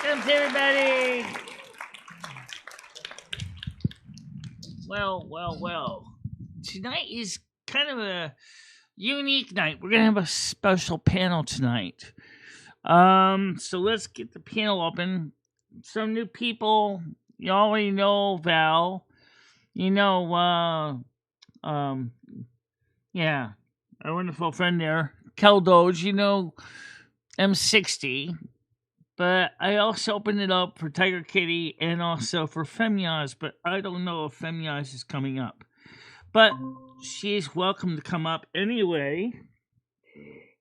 Welcome to everybody. Well. Tonight is kind of a unique night. We're gonna have a special panel tonight. So let's get the panel open. Some new people. You already know Val. You know, yeah, our wonderful friend there, Kell Doge. You know, M60. But I also opened it up for Tiger Kitty and also for Femyaz, but I don't know if Femyaz is coming up. But she's welcome to come up anyway.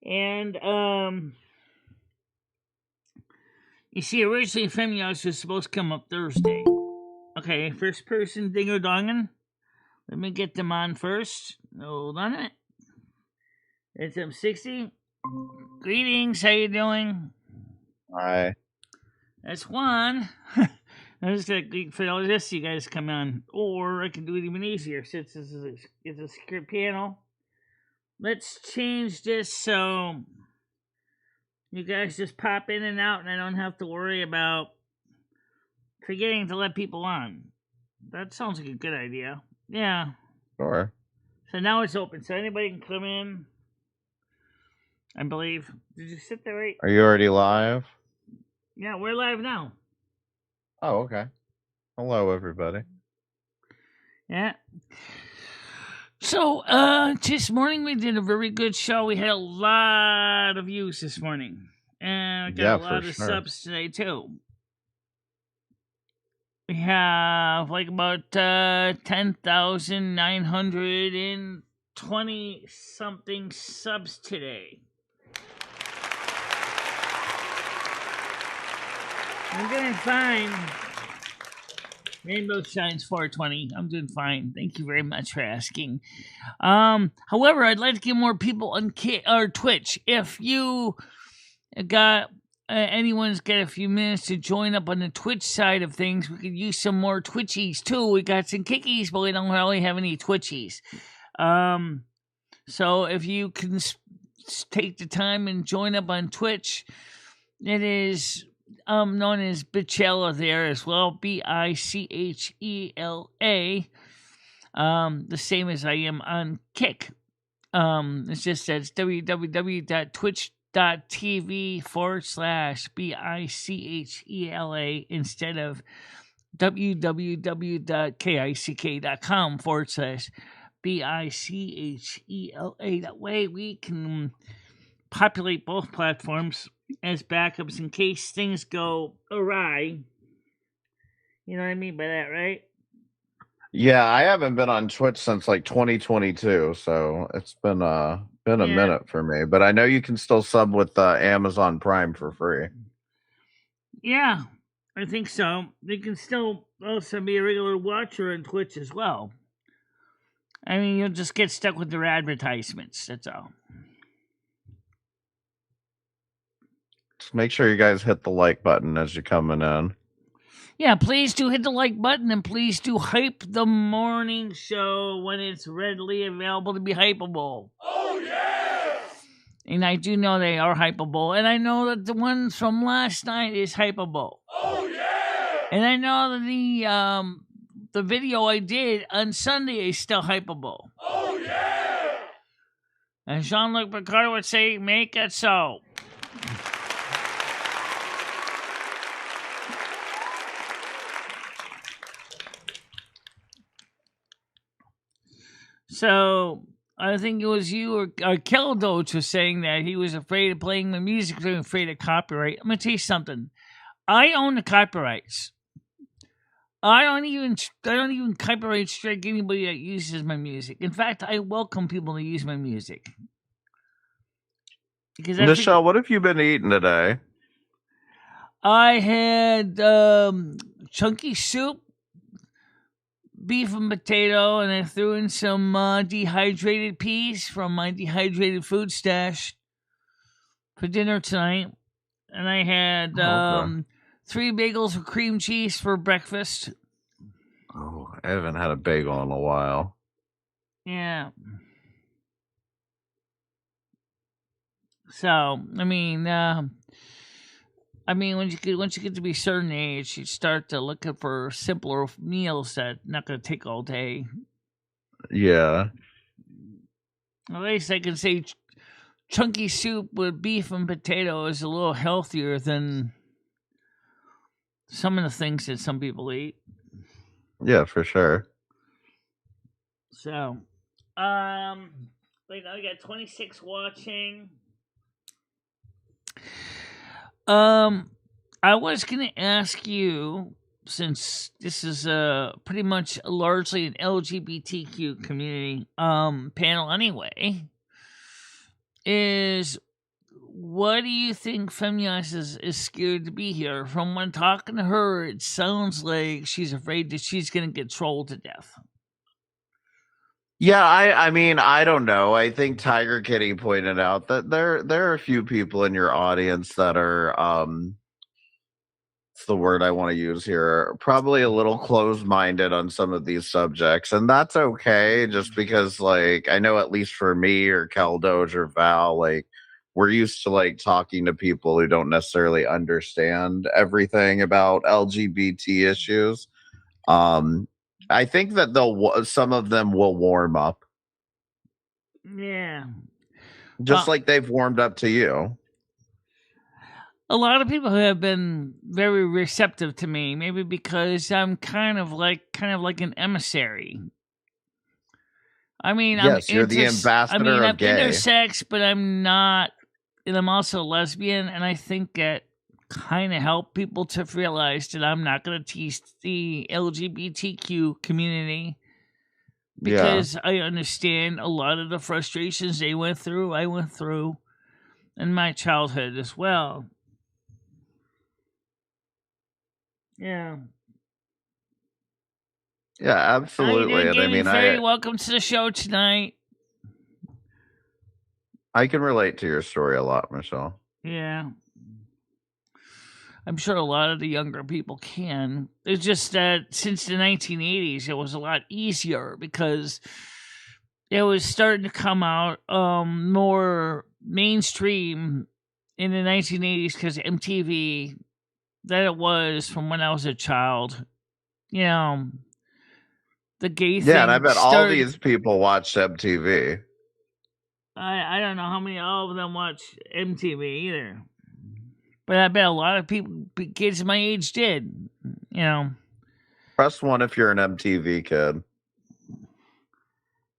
And, you see, originally Femyaz was supposed to come up Thursday. Okay, first person, Dingo Dongan. Let me get them on first. Hold on it. It's M60. Greetings, how you doing? Hi. That's one. I'm just gonna for all this you guys come on. Or I can do it even easier since this is a secret panel. Let's change this so you guys just pop in and out and I don't have to worry about forgetting to let people on. That sounds like a good idea. Yeah. Sure. So now it's open, so anybody can come in. I believe. Did you sit there right? Are you already live? Yeah, we're live now. Oh, okay. Hello, everybody. Yeah. So, this morning we did a very good show. We had a lot of views this morning. And we got a lot of subs today, too. We have, like, about 10,920-something subs today. I'm doing fine. Rainbow Shines 420. I'm doing fine. Thank you very much for asking. However, I'd like to get more people on Twitch. If you got anyone's got a few minutes to join up on the Twitch side of things, we could use some more Twitchies too. We got some Kickies, but we don't really have any Twitchies. So if you can take the time and join up on Twitch, it is known as Bichela there as well, Bichela. The same as I am on Kick. It's just that it's www.twitch.tv/BICHELA instead of www.kick.com/BICHELA. That way we can populate both platforms as backups in case things go awry. You know what I mean by that, right? Yeah, I haven't been on Twitch since like 2022, so it's been a minute for me. But I know you can still sub with Amazon Prime for free. Yeah, I think so. You can still also be a regular watcher on Twitch as well. I mean, you'll just get stuck with their advertisements. That's all. Just make sure you guys hit the like button as you're coming in. Yeah, please do hit the like button and please do hype the morning show when it's readily available to be hypeable. Oh, yeah! And I do know they are hypeable. And I know that the ones from last night is hypeable. Oh, yeah! And I know that the video I did on Sunday is still hypeable. Oh, yeah! And Jean-Luc Picard would say, make it so. So, I think it was you or Kell Doge was saying that he was afraid of playing the music because he was afraid of copyright. I'm going to tell you something. I own the copyrights. I don't even copyright strike anybody that uses my music. In fact, I welcome people to use my music. Because Michelle, what have you been eating today? I had chunky soup, beef and potato, and I threw in some dehydrated peas from my dehydrated food stash for dinner tonight. And I had 3 bagels with cream cheese for breakfast. Oh, I haven't had a bagel in a while. Yeah. So, I mean, I mean, once you get to be a certain age, you start to look for simpler meals that not going to take all day. Yeah. At least I can say chunky soup with beef and potato is a little healthier than some of the things that some people eat. Yeah, for sure. So, wait, now we got 26 watching. I was gonna ask you, since this is pretty much largely an LGBTQ community panel anyway, is what do you think Feminaz is scared to be here? From when talking to her, it sounds like she's afraid that she's gonna get trolled to death. Yeah, I mean, I don't know. I think Tiger Kitty pointed out that there are a few people in your audience that are it's the word I want to use here, probably a little closed-minded on some of these subjects, and that's okay, just because, like, I know at least for me or Kell Doge or Val, like, we're used to, like, talking to people who don't necessarily understand everything about LGBT issues. I think that some of them will warm up, Yeah. just like they've warmed up to you. A lot of people have been very receptive to me, maybe because I'm kind of like an emissary. I mean, Yes, you're the ambassador of I'm gay. intersex, but I'm not, and I'm also lesbian, and I think that kind of helped people to realize that I'm not going to tease the LGBTQ community because I understand a lot of the frustrations they went through, I went through in my childhood as well. Yeah. Yeah, absolutely. And I mean, very welcome to the show tonight. I can relate to your story a lot, Michelle. Yeah. I'm sure a lot of the younger people can. It's just that since the 1980s, it was a lot easier because it was starting to come out more mainstream in the 1980s because MTV than it was from when I was a child. You know, the gay thing. Yeah, and I bet all these people watch MTV. I don't know how many all of them watch MTV either. But I bet a lot of people, kids my age did. You know. Press 1 if you're an MTV kid.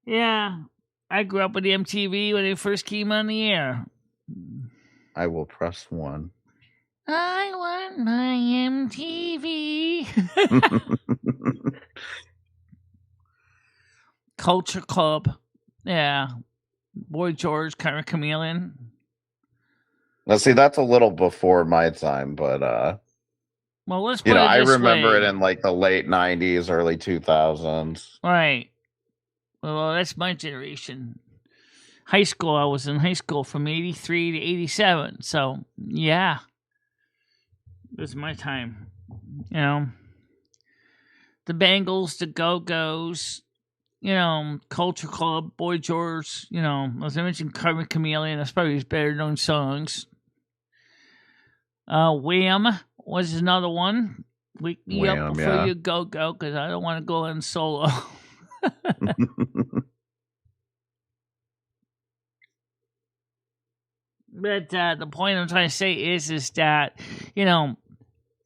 Yeah. I grew up with the MTV when it first came on the air. I will press 1. I want my MTV. Culture Club. Yeah. Boy George, kind of chameleon. Now, see, that's a little before my time, but well, let's put it this I remember way. it in like the late 90s, early 2000s. Right. Well, that's my generation. High school, I was in high school from 83 to 87. So, yeah. It was my time. You know. The Bangles, the Go-Go's, Culture Club, Boy George, as I mentioned, Carmen Chameleon, that's probably his better known songs. Wham was another one. Wake me up before you go, because I don't want to go in solo. But the point I'm trying to say is that,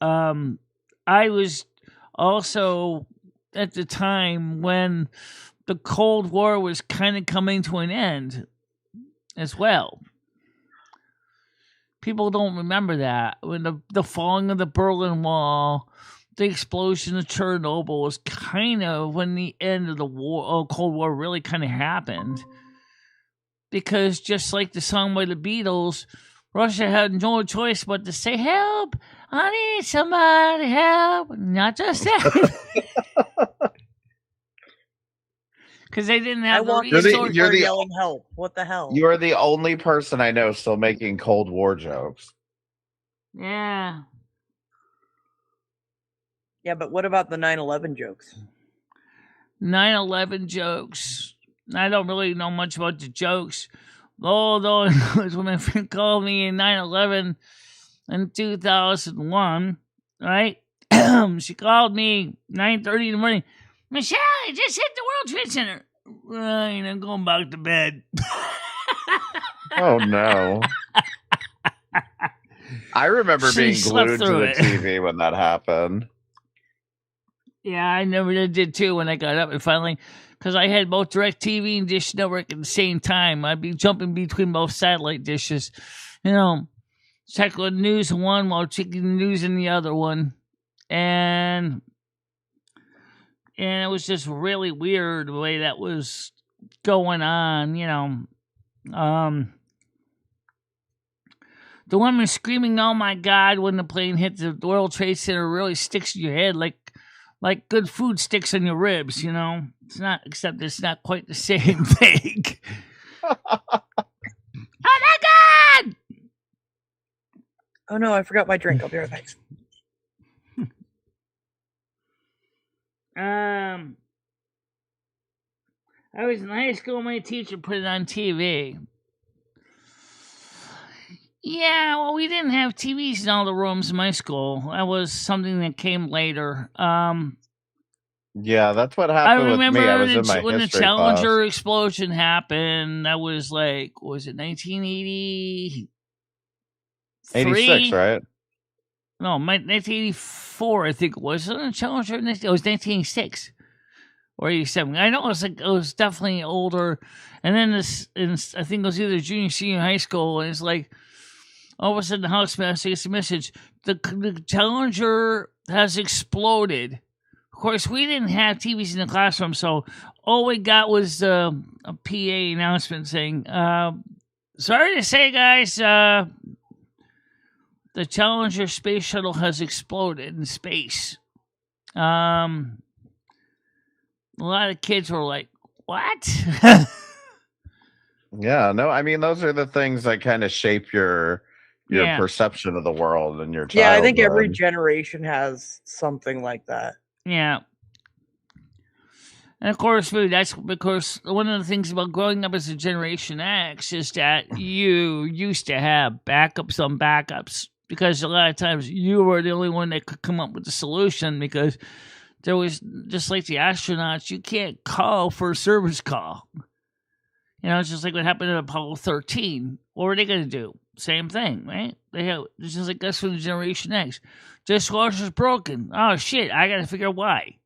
I was also at the time when the Cold War was kind of coming to an end as well. People don't remember that. When the falling of the Berlin Wall, the explosion of Chernobyl was kind of when the end of the Cold War really kind of happened. Because just like the song by the Beatles, Russia had no choice but to say, help, I need somebody help. Not just that. Because they didn't have the resources. You're yelling help. What the hell? You are the only person I know still making Cold War jokes. Yeah. Yeah, but what about the 9/11 jokes? 9/11 jokes. I don't really know much about the jokes. Although when my friend called me in 9/11, in 2001, right? She called me 9:30 in the morning. Michelle, I just hit the World Trade Center. Right, I'm going back to bed. Oh no. I remember She being slept glued to through the it. TV when that happened. Yeah, I never did too when I got up and finally, because I had both DirecTV and Dish Network at the same time. I'd be jumping between both satellite dishes, checking the news in one while checking the news in the other one, and it was just really weird the way that was going on. The woman screaming, "Oh my God!" when the plane hit the World Trade Center really sticks in your head like good food sticks on your ribs. It's not, except it's not quite the same thing. Oh my God! Oh no, I forgot my drink. I'll be right back. I was in high school. My teacher put it on TV. Yeah, well, we didn't have TVs in all the rooms in my school. That was something that came later. Yeah, that's what I happened with remember me. I was in my when the history Challenger class. explosion happened. That was like, was it 1980? 86, right? No, 1984, I think it was. Wasn't it Challenger? It was 1986 or 87. I know it was definitely older. And then I think it was either junior, senior high school, and it's like, all of a sudden the housemaster gets a message. The Challenger has exploded. Of course, we didn't have TVs in the classroom, so all we got was a PA announcement saying, sorry to say, guys, the Challenger space shuttle has exploded in space. A lot of kids were like, what? Yeah, no, I mean, those are the things that kind of shape your perception of the world and your childhood. Yeah, I think every generation has something like that. Yeah. And of course, that's because one of the things about growing up as a Generation X is that you used to have backups on backups, because a lot of times you were the only one that could come up with the solution, because there was, just like the astronauts, you can't call for a service call. It's just like what happened at Apollo 13. What were they going to do? Same thing, right? It's just like us from the Generation X. Dishwasher's broken. Oh, shit, I got to figure out why.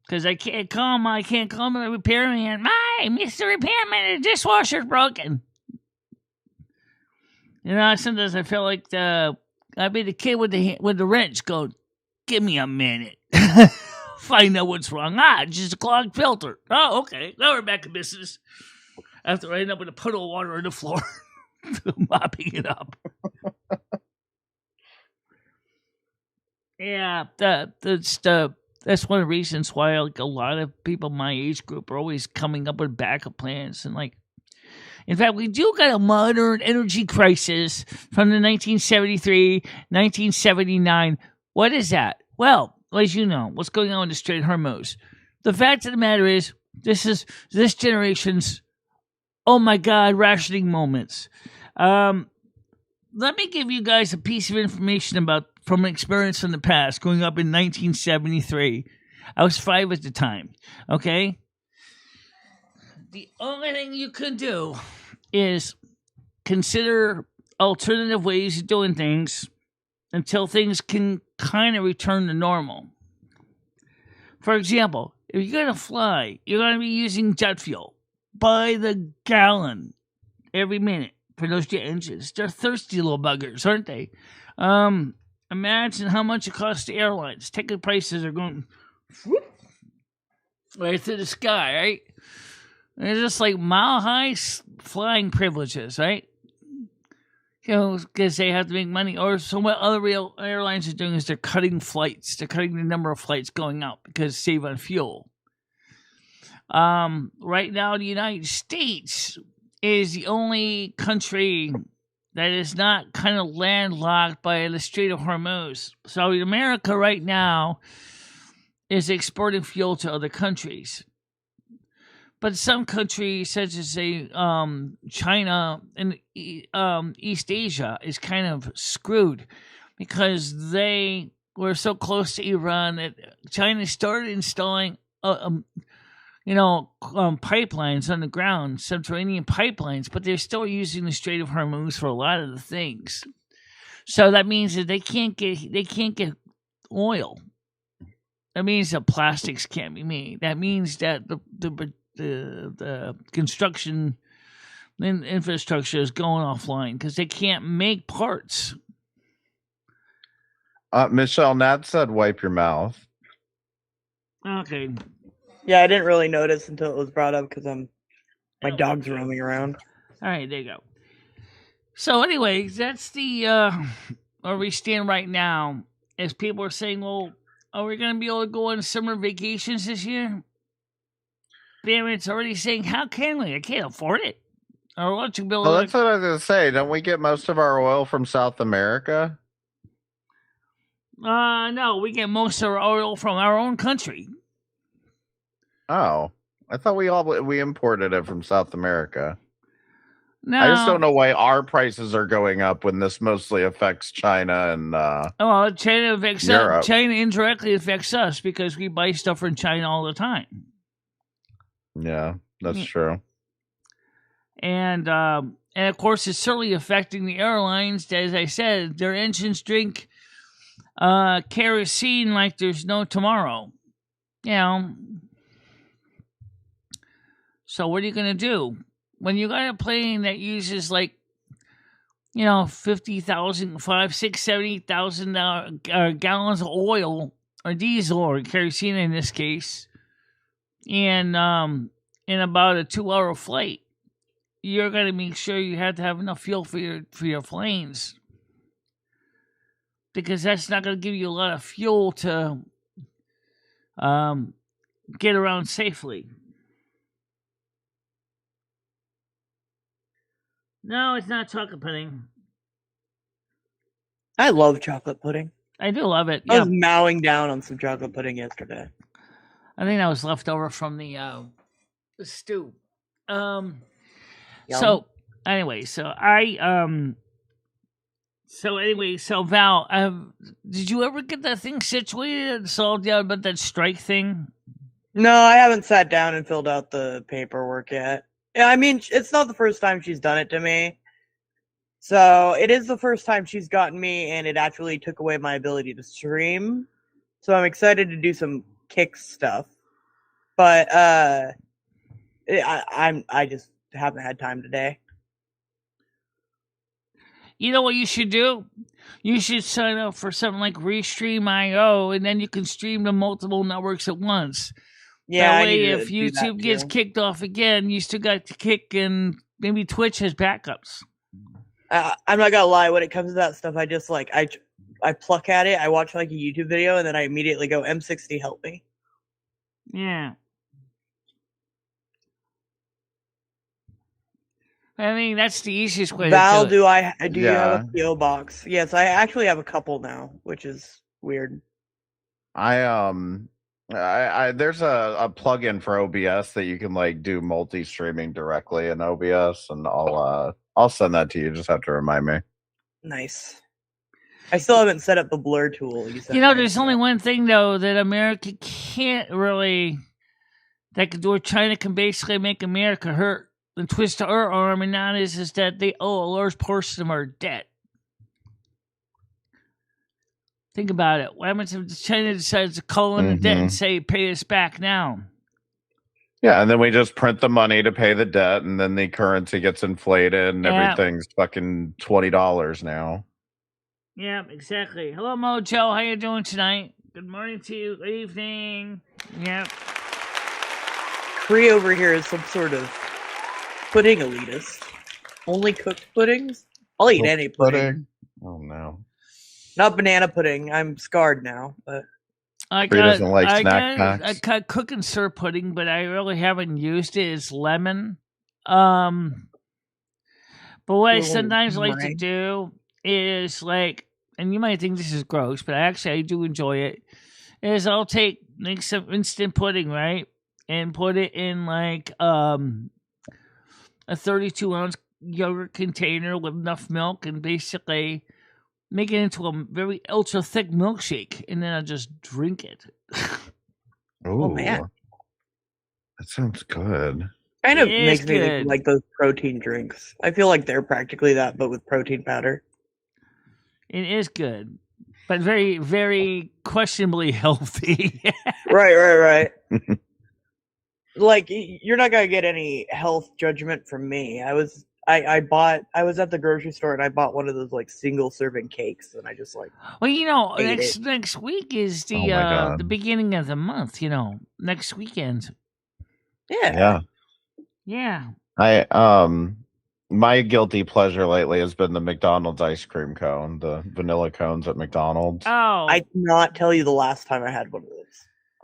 Because I can't call the repairman. Mr. Repairman, the dishwasher's broken. Sometimes I feel like I'd be the kid with the wrench going, give me a minute. Find out what's wrong. Just a clogged filter. Oh, okay. Now we're back in business. After I end up with a puddle of water on the floor, mopping it up. Yeah, that's one of the reasons why a lot of people my age group are always coming up with backup plans. And in fact, we do got a modern energy crisis from the 1973, 1979. What is that? Well, as you know, what's going on in the Strait of Hormuz. The fact of the matter is, this is this generation's, oh my God, rationing moments. Let me give you guys a piece of information from an experience in the past, growing up in 1973. I was 5 at the time, okay? The only thing you can do is consider alternative ways of doing things until things can kind of return to normal. For example, if you're going to fly, you're going to be using jet fuel by the gallon every minute for those jet engines. They're thirsty little buggers, aren't they? Imagine how much it costs to airlines. Ticket prices are going whoop, right through the sky, right? They're just like mile-high flying privileges, right? Because they have to make money. Or so what other real airlines are doing is they're cutting flights. They're cutting the number of flights going out because save on fuel. Right now, the United States is the only country that is not kind of landlocked by the Strait of Hormuz. So America right now is exporting fuel to other countries. But some countries, such as say China and East Asia, is kind of screwed because they were so close to Iran that China started installing, pipelines on the ground, subterranean pipelines, but they're still using the Strait of Hormuz for a lot of the things. So that means that they can't get oil. That means that plastics can't be made. That means that the construction infrastructure is going offline because they can't make parts. Michelle, Nat said wipe your mouth. Okay. Yeah, I didn't really notice until it was brought up because my dog's roaming around. All right, there you go. So anyway, that's the where we stand right now. As people are saying, well, are we going to be able to go on summer vacations this year? Parents already saying, how can we? I can't afford it. Or what you build? Well, that's what I was going to say. Don't we get most of our oil from South America? No, we get most of our oil from our own country. Oh, I thought we imported it from South America. No. I just don't know why our prices are going up when this mostly affects China and well, China affects Europe. China indirectly affects us because we buy stuff from China all the time. Yeah, that's true. And of course, it's certainly affecting the airlines. As I said, their engines drink kerosene like there's no tomorrow. You know. So what are you going to do? When you got a plane that uses 50,000, 5, 6, 70,000 gallons of oil or diesel or kerosene in this case, and in about a 2-hour flight, you're going to make sure you have to have enough fuel for your planes, because that's not going to give you a lot of fuel to get around safely. No, it's not chocolate pudding. I love chocolate pudding. I do love it. I was mowing down on some chocolate pudding yesterday. I think that was left over from the stew. So Val, did you ever get that thing situated? Solved out about that strike thing? No, I haven't sat down and filled out the paperwork yet. Yeah, I mean, it's not the first time she's done it to me. So it is the first time she's gotten me, and it actually took away my ability to stream. So I'm excited to do some kick stuff. But I just haven't had time today. You know what you should do? You should sign up for something like Restream.io, and then you can stream to multiple networks at once. Yeah, that way, if YouTube gets kicked off again, you still got to kick, and maybe Twitch has backups. I'm not gonna lie. When it comes to that stuff, I just I pluck at it. I watch a YouTube video, and then I immediately go, M60, help me. Yeah. I mean, that's the easiest way Val, to do it. Do you have a PO box? Yes, I actually have a couple now, which is weird. There's a plugin for OBS that you can do multi-streaming directly in OBS, and I'll send that to you. Just have to remind me. Nice. I still haven't set up the blur tool. There's only one thing though that America can't really, where China can basically make America hurt and twist our arm, and that is that they owe a large portion of our debt. Think about it. What happens if China decides to call in the debt and say, pay us back now? Yeah, and then we just print the money to pay the debt, and then the currency gets inflated, and everything's fucking $20 now. Yeah, exactly. Hello, Mojo. How you doing tonight? Good morning to you. Good evening. Yeah. Cree over here is some sort of pudding elitist. Only cooked puddings? I'll eat any pudding. Oh, no. Not banana pudding. I'm scarred now, but doesn't like snack packs. I got cooking syrup pudding, but I really haven't used it. It's lemon. But what I sometimes like to do is and you might think this is gross, but I do enjoy it. Is I'll make some instant pudding, right? and put it in like a 32-ounce yogurt container with enough milk, and basically make it into a very ultra thick milkshake, and then I just drink it. Oh man. That sounds good. Kind of It makes is me think good. of like those protein drinks. I feel like they're practically that, but with protein powder. It is good, but very, very questionably healthy. Right. Like, you're not gonna get any health judgment from me. I was at the grocery store and I bought one of those like single serving cakes, and I just like, Well, you know, Ate next week is Oh my God. the beginning of the month. You know, next weekend. yeah. Yeah. My guilty pleasure lately has been the McDonald's ice cream cone, the vanilla cones at McDonald's. Oh, I cannot tell you the last time I had one of those.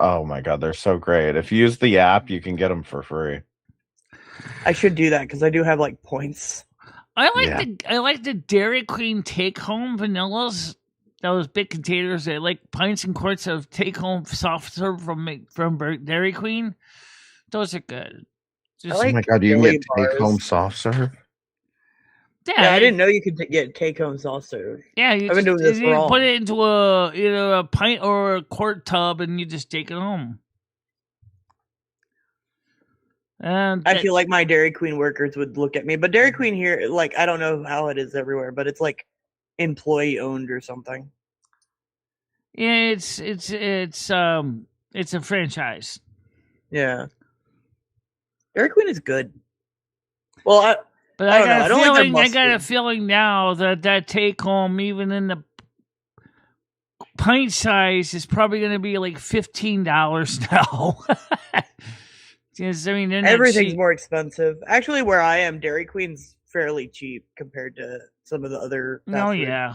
Oh my God, they're so great. If you use the app, you can get them for free. I should do that because I do have like points. I like the Dairy Queen take home vanillas. Those big containers, they like pints and quarts of take home soft serve from Dairy Queen. Those are good. Just, Oh my God, you can Billy get take home bars. soft serve? Yeah, I didn't know you could get take home soft serve. Yeah, I've been doing this you wrong. put it into either a pint or a quart tub, and you just take it home. I feel like my Dairy Queen workers would look at me, but Dairy Queen here, like, I don't know how it is everywhere, but it's like employee owned or something. Yeah, it's a franchise. Yeah, Dairy Queen is good. Well, But I I don't know. I don't like their I got a mustard. feeling now that take home, even in the pint size, is probably going to be like $15 now. Because, I mean, they're not everything's cheap. more expensive. Actually, where I am, Dairy Queen's fairly cheap compared to some of the other. fast food. Yeah.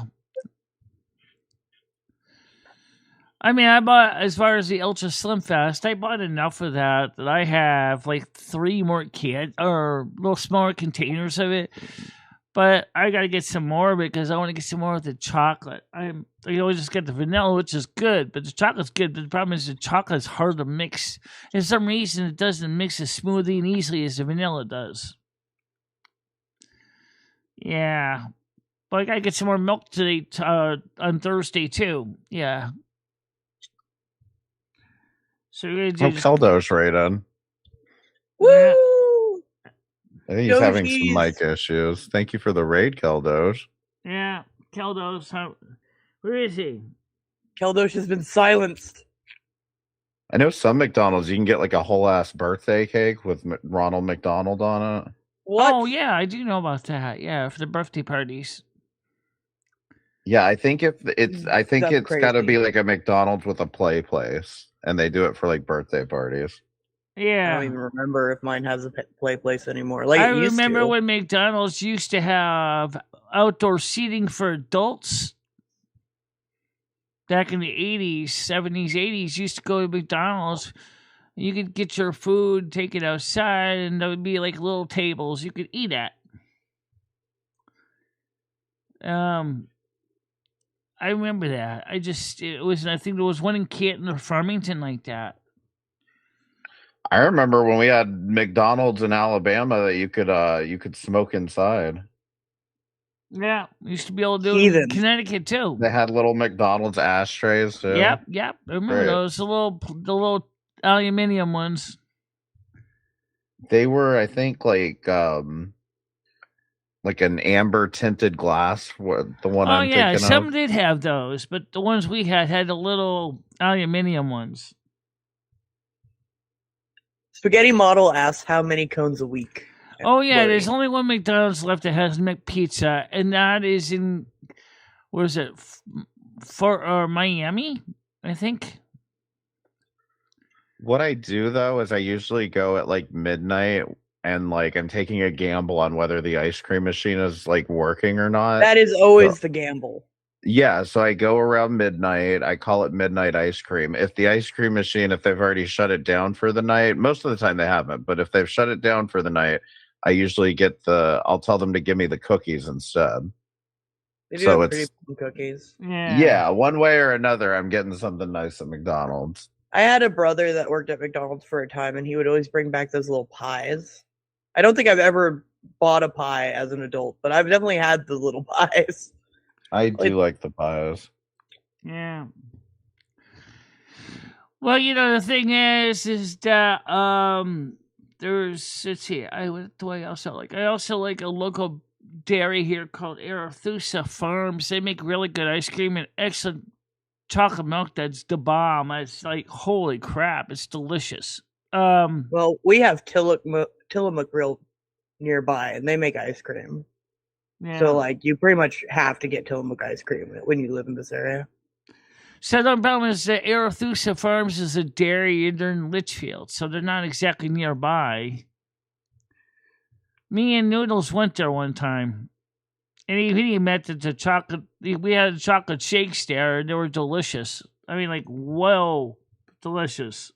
I mean, I bought, as far as the Ultra Slim Fast, I bought enough of that I have like 3 more little smaller containers of it. But I got to get some more because I want to get some more of the chocolate. I always just get the vanilla, which is good, but the chocolate's good. But the problem is the chocolate's hard to mix. For some reason, it doesn't mix as smoothly and easily as the vanilla does. Yeah. But I got to get some more milk today on Thursday, too. Yeah. So we're going to Kell Doge rated. Woo! I think he's having some Dojies. mic issues. Thank you for the raid, Kell Doge. Yeah, Kell Doge. Where is he? Kell Doge has been silenced. I know some McDonald's you can get like a whole ass birthday cake with Ronald McDonald on it. What? Oh yeah, I do know about that. Yeah, for the birthday parties. Yeah, I think it's That's got to be crazy. like a McDonald's with a play place, and they do it for like birthday parties. I Yeah, don't even remember if mine has a play place anymore. Like I it used remember to. when McDonald's used to have outdoor seating for adults. Back in the 80s, 70s, 80s, used to go to McDonald's. You could get your food, take it outside, and there would be like little tables you could eat at. I remember that. I think there was one in Canton or Farmington like that. I remember when we had McDonald's in Alabama that you could smoke inside. Yeah, we used to be able to do it in Heathen. Connecticut too. They had little McDonald's ashtrays too. Yep. I remember Great. those, the little aluminum ones. They were, I think, like an amber tinted glass. The one Oh I'm yeah, thinking some of. did have those, but the ones we had the little aluminum ones. Spaghetti Model asks how many cones a week. Oh yeah, Worry. there's only one McDonald's left that has McPizza, and that is in where is it? For Miami, I think. What I do though is I usually go at like midnight and like I'm taking a gamble on whether the ice cream machine is like working or not. That is always the gamble. Yeah, so I go around midnight. I call it midnight ice cream. If the ice cream machine, if they've already shut it down for the night, most of the time they haven't, but if they've shut it down for the night, I usually I'll tell them to give me the cookies instead. They do So have it's- pretty fun cookies. Yeah. Yeah, one way or another, I'm getting something nice at McDonald's. I had a brother that worked at McDonald's for a time, and he would always bring back those little pies. I don't think I've ever bought a pie as an adult, but I've definitely had the little pies. I do like the pies. Yeah. Well, the thing is that there's let's see, what do I also like? I also like a local dairy here called Arethusa Farms. They make really good ice cream and excellent chocolate milk. That's the bomb. It's like holy crap, it's delicious. Well, we have Tillamook Grill nearby, and they make ice cream. Yeah. So, like, you pretty much have to get Tillamook ice cream when you live in this area. So the problem is that Arethusa Farms is a dairy, and they're in Litchfield, so they're not exactly nearby. Me and Noodles went there one time, and he met the chocolate. We had chocolate shakes there, and they were delicious. I mean, like, whoa, delicious.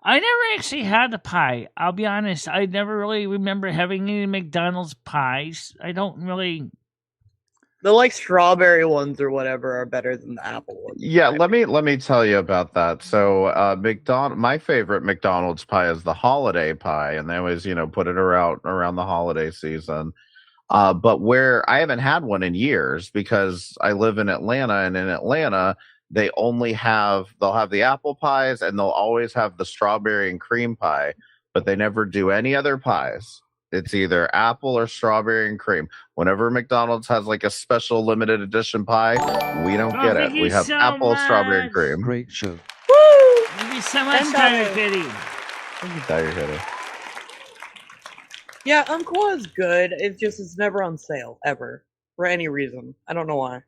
I never actually had the pie. I'll be honest. I never really remember having any McDonald's pies. I don't really. The like strawberry ones or whatever are better than the apple ones. Yeah, let me tell you about that. So, my favorite McDonald's pie is the holiday pie, and they always, put it around the holiday season. But where I haven't had one in years because I live in Atlanta, and in Atlanta they'll have the apple pies, and they'll always have the strawberry and cream pie, but they never do any other pies. It's either apple or strawberry and cream. Whenever McDonald's has like a special limited edition pie, we don't get it. We have so apple, much. strawberry, and cream. Great show. Woo! Thank you so much, $10. Tiger Kitty. Tiger Kitty. Yeah, Uncle is good. It's never on sale ever for any reason. I don't know why.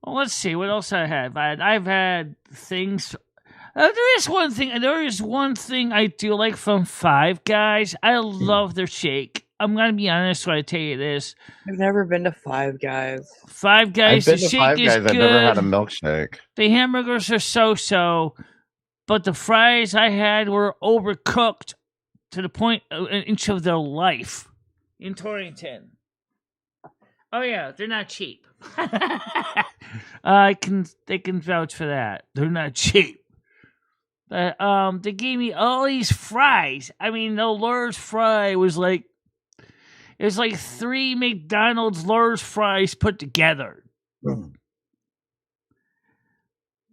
Well, let's see what else I have. I've had things. There is one thing I do like from Five Guys. I love their shake. I'm gonna be honest when I tell you this. I've never been to Five Guys. Five Guys, I've been the to shake Five is Guys. good. I've never had a milkshake. The hamburgers are so, but the fries I had were overcooked to the point of an inch of their life in Torrington. Oh yeah, they're not cheap. They can vouch for that. They're not cheap. But they gave me all these fries. I mean, the large fry was like 3 McDonald's large fries put together.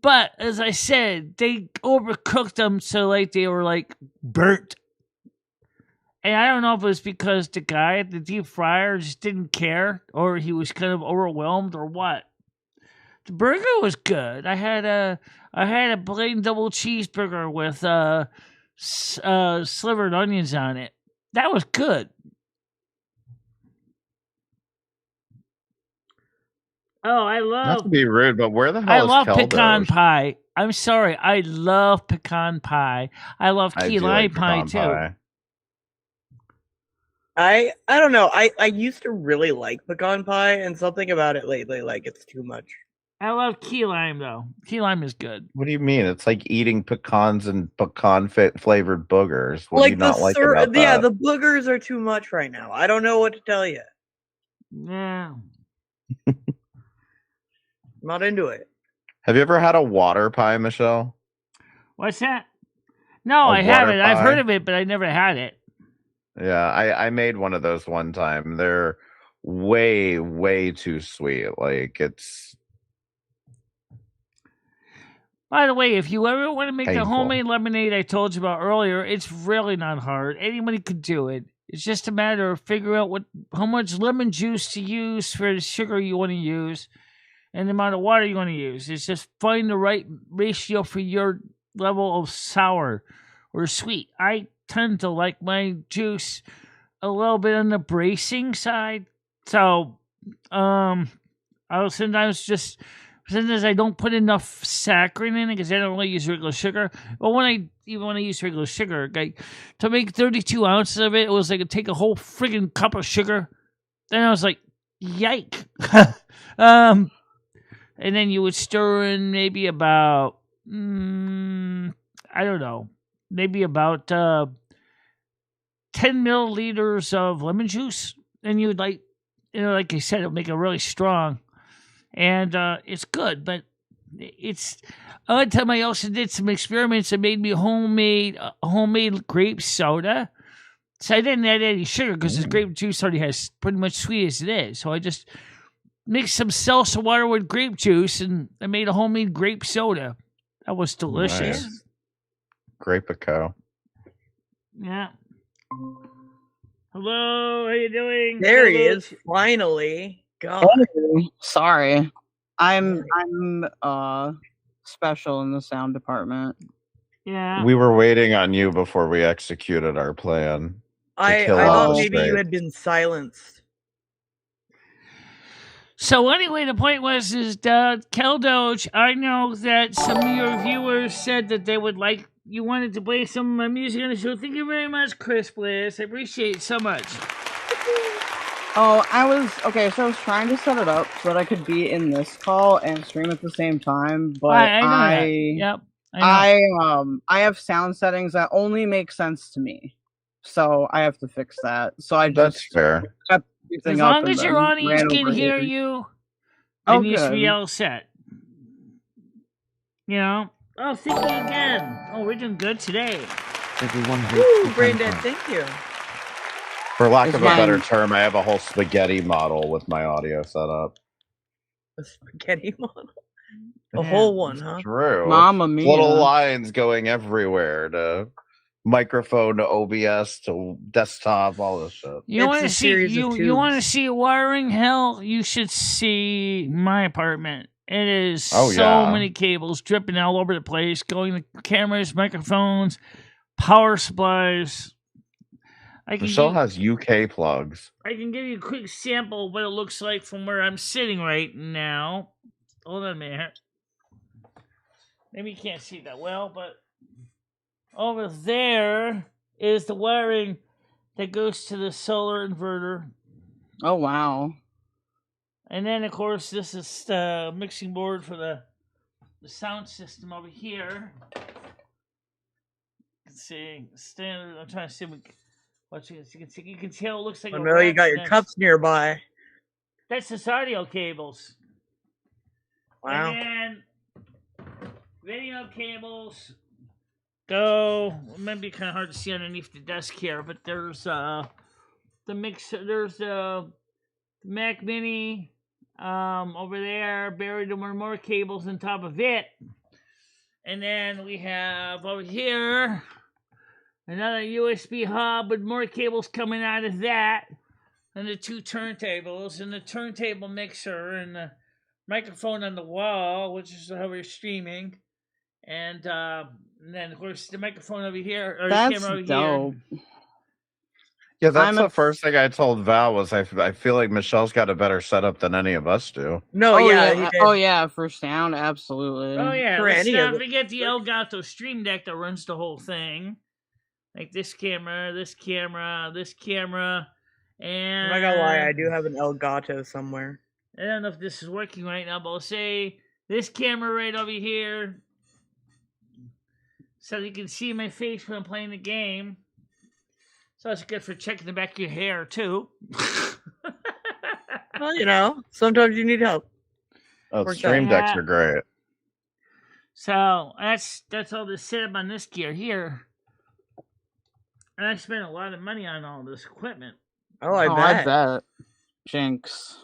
But as I said, they overcooked them so like they were like burnt. And I don't know if it was because the guy at the deep fryer just didn't care, or he was kind of overwhelmed, or what. The burger was good. I had a plain double cheeseburger with slivered onions on it. That was good. Oh, I love. Not to be rude, but where the hell I is love Kell pecan Doge? pie. I'm sorry, I love pecan pie. I love I key do lime like pie pecan too. pie. I don't know. I used to really like pecan pie, and something about it lately, like it's too much. I love key lime though. Key lime is good. What do you mean? It's like eating pecans and pecan flavored boogers. What do you not like about that? Yeah, the boogers are too much right now. I don't know what to tell you. Yeah. I'm not into it. Have you ever had a water pie, Michelle? What's that? No, A I haven't. water I've pie? heard of it, but I never had it. Yeah, I made one of those one time. They're way, way too sweet. Like, it's By the way, if you ever want to make the painful. homemade lemonade I told you about earlier, it's really not hard. Anybody could do it. It's just a matter of figuring out how much lemon juice to use for the sugar you want to use and the amount of water you want to use. It's just find the right ratio for your level of sour or sweet. I tend to like my juice a little bit on the bracing side. So I'll sometimes I don't put enough saccharin in it because I don't really use regular sugar. But when I use regular sugar, like to make 32 ounces of it, it was like it'd take a whole friggin' cup of sugar. Then I was like, yike. And then you would stir in maybe about I don't know, maybe about 10 milliliters of lemon juice, and you would like I said, it'll make it really strong. and it's good. But it's one time I also did some experiments and made me homemade grape soda. So I didn't add any sugar because this grape juice already has pretty much sweet as it is. So I just mixed some salsa water with grape juice, and I made a homemade grape soda. That was delicious. Nice. Grape-a-co. Yeah. Hello, how you doing? There he is, finally. God. Oh, sorry. I'm special in the sound department. Yeah. We were waiting on you before we executed our plan. I kill thought all maybe you straight. had been silenced. So anyway, the point was Kell Doge, I know that some of your viewers said that they would like you wanted to play some of my music on the show. Thank you very much, Chris Bliss. I appreciate it so much. Oh, I was trying to set it up so that I could be in this call and stream at the same time, but I know that. Yep. I know. I have sound settings that only make sense to me. So I have to fix that. So I That's just fair. kept As everything long up as and your then audience ran can over hear here. you, Oh, then you should be good. all set. You know? Oh, thank you again. Oh, we're doing good today. Everyone hates Woo, the Braindead, content. thank you. For lack It's of a better fine. term, I have a whole spaghetti model with my audio set up. A spaghetti model. A Yeah. whole one, huh? True. Mamma mia. Little lines going everywhere to microphone to OBS to desktop, all this shit. You It's want a to see series of you want to tubes. see wiring? Hell, you should see my apartment. It is Oh, so yeah. many cables dripping all over the place, going to cameras, microphones, power supplies. Michelle has UK plugs. I can give you a quick sample of what it looks like from where I'm sitting right now. Hold on a minute. Maybe you can't see that well, but over there is the wiring that goes to the solar inverter. Oh wow. And then, of course, this is the mixing board for the sound system over here. You can see standard. I'm trying to see what you can see. You can tell it looks like I a know you got rat's your nest. cups nearby. That's just audio cables. Wow. And then video cables go. It might be kind of hard to see underneath the desk here, but there's the mixer. There's the Mac Mini over there, buried with more cables on top of it. And then we have over here another USB hub with more cables coming out of that. And the two turntables and the turntable mixer and the microphone on the wall, which is how we're streaming. And then, of course, the microphone over here, or That's the camera over dope. here. Yeah, that's I'm the a- first thing I told Val was I feel like Michelle's got a better setup than any of us do. No, yeah, he did. Oh yeah, for sound, absolutely. Oh, yeah. For Let's any of not it. forget the Elgato Stream Deck that runs the whole thing. Like this camera, this camera, this camera. And I'm not gonna lie, I do have an Elgato somewhere. I don't know if this is working right now, but I'll say this camera right over here, so you can see my face when I'm playing the game. So it's good for checking the back of your hair too. Well, you know, sometimes you need help. Oh, Worked stream out. decks are great. So that's all the setup on this gear here. And I spent a lot of money on all this equipment. Oh, I bet. Jinx.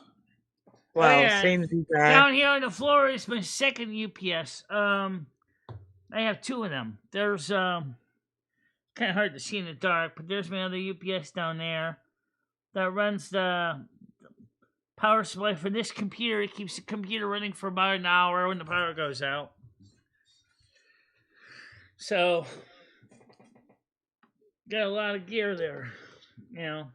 Well, yeah. seems Down here on the floor is my second UPS. I have two of them. There's kind of hard to see in the dark, but there's my other UPS down there that runs the power supply for this computer. It keeps the computer running for about an hour when the power goes out. So got a lot of gear there, you know.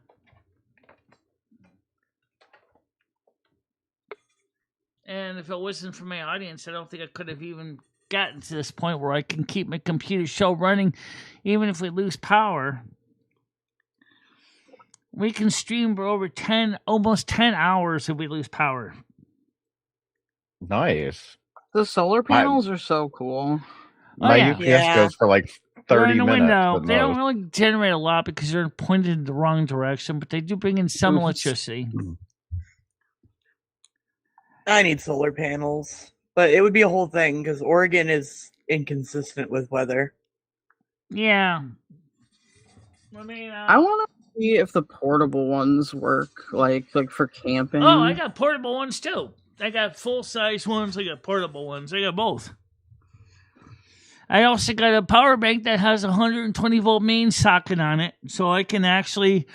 And if it wasn't for my audience, I don't think I could have even gotten to this point where I can keep my computer show running, even if we lose power. We can stream for over almost 10 hours if we lose power. Nice. The solar panels are so cool. My yeah. UPS Yeah. goes for like They're 30 in the minutes. window. at They don't most. really generate a lot because they're pointed in the wrong direction, but they do bring in some Oof. electricity. I need solar panels, but it would be a whole thing because Oregon is inconsistent with weather. Yeah. I mean, I want to see if the portable ones work, like for camping. Oh, I got portable ones too. I got full size ones. I got portable ones. I got both. I also got a power bank that has a 120 volt main socket on it, so I can actually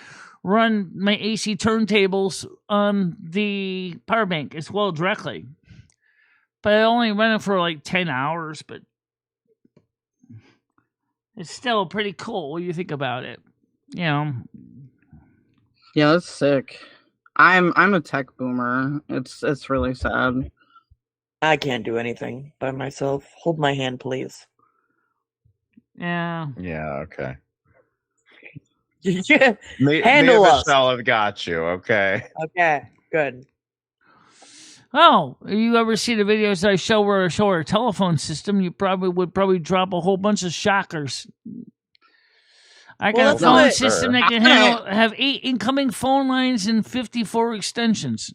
run my AC turntables on the power bank as well directly. But I only run it for like 10 hours, but it's still pretty cool when you think about it. You know. Yeah, that's sick. I'm a tech boomer. It's really sad. I can't do anything by myself. Hold my hand, please. Yeah. Yeah, okay. Handle Me and us. Michelle have got you, okay? Okay, good. Oh, you ever see the videos that I show where I show our telephone system? You would probably drop a whole bunch of shockers. I got a phone system that can have 8 incoming phone lines and 54 extensions.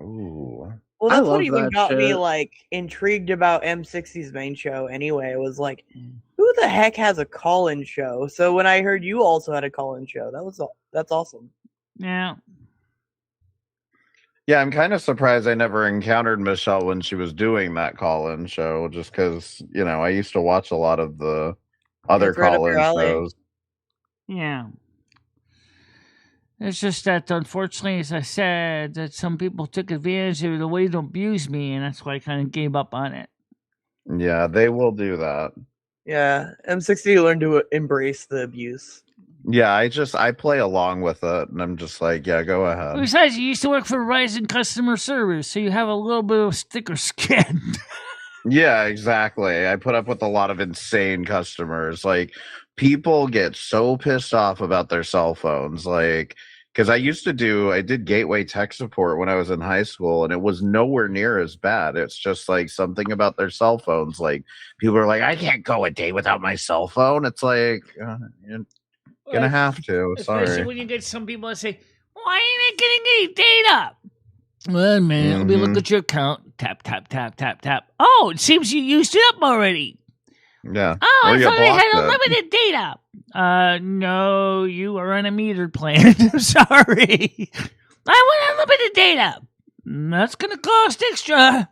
Ooh. Well, that's what even got me like intrigued about M60's main show. Anyway, it was like, who the heck has a call-in show? So when I heard you also had a call-in show, that's awesome. Yeah. Yeah, I'm kind of surprised I never encountered Michelle when she was doing that call-in show, just because, you know, I used to watch a lot of the other call-in shows. Yeah. It's just that, unfortunately, as I said, that some people took advantage of the way to abuse me, and that's why I kind of gave up on it. Yeah, they will do that. Yeah, M60 learned to embrace the abuse. Yeah, I play along with it, and I'm just like, yeah, go ahead. Besides, you used to work for Verizon customer service, so you have a little bit of thicker skin. Yeah, exactly. I put up with a lot of insane customers. Like, people get so pissed off about their cell phones. Like, because I did gateway tech support when I was in high school, and it was nowhere near as bad. It's just like something about their cell phones. Like, people are like, I can't go a day without my cell phone. It's like, you're gonna have to. Sorry. Especially when you get some people that say, why ain't I getting any data? Well, man, let me look at your account. Tap, tap, tap, tap, tap. Oh, it seems you used it up already. Yeah. Oh, I thought I had unlimited data. No, you are on a metered plan. I'm sorry. I want unlimited data. That's going to cost extra.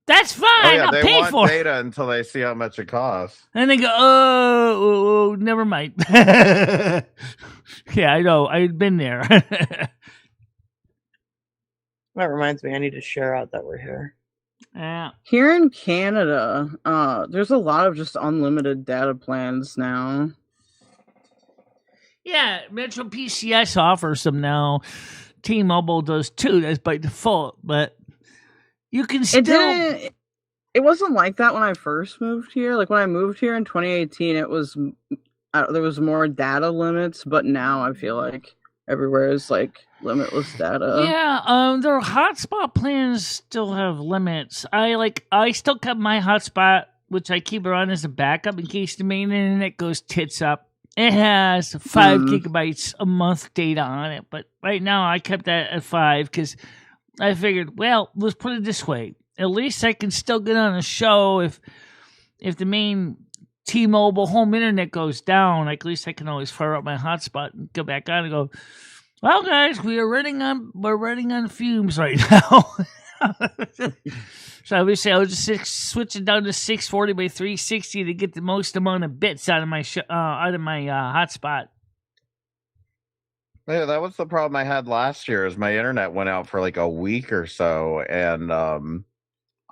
That's fine. I'll pay for it. They want data until they see how much it costs. And they go, oh, never mind. Yeah, I know. I've been there. That reminds me, I need to share out that we're here. Yeah. Here in Canada, there's a lot of just unlimited data plans now. Yeah, Metro PCS offers them now. T-Mobile does too. That's by default, but you can still. It wasn't like that when I first moved here. Like when I moved here in 2018, it was there was more data limits, but now I feel like everywhere is like limitless data. Yeah, their hotspot plans still have limits. I still kept my hotspot, which I keep around as a backup in case the main internet goes tits up. It has 5 gigabytes a month data on it, but right now I kept that at 5 because I figured, well, let's put it this way: at least I can still get on a show if the main T-Mobile home internet goes down. Like, at least I can always fire up my hotspot and go back on and go, well, guys, we're running on fumes right now. So obviously I'll just switch it down to 640 by 360 to get the most amount of bits out of my hotspot. Yeah, that was the problem I had last year. Is my internet went out for like a week or so, and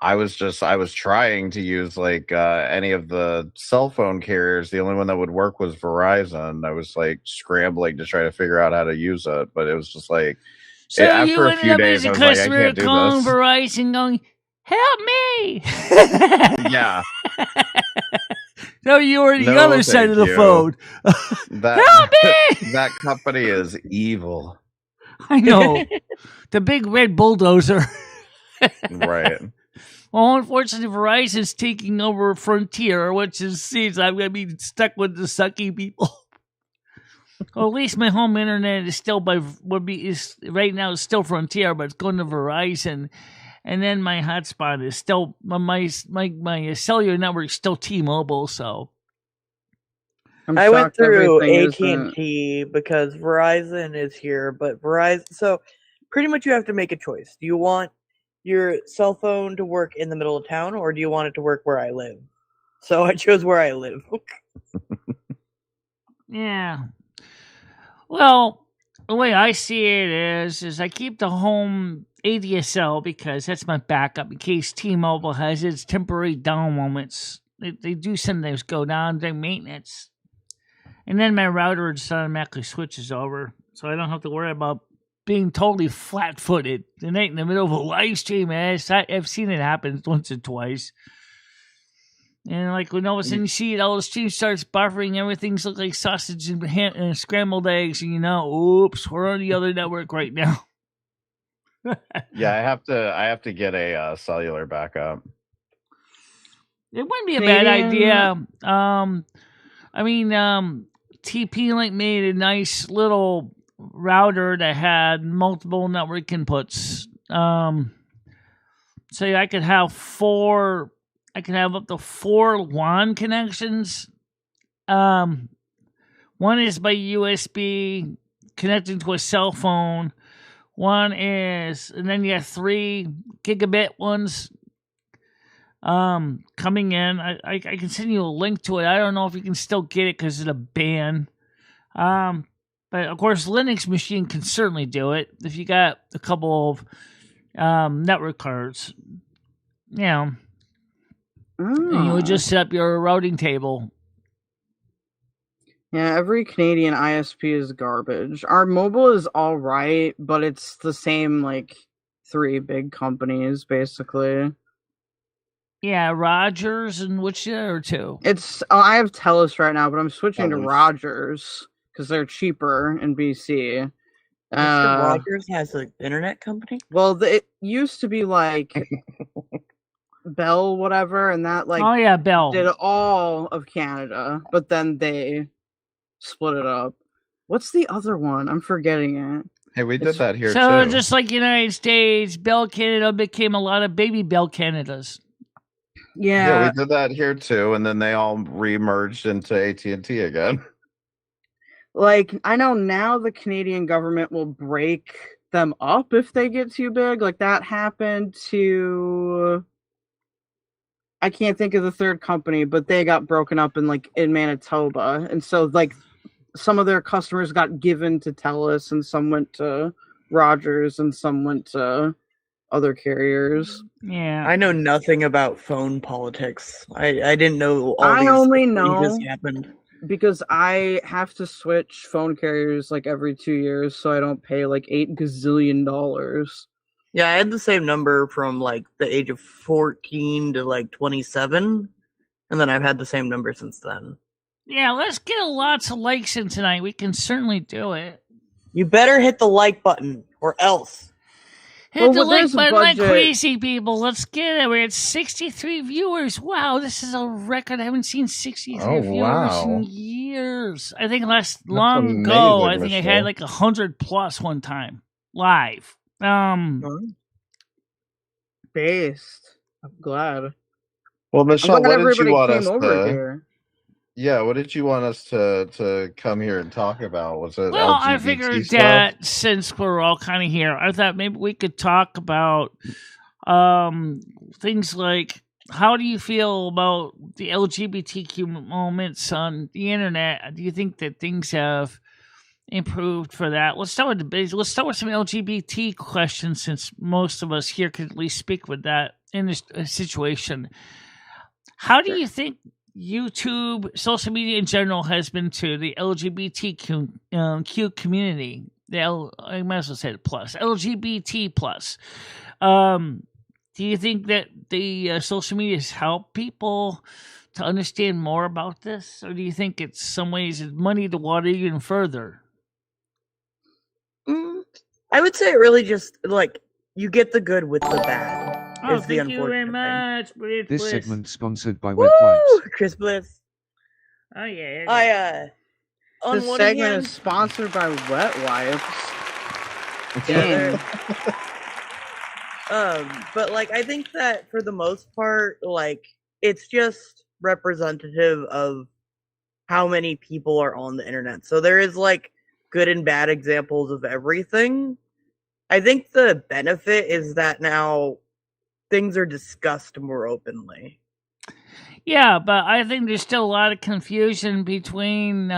I was trying to use like any of the cell phone carriers. The only one that would work was Verizon. I was like scrambling to try to figure out how to use it, but it was just like after a few days, I was like, I can't do this. Verizon going, help me! Yeah. No, you were the other side of the phone. Help me! That company is evil. I know. The big red bulldozer. Right. Well, unfortunately, Verizon's taking over Frontier, which seems I'm going to be stuck with the sucky people. Well, at least my home internet is still right now it's still Frontier, but it's going to Verizon. and then my hotspot is still my cellular network is still T-Mobile. So I went through everything AT&T because Verizon is here, but Verizon. So pretty much you have to make a choice. Do you want your cell phone to work in the middle of town, or do you want it to work where I live? So I chose where I live. yeah. Well, the way I see it is I keep the home ADSL because that's my backup in case T-Mobile has its temporary down moments. They do sometimes go down during maintenance. And then my router just automatically switches over, so I don't have to worry about being totally flat-footed tonight in the middle of a live stream. I've seen it happen once or twice. And like when all of a sudden you see it, all the stream starts buffering, everything's look like sausage and scrambled eggs, and you know, oops, we're on the other network right now. Yeah, I have to get a cellular backup. It wouldn't be a bad idea. TP-Link made a nice little router that had multiple network inputs. So I could have up to 4 LAN connections. One is by USB connecting to a cell phone. One is, and then you have 3 gigabit ones coming in. I can send you a link to it. I don't know if you can still get it because of the ban. But of course, Linux machine can certainly do it if you got a couple of network cards. You know, and you would just set up your routing table. Yeah, every Canadian ISP is garbage. Our mobile is all right, but it's the same, like, 3 big companies, basically. Yeah, Rogers and which other 2? I have TELUS right now, but I'm switching to Rogers because they're cheaper in BC. Rogers has an internet company? Well, it used to be like Bell, whatever, and that like Bell did all of Canada, but then they split it up. What's the other one? I'm forgetting it. Hey, we did that here too. So just like United States, Bell Canada became a lot of baby Bell Canadas. Yeah, we did that here too, and then they all re-merged into AT&T again. Like, I know now the Canadian government will break them up if they get too big. Like, that happened to... I can't think of the third company, but they got broken up in Manitoba. And so, like, some of their customers got given to TELUS, and some went to Rogers, and some went to other carriers. Yeah. I know nothing about phone politics. I didn't know all I these only know changes happened. Because I have to switch phone carriers like every 2 years, so I don't pay like $8 gazillion. Yeah, I had the same number from like the age of 14 to like 27, and then I've had the same number since then. Yeah, let's get lots of likes in tonight. We can certainly do it. You better hit the like button, or else. Hit the like button like crazy, people. Let's get it. We're at 63 viewers. Wow, this is a record. I haven't seen 63 viewers in years. I think long ago, I think I had like 100 plus one time live. Based. I'm glad. Well, Michelle, what did you want us to? Here. Yeah, what did you want us to come here and talk about? Was it well, LGBT I figured stuff? that since we're all kind of here, I thought maybe we could talk about things like how do you feel about the LGBTQ moments on the internet? Do you think that things have improved for that? Let's start with some LGBT questions, since most of us here can at least speak with that in this situation. How do you think YouTube, social media in general, has been to the LGBTQ community? I might as well say it plus LGBT plus. Do you think that the social media has helped people to understand more about this, or do you think it's some ways it muddied the water even further? I would say it really just like you get the good with the bad. Oh, thank you very much. This segment sponsored by Woo! Wet Wipes. Chris Bliss. Oh yeah. This segment is sponsored by Wet Wipes. Dang. But like, I think that for the most part, like, it's just representative of how many people are on the internet. So there is like good and bad examples of everything. I think the benefit is that now things are discussed more openly. Yeah, but I think there's still a lot of confusion between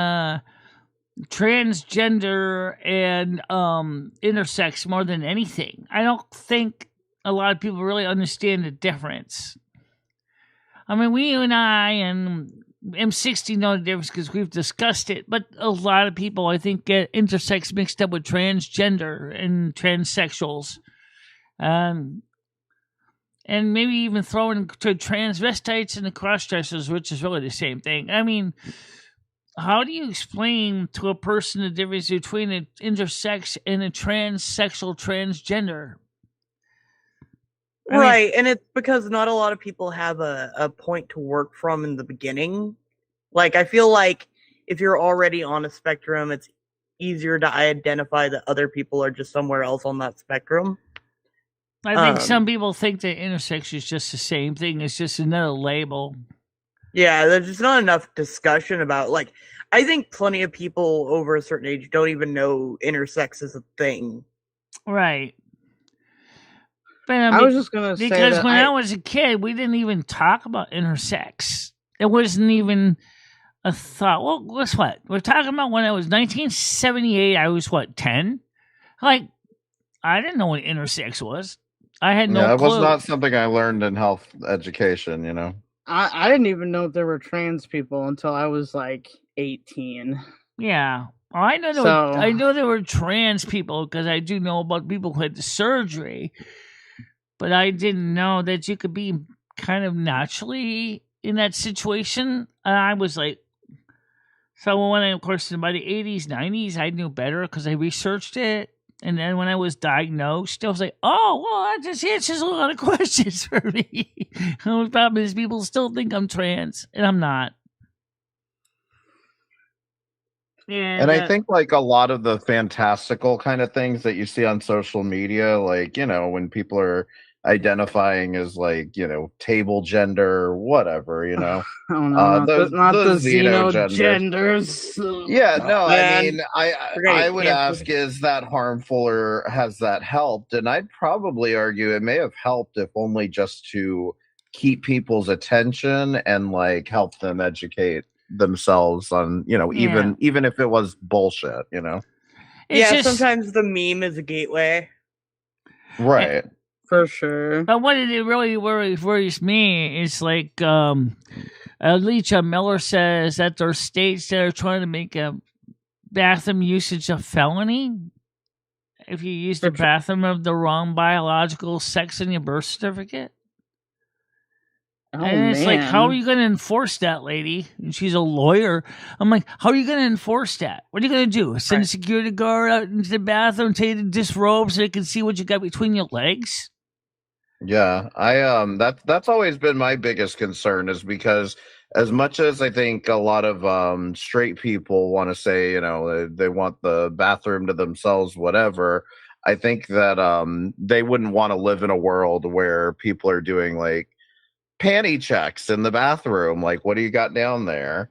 transgender and intersex more than anything. I don't think a lot of people really understand the difference. I mean, you and I and M60 know the difference because we've discussed it, but a lot of people, I think, get intersex mixed up with transgender and transsexuals. And maybe even throwing to transvestites and the crossdressers, which is really the same thing. I mean, how do you explain to a person the difference between an intersex and a transsexual transgender? Right, and it's because not a lot of people have a point to work from in the beginning. Like, I feel like if you're already on a spectrum, it's easier to identify that other people are just somewhere else on that spectrum. I think some people think that intersex is just the same thing. It's just another label. Yeah, there's just not enough discussion about, like, I think plenty of people over a certain age don't even know intersex is a thing. Right. But I was just going to say because that when I was a kid, we didn't even talk about intersex. It wasn't even a thought. Well, guess what? We're talking about when I was 1978. I was, 10? Like, I didn't know what intersex was. I had no clue. It was not something I learned in health education, you know. I didn't even know there were trans people until I was like 18. Yeah. I know there were trans people because I do know about people who had the surgery. But I didn't know that you could be kind of naturally in that situation. And I was like, so when of course, by the 80s, 90s, I knew better because I researched it. And then when I was diagnosed, I was like, oh, well, that just answers a lot of questions for me. The problem is people still think I'm trans, and I'm not. And I think like a lot of the fantastical kind of things that you see on social media, like, you know, when people are identifying as like, you know, table gender or whatever, you know. Oh no, not the xenogenders. Yeah, no, I mean, I would ask, is that harmful or has that helped? And I'd probably argue it may have helped, if only just to keep people's attention and like help them educate themselves on, you know, even if it was bullshit, you know. Sometimes the meme is a gateway. Right. For sure. But what it really worries me is like Alicia Miller says that there are states that are trying to make a bathroom usage a felony if you use the bathroom of the wrong biological sex in your birth certificate. And it's like, how are you going to enforce that, lady? And she's a lawyer. I'm like, how are you going to enforce that? What are you going to do? Send a security guard out into the bathroom, tell you to disrobe so they can see what you got between your legs? Yeah, that's always been my biggest concern, is because as much as I think a lot of straight people want to say, you know, they want the bathroom to themselves, whatever, I think that they wouldn't want to live in a world where people are doing like panty checks in the bathroom. Like, what do you got down there?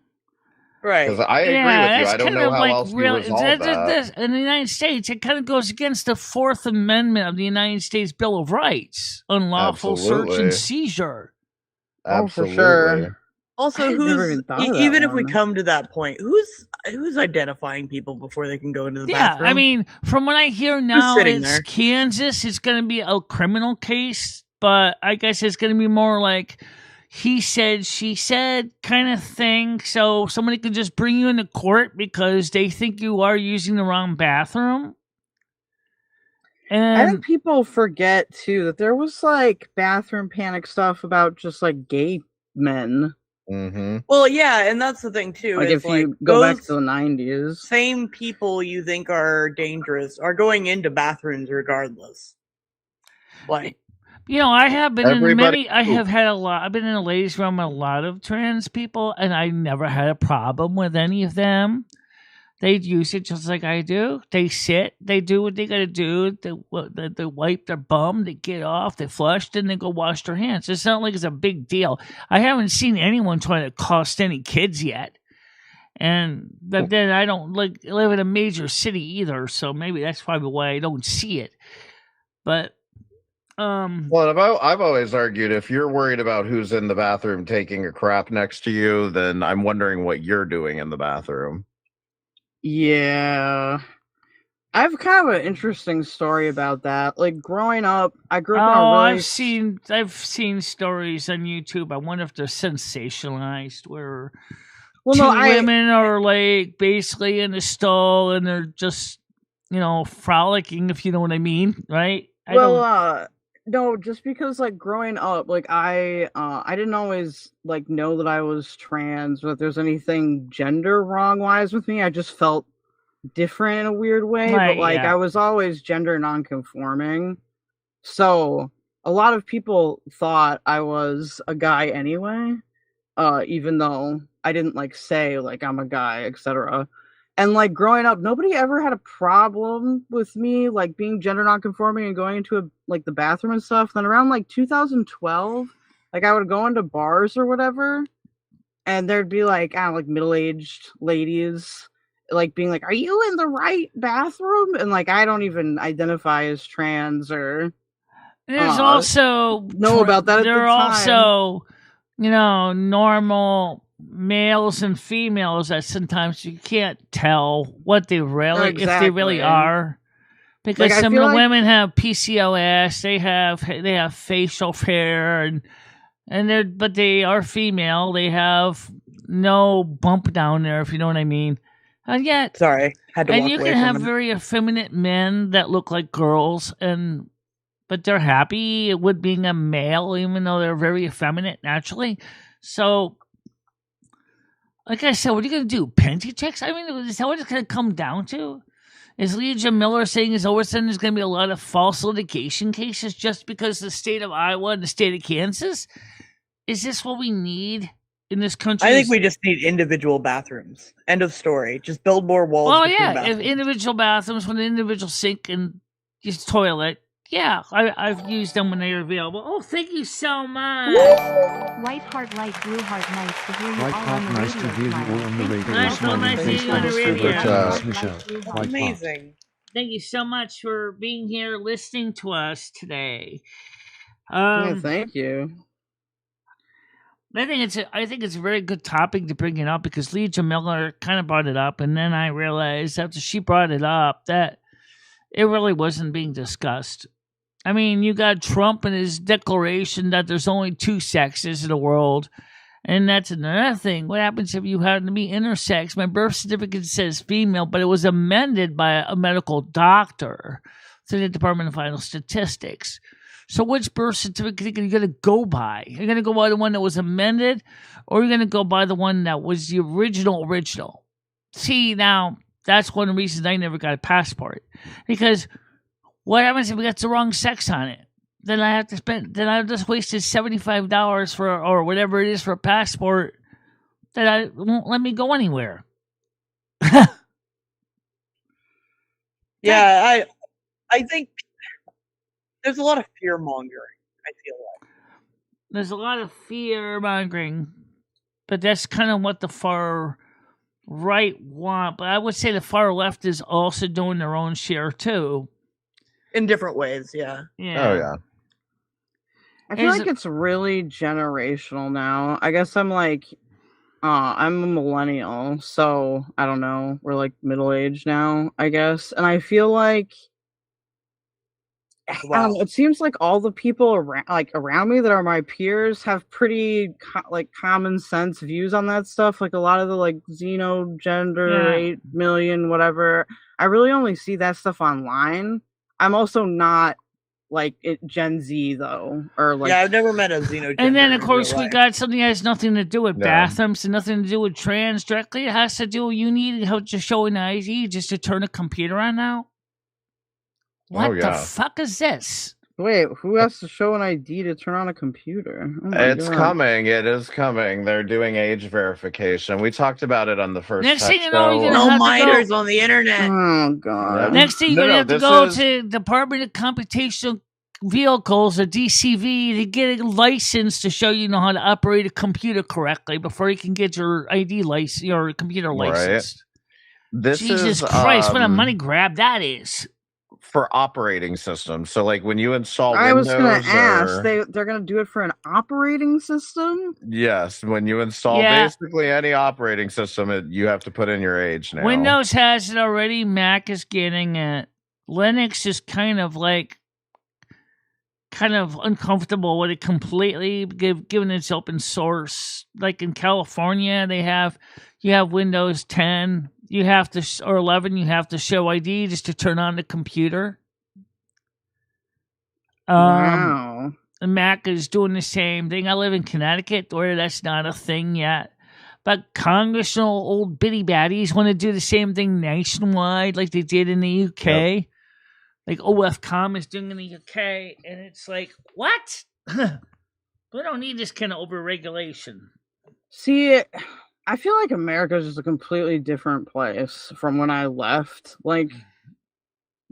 Right. Because I agree with you. I don't know how else you resolve that. In the United States, it kind of goes against the Fourth Amendment of the United States Bill of Rights. Unlawful search and seizure. Absolutely. For sure. Also, even if we come to that point, who's identifying people before they can go into the bathroom? I mean, from what I hear now, it's Kansas. It's going to be a criminal case, but I guess it's going to be more like he said, she said kind of thing. So somebody could just bring you into court because they think you are using the wrong bathroom. And I think people forget too that there was like bathroom panic stuff about just like gay men. Mm-hmm. Well, yeah, and that's the thing too. Like if you go back to the 90s, same people you think are dangerous are going into bathrooms regardless. Like, you know, I have been in many. I have had a lot. I've been in the ladies' room with a lot of trans people, and I never had a problem with any of them. They use it just like I do. They sit. They do what they got to do. They wipe their bum. They get off. They flush. Then they go wash their hands. It's not like it's a big deal. I haven't seen anyone trying to cost any kids yet. But then I don't live in a major city either, so maybe that's probably why I don't see it. But well, I've always argued if you're worried about who's in the bathroom taking a crap next to you, then I'm wondering what you're doing in the bathroom. Yeah. I have kind of an interesting story about that. Like growing up, I grew up in a really... I've seen stories on YouTube. I wonder if they're sensationalized where women are like basically in the stall and they're just, frolicking, if you know what I mean, right? No, just because like growing up, like I didn't always like know that I was trans or that there's anything gender wrong wise with me. I just felt different in a weird way, right, but I was always gender non-conforming. So a lot of people thought I was a guy anyway, even though I didn't like say like I'm a guy, etc. And like growing up, nobody ever had a problem with me like being gender non-conforming and going into the bathroom and stuff. Then around like 2012, like I would go into bars or whatever, and there'd be like like middle-aged ladies like being like, "Are you in the right bathroom?" And like I don't even identify as trans or. There's also know about that. There are also, normal males and females that sometimes you can't tell what they really, if they really are, because some of the women have PCOS, they have facial hair, but they are female. They have no bump down there, if you know what I mean. And yet, sorry, had to. And you can have very effeminate men that look like girls, but they're happy with being a male, even though they're very effeminate naturally. So. Like I said, what are you going to do? Panty checks? I mean, is that what it's going to come down to? Is Leah Miller saying all of a sudden there's going to be a lot of false litigation cases just because the state of Iowa and the state of Kansas? Is this what we need in this country? I think we just need individual bathrooms. End of story. Just build more walls. Oh, yeah. If individual bathrooms with an individual sink and use toilet. Yeah, I've used them when they were available. Oh, thank you so much. White heart, light, blue heart, nice to hear you White all heart, on the nice radio. to hear you all on the radio. Nice to hear you on the radio. Michelle. Amazing. Thank you so much for being here, listening to us today. Thank you. I think it's a very good topic to bring it up because Leah Miller kind of brought it up, and then I realized after she brought it up that it really wasn't being discussed. I mean, you got Trump and his declaration that there's only two sexes in the world, and that's another thing. What happens if you happen to be intersex? My birth certificate says female, but it was amended by a medical doctor through the Department of Vital Statistics. So which birth certificate are you going to go by? You're going to go by the one that was amended, or you're going to go by the one that was the original? See, now, that's one of the reasons I never got a passport. Because what happens if we got the wrong sex on it? Then I have to spend, then I've just wasted $75 for, or whatever it is for a passport that won't let me go anywhere. Yeah, I think there's a lot of fear mongering, I feel like. There's a lot of fear mongering, but that's kind of what the far right want. But I would say the far left is also doing their own share too. In different ways, yeah. Yeah. Oh, yeah. I feel like it's really generational now. I guess I'm like, I'm a millennial, so I don't know. We're like middle-aged now, I guess. And I feel like, Wow. it seems like all the people around me that are my peers have pretty common sense views on that stuff. Like a lot of the like xenogender, 8 million, whatever. I really only see that stuff online. I'm also not like Gen Z though, or like I've never met a xenogender. And then of course we got something that has nothing to do with bathrooms and nothing to do with trans directly. It has to do with you need help just showing an ID just to turn a computer on now. What the fuck is this? Wait, who has to show an ID to turn on a computer? Oh my It's God. coming. It is coming. They're doing age verification. We talked about it on the first Next thing tech you know, you're show. gonna No have to minors go. on the internet. Oh God. Next thing you're No, gonna have to this go is- to Department of Computational Vehicles or DCV to get a license to show you know how to operate a computer correctly before you can get your ID license, your computer Right. license. This Jesus is Christ, what a money grab that is. for operating systems. So, like when you install I was Windows, gonna ask. or They're gonna do it for an operating system. yes, when you install Yeah. basically any operating system, you have to put in your age now. Windows has it already. Mac is getting it. Linux is kind of uncomfortable with it completely, given it's open source. Like in California, you have Windows 10. You have to, or 11. You have to show ID just to turn on the computer. Wow. And Mac is doing the same thing. I live in Connecticut, where that's not a thing yet. But congressional old bitty baddies want to do the same thing nationwide, like they did in the UK. Yep. Like OFCOM is doing in the UK, and it's like, what? We don't need this kind of overregulation. See, I feel like America is just a completely different place from when I left. Like,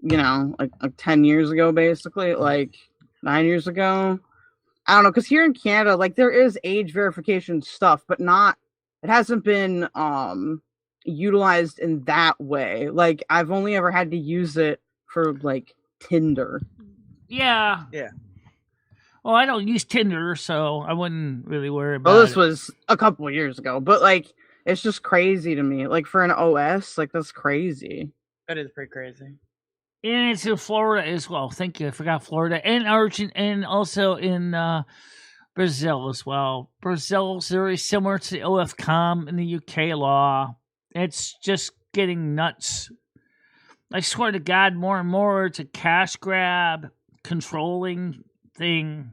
you know, like 10 years ago, basically, like 9 years ago. I don't know, because here in Canada, like there is age verification stuff, but it hasn't been utilized in that way. Like I've only ever had to use it for like Tinder. Yeah. Yeah. Well, I don't use Tinder, so I wouldn't really worry about Well, this it. was a couple of years ago, but like it's just crazy to me. Like for an OS, like that's crazy. That is pretty crazy. And it's in Florida as well. Thank you. I forgot Florida and Argentina, and also in Brazil as well. Brazil's very similar to the OFCOM in the UK law. It's just getting nuts. I swear to God, more and more it's a cash grab, controlling thing.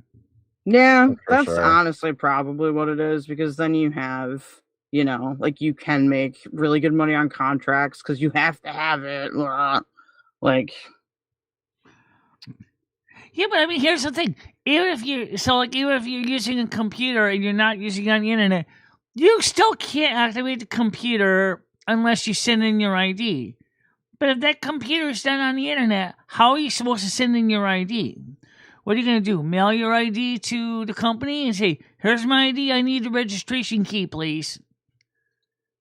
Yeah, For that's sure. honestly probably what it is, because then you have, you know, like you can make really good money on contracts because you have to have it. Like, Yeah, but I mean, here's the thing. Even if you're using a computer and you're not using it on the internet, you still can't activate the computer unless you send in your ID. But if that computer is done on the internet, how are you supposed to send in your ID? What are you going to do? Mail your ID to the company and say, here's my ID, I need the registration key, please.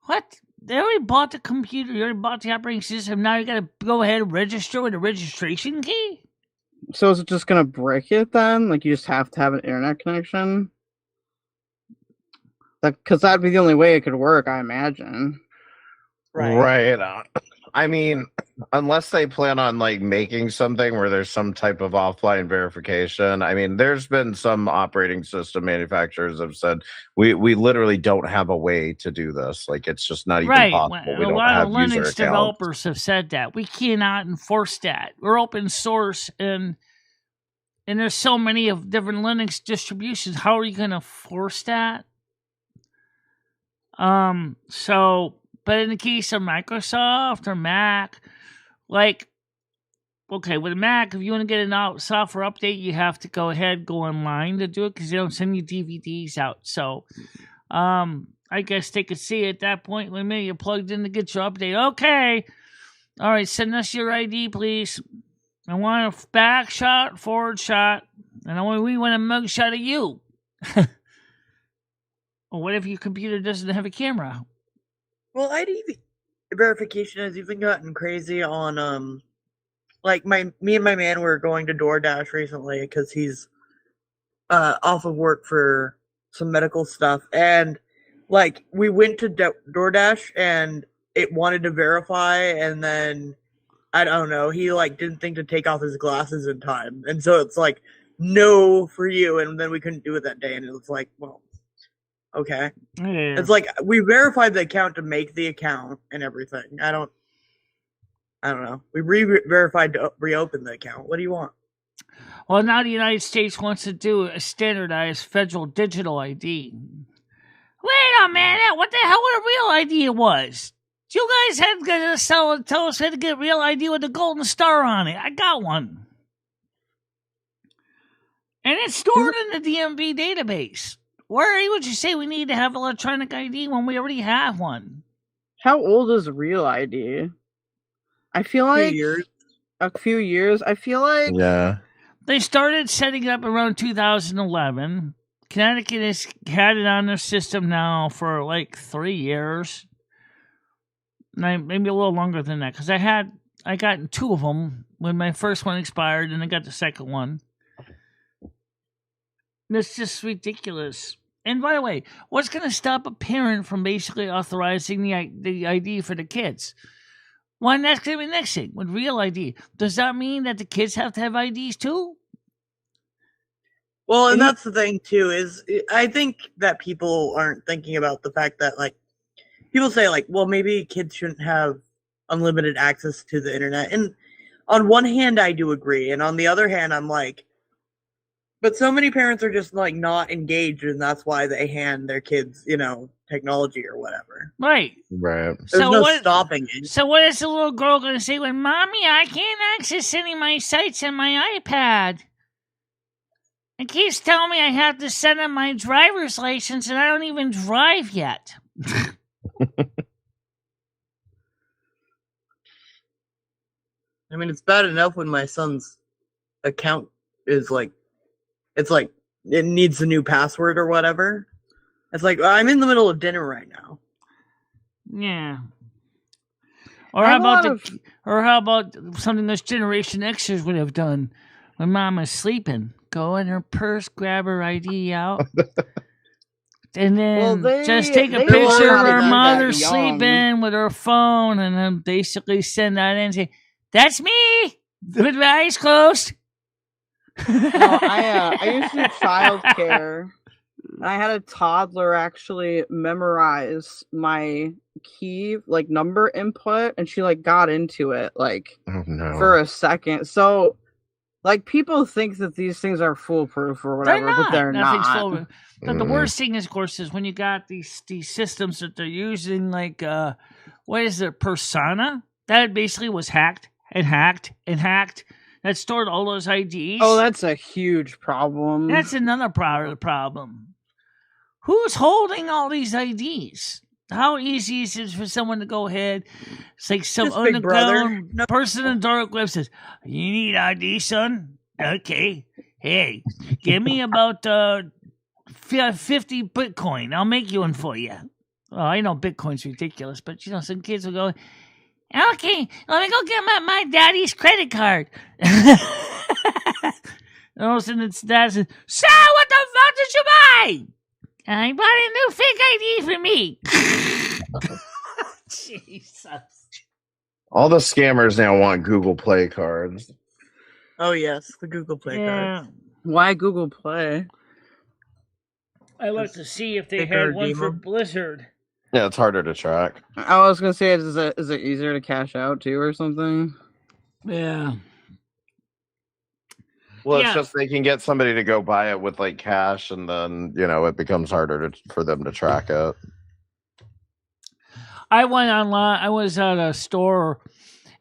What? They already bought the computer, you already bought the operating system, now you got to go ahead and register with a registration key? so is it just gonna brick it then? Like you just have to have an internet connection? Because that'd be the only way it could work, I imagine. Right. I mean, unless they plan on like making something where there's some type of offline verification. I mean, there's been some operating system manufacturers have said we literally don't have a way to do this. Like it's just not even Right. possible. We A don't lot have of user Linux accounts. developers have said that. We cannot enforce that. We're open source and there's so many of different Linux distributions. How are you going to force that? But in the case of Microsoft or Mac, like, okay, with a Mac, if you want to get a software update, you have to go online to do it because they don't send you DVDs out. So, I guess they could see at that point when you're plugged in to get your update. Okay, all right, send us your ID, please. I want a back shot, forward shot, and we want a mug shot of you. Well, what if your computer doesn't have a camera? Well, ID verification has even gotten crazy on like me and my man were going to DoorDash recently because he's off of work for some medical stuff, and like we went to DoorDash and it wanted to verify, and then I don't know, he like didn't think to take off his glasses in time, and so it's like no for you, and then we couldn't do it that day, and it was like, well, okay. Yeah. It's like we verified the account to make the account and everything. I don't know. We verified to reopen the account. What do you want? Well, now the United States wants to do a standardized federal digital ID. Wait a minute! What the hell would a real ID was? You guys had to tell us how to get a real ID with a golden star on it. I got one. And it's stored in the DMV database. Why would you say we need to have electronic ID when we already have one? How old is real ID? I feel like a few years. I feel like Yeah. They started setting it up around 2011. Connecticut has had it on their system now for like 3 years. Maybe a little longer than that, because I got 2 of them when my first one expired, and I got the second one. It's just ridiculous. And by the way, what's going to stop a parent from basically authorizing the ID for the kids? Well, that's going to be the next thing with real ID. Does that mean that the kids have to have IDs too? Well, and that's the thing too, is I think that people aren't thinking about the fact that, like, people say, like, well, maybe kids shouldn't have unlimited access to the internet. And on one hand, I do agree. And on the other hand, I'm like, but so many parents are just, like, not engaged, and that's why they hand their kids, technology or whatever. Right. Right. There's no stopping it. So what is the little girl going to say when, Mommy, I can't access any of my sites on my iPad? It keeps telling me I have to send in my driver's license, and I don't even drive yet. I mean, it's bad enough when my son's account is like, it's like, it needs a new password or whatever. It's like, I'm in the middle of dinner right now. Yeah. Or how about something this Generation Xers would have done when Mama's sleeping? Go in her purse, grab her ID out, and then just take a picture of her mother sleeping with her phone, and then basically send that in and say, "That's me with my eyes closed." No, I used to do childcare. I had a toddler actually memorize my key, like, number input, and she, like, got into it, like, for a second. So, like, people think that these things are foolproof or whatever, but they're not. But the worst thing is, of course, is when you got these systems that they're using, like, what is it, Persona? That basically was hacked and hacked and hacked. That stored all those IDs. Oh, that's a huge problem. That's another problem. Who's holding all these IDs? How easy is it for someone to go ahead? It's like some underground person in dark web says, "You need ID, son? Okay. Hey, give me about 50 Bitcoin. I'll make you one for you." Well, I know Bitcoin's ridiculous, but some kids will go, "Okay, let me go get my daddy's credit card." And all of a sudden it's dad says, "So what the fuck did you buy?" "I bought a new fake ID for me." Jesus. All the scammers now want Google Play cards. Oh, yes, the Google Play cards. Why Google Play? I like to see if they had one for Blizzard. Yeah, it's harder to track. I was gonna say, is it easier to cash out too or something? Yeah. Well, it's just they can get somebody to go buy it with, like, cash, and then, it becomes harder for them to track it. I went online. I was at a store,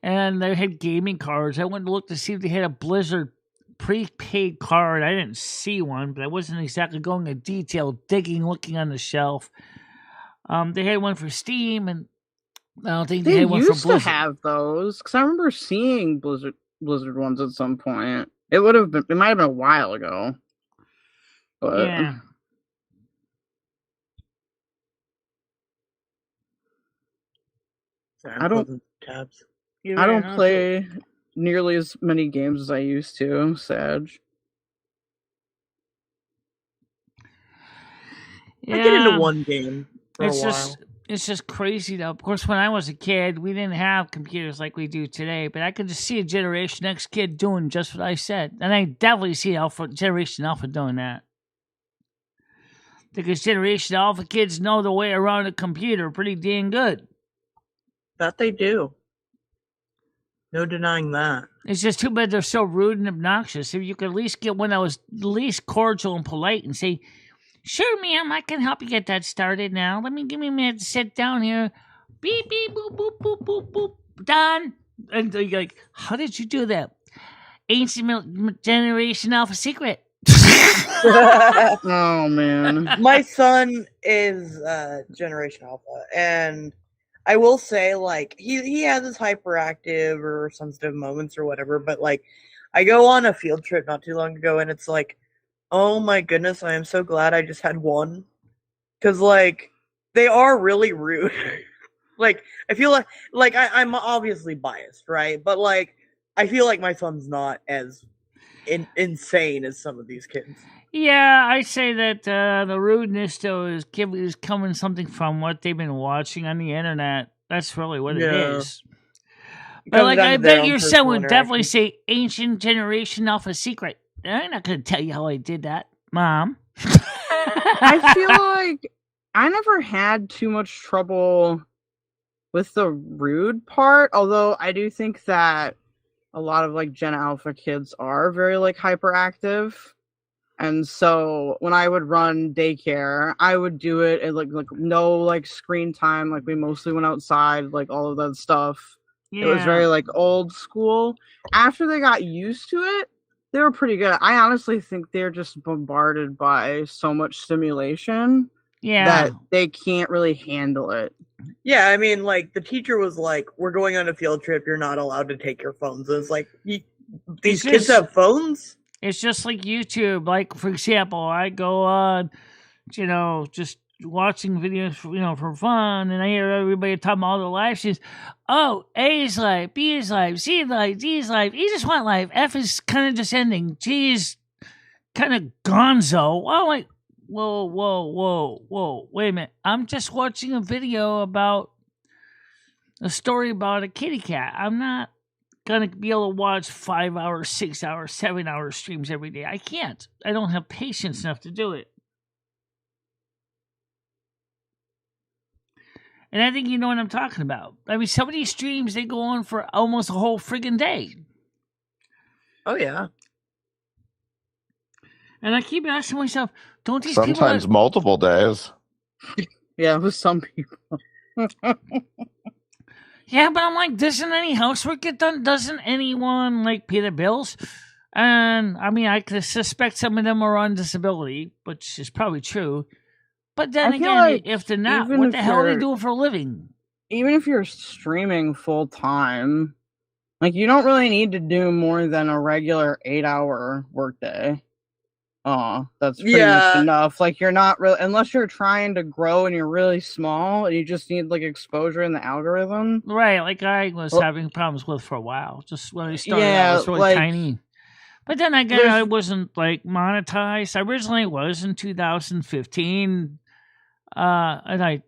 and they had gaming cards. I went to look to see if they had a Blizzard prepaid card. I didn't see one, but I wasn't exactly going into detail, looking on the shelf. They had one for Steam, and I don't think they had one for Blizzard. They used to have those, because I remember seeing Blizzard ones at some point. It might have been a while ago. But yeah. I don't play nearly as many games as I used to. Sad. Yeah. I get into one game for a while. It's just crazy, though. Of course, when I was a kid, we didn't have computers like we do today, but I could just see a Generation X kid doing just what I said. And I definitely see Generation Alpha doing that. Because Generation Alpha kids know the way around a computer pretty dang good. That they do. No denying that. It's just too bad they're so rude and obnoxious. If you could at least get one that was at least cordial and polite and say, "Sure, ma'am, I can help you get that started now. Give me a minute to sit down here. Beep, beep, boop, boop, boop, boop, boop. Done." And you're like, "How did you do that?" "Ancient Generation Alpha secret." Oh man. My son is Generation Alpha, and I will say, like, he has his hyperactive or sensitive moments or whatever, but like, I go on a field trip not too long ago, and it's like, oh my goodness, I am so glad I just had one, because like, they are really rude. Like, I feel like I'm obviously biased, right? But like, I feel like my son's not as insane as some of these kids. Yeah, I say that the rudeness though is coming something from what they've been watching on the internet. That's really what it Yeah. is. It But comes like, down I to their bet own your son personal would definitely interactions. say ancient generation alpha secret. I'm not going to tell you how I did that, Mom. I feel like I never had too much trouble with the rude part, although I do think that a lot of like Gen Alpha kids are very like hyperactive. And so when I would run daycare, I would do it at like no like screen time. Like we mostly went outside, like all of that stuff. It was very like old school. After they got used to it, they were pretty good. I honestly think they're just bombarded by so much stimulation that they can't really handle it. Yeah, I mean, like, the teacher was like, we're going on a field trip, you're not allowed to take your phones. And it's like, these kids have phones? It's just like YouTube. Like, for example, I go on, just watching videos, for fun, and I hear everybody talking about all the live streams. Oh, A is live, B is live, C is live, D is live, E just went live, F is kind of just ending, G is kind of gonzo. Well, like, whoa, wait a minute. I'm just watching a video about a story about a kitty cat. I'm not gonna be able to watch 5 hours, 6 hours, 7 hour streams every day. I can't. I don't have patience enough to do it. And I think you know what I'm talking about. I mean, some of these streams, they go on for almost a whole friggin' day. Oh, yeah. And I keep asking myself, don't these sometimes people... multiple days. Yeah, with some people. Yeah, but I'm like, doesn't any housework get done? Doesn't anyone, like, pay their bills? And, I mean, I could suspect some of them are on disability, which is probably true. But then again, like, if they're not, what the hell are they doing for a living? Even if you're streaming full time, like, you don't really need to do more than a regular 8-hour workday. That's pretty much enough. Like, you're not really, unless you're trying to grow and you're really small and you just need like exposure in the algorithm. Right, like I was having problems with for a while. Just when I started, I was really like, tiny. But then again, I wasn't like monetized. I originally was in 2015. And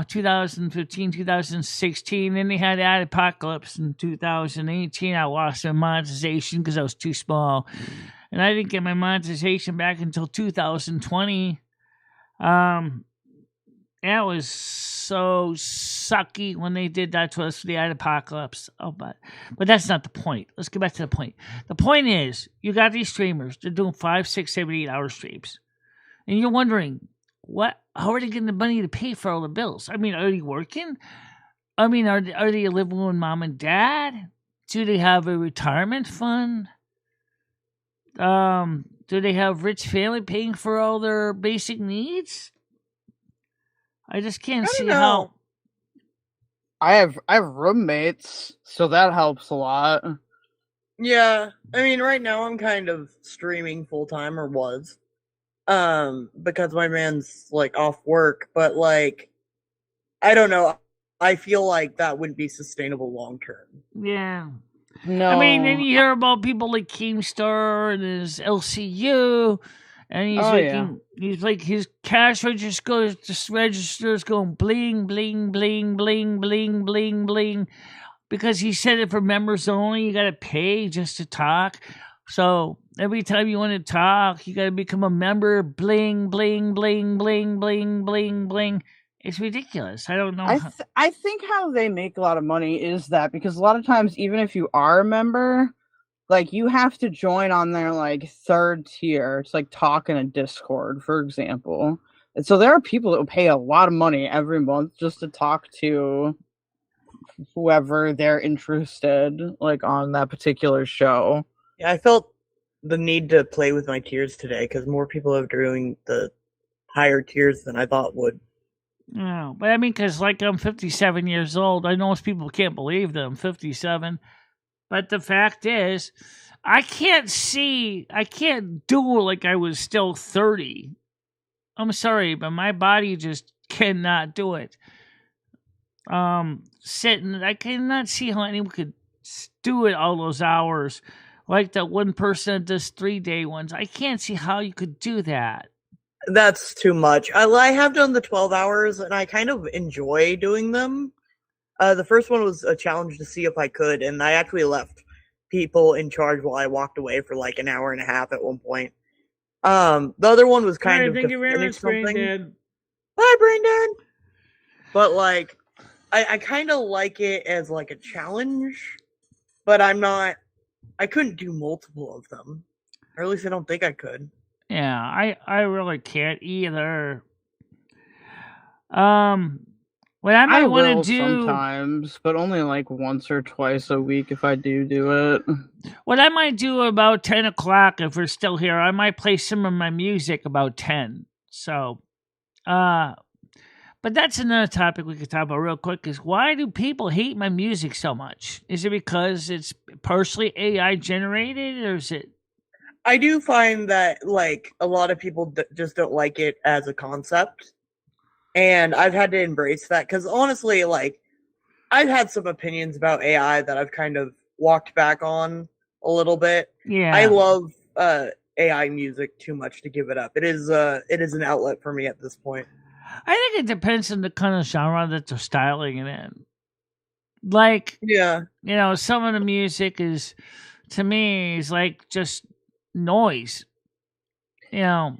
2015, 2016. Then they had that apocalypse in 2018. I lost my monetization because I was too small. And I didn't get my monetization back until 2020. That was so sucky when they did that to us for the apocalypse. Oh, but that's not the point. Let's get back to the point. The point is, you got these streamers. They're doing 5, 6, 7, 8 hour streams. And you're wondering, how are they getting the money to pay for all the bills? I mean, are they working? I mean, are they living with mom and dad? Do they have a retirement fund? Do they have rich family paying for all their basic needs? I just can't see how. I have roommates, so that helps a lot. Yeah, I mean, right now I'm kind of streaming full time, or was, because my man's like off work. But like, I don't know. I feel like that wouldn't be sustainable long term. Yeah. No. I mean, then you hear about people like Keemstar and his LCU, and he's like his cash registers going bling, bling, bling, bling, bling, bling, bling, because he said it for members only. You got to pay just to talk. So every time you want to talk, you got to become a member. Bling, bling, bling, bling, bling, bling, bling. It's ridiculous. I don't know. I think how they make a lot of money is that because a lot of times, even if you are a member, like you have to join on their like third tier. It's like talk in a Discord, for example. And so there are people that will pay a lot of money every month just to talk to whoever they're interested, like on that particular show. Yeah, I felt the need to play with my tiers today because more people are doing the higher tiers than I thought would. No, but I mean, because like I'm 57 years old, I know most people can't believe that I'm 57. But the fact is, I can't do it like I was still 30. I'm sorry, but my body just cannot do it. I cannot see how anyone could do it all those hours. Like that one person that does 3-day ones. I can't see how you could do that. That's too much. I have done the 12 hours, and I kind of enjoy doing them. The first one was a challenge to see if I could, and I actually left people in charge while I walked away for like an hour and a half at one point. The other one was kind of to finish something. Brandon. Bye, Brandon! But like, I kind of like it as like a challenge, but I couldn't do multiple of them. Or at least I don't think I could. Yeah, I really can't either. What I might want to do sometimes, but only like once or twice a week if I do it. What I might do about 10 o'clock, if we're still here, I might play some of my music about 10. So, but that's another topic we could talk about real quick, is why do people hate my music so much? Is it because it's partially AI generated, or is it? I do find that, like, a lot of people just don't like it as a concept. And I've had to embrace that because, honestly, like, I've had some opinions about AI that I've kind of walked back on a little bit. Yeah. I love AI music too much to give it up. It is an outlet for me at this point. I think it depends on the kind of genre that they're styling it in. Like, yeah, you know, some of the music is, to me, is like just noise. You know,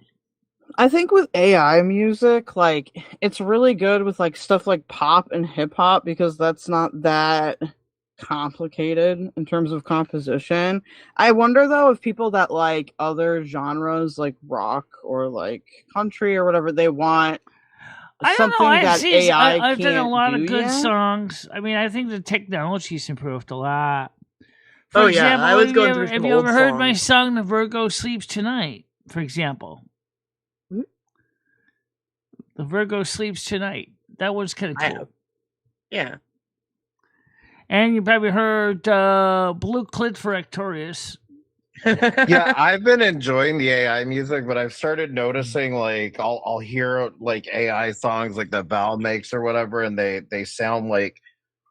I think with AI music, like, it's really good with like stuff like pop and hip hop because that's not that complicated in terms of composition. I wonder though if people that like other genres like rock or like country or whatever, they want something that AI I've done a lot can't of good do yet. songs. I mean, I think the technology's improved a lot. Oh, yeah, I was going through some Have you old ever heard my songs. song "The Virgo Sleeps Tonight"? For example, "The Virgo Sleeps Tonight." That one's kind of cool. Yeah. And you probably heard "Blue Clit for Victorious." Yeah, I've been enjoying the AI music, but I've started noticing like I'll hear like AI songs like that Val makes or whatever, and they sound like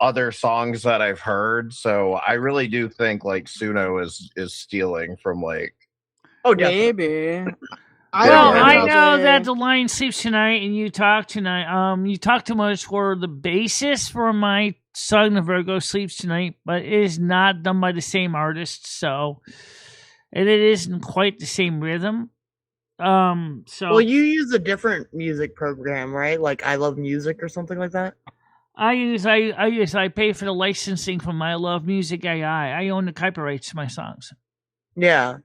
other songs that I've heard. So I really do think like Suno is stealing from like. Oh, definitely. Maybe. Well, I know know that The Lion Sleeps Tonight and You Talk Tonight. You Talk Too Much were the basis for my song "The Virgo Sleeps Tonight," but it is not done by the same artist, so and it isn't quite the same rhythm. So well, you use a different music program, right? Like I Love Music or something like that. I pay for the licensing from My Love Music AI. I own the copyrights to my songs. Yeah.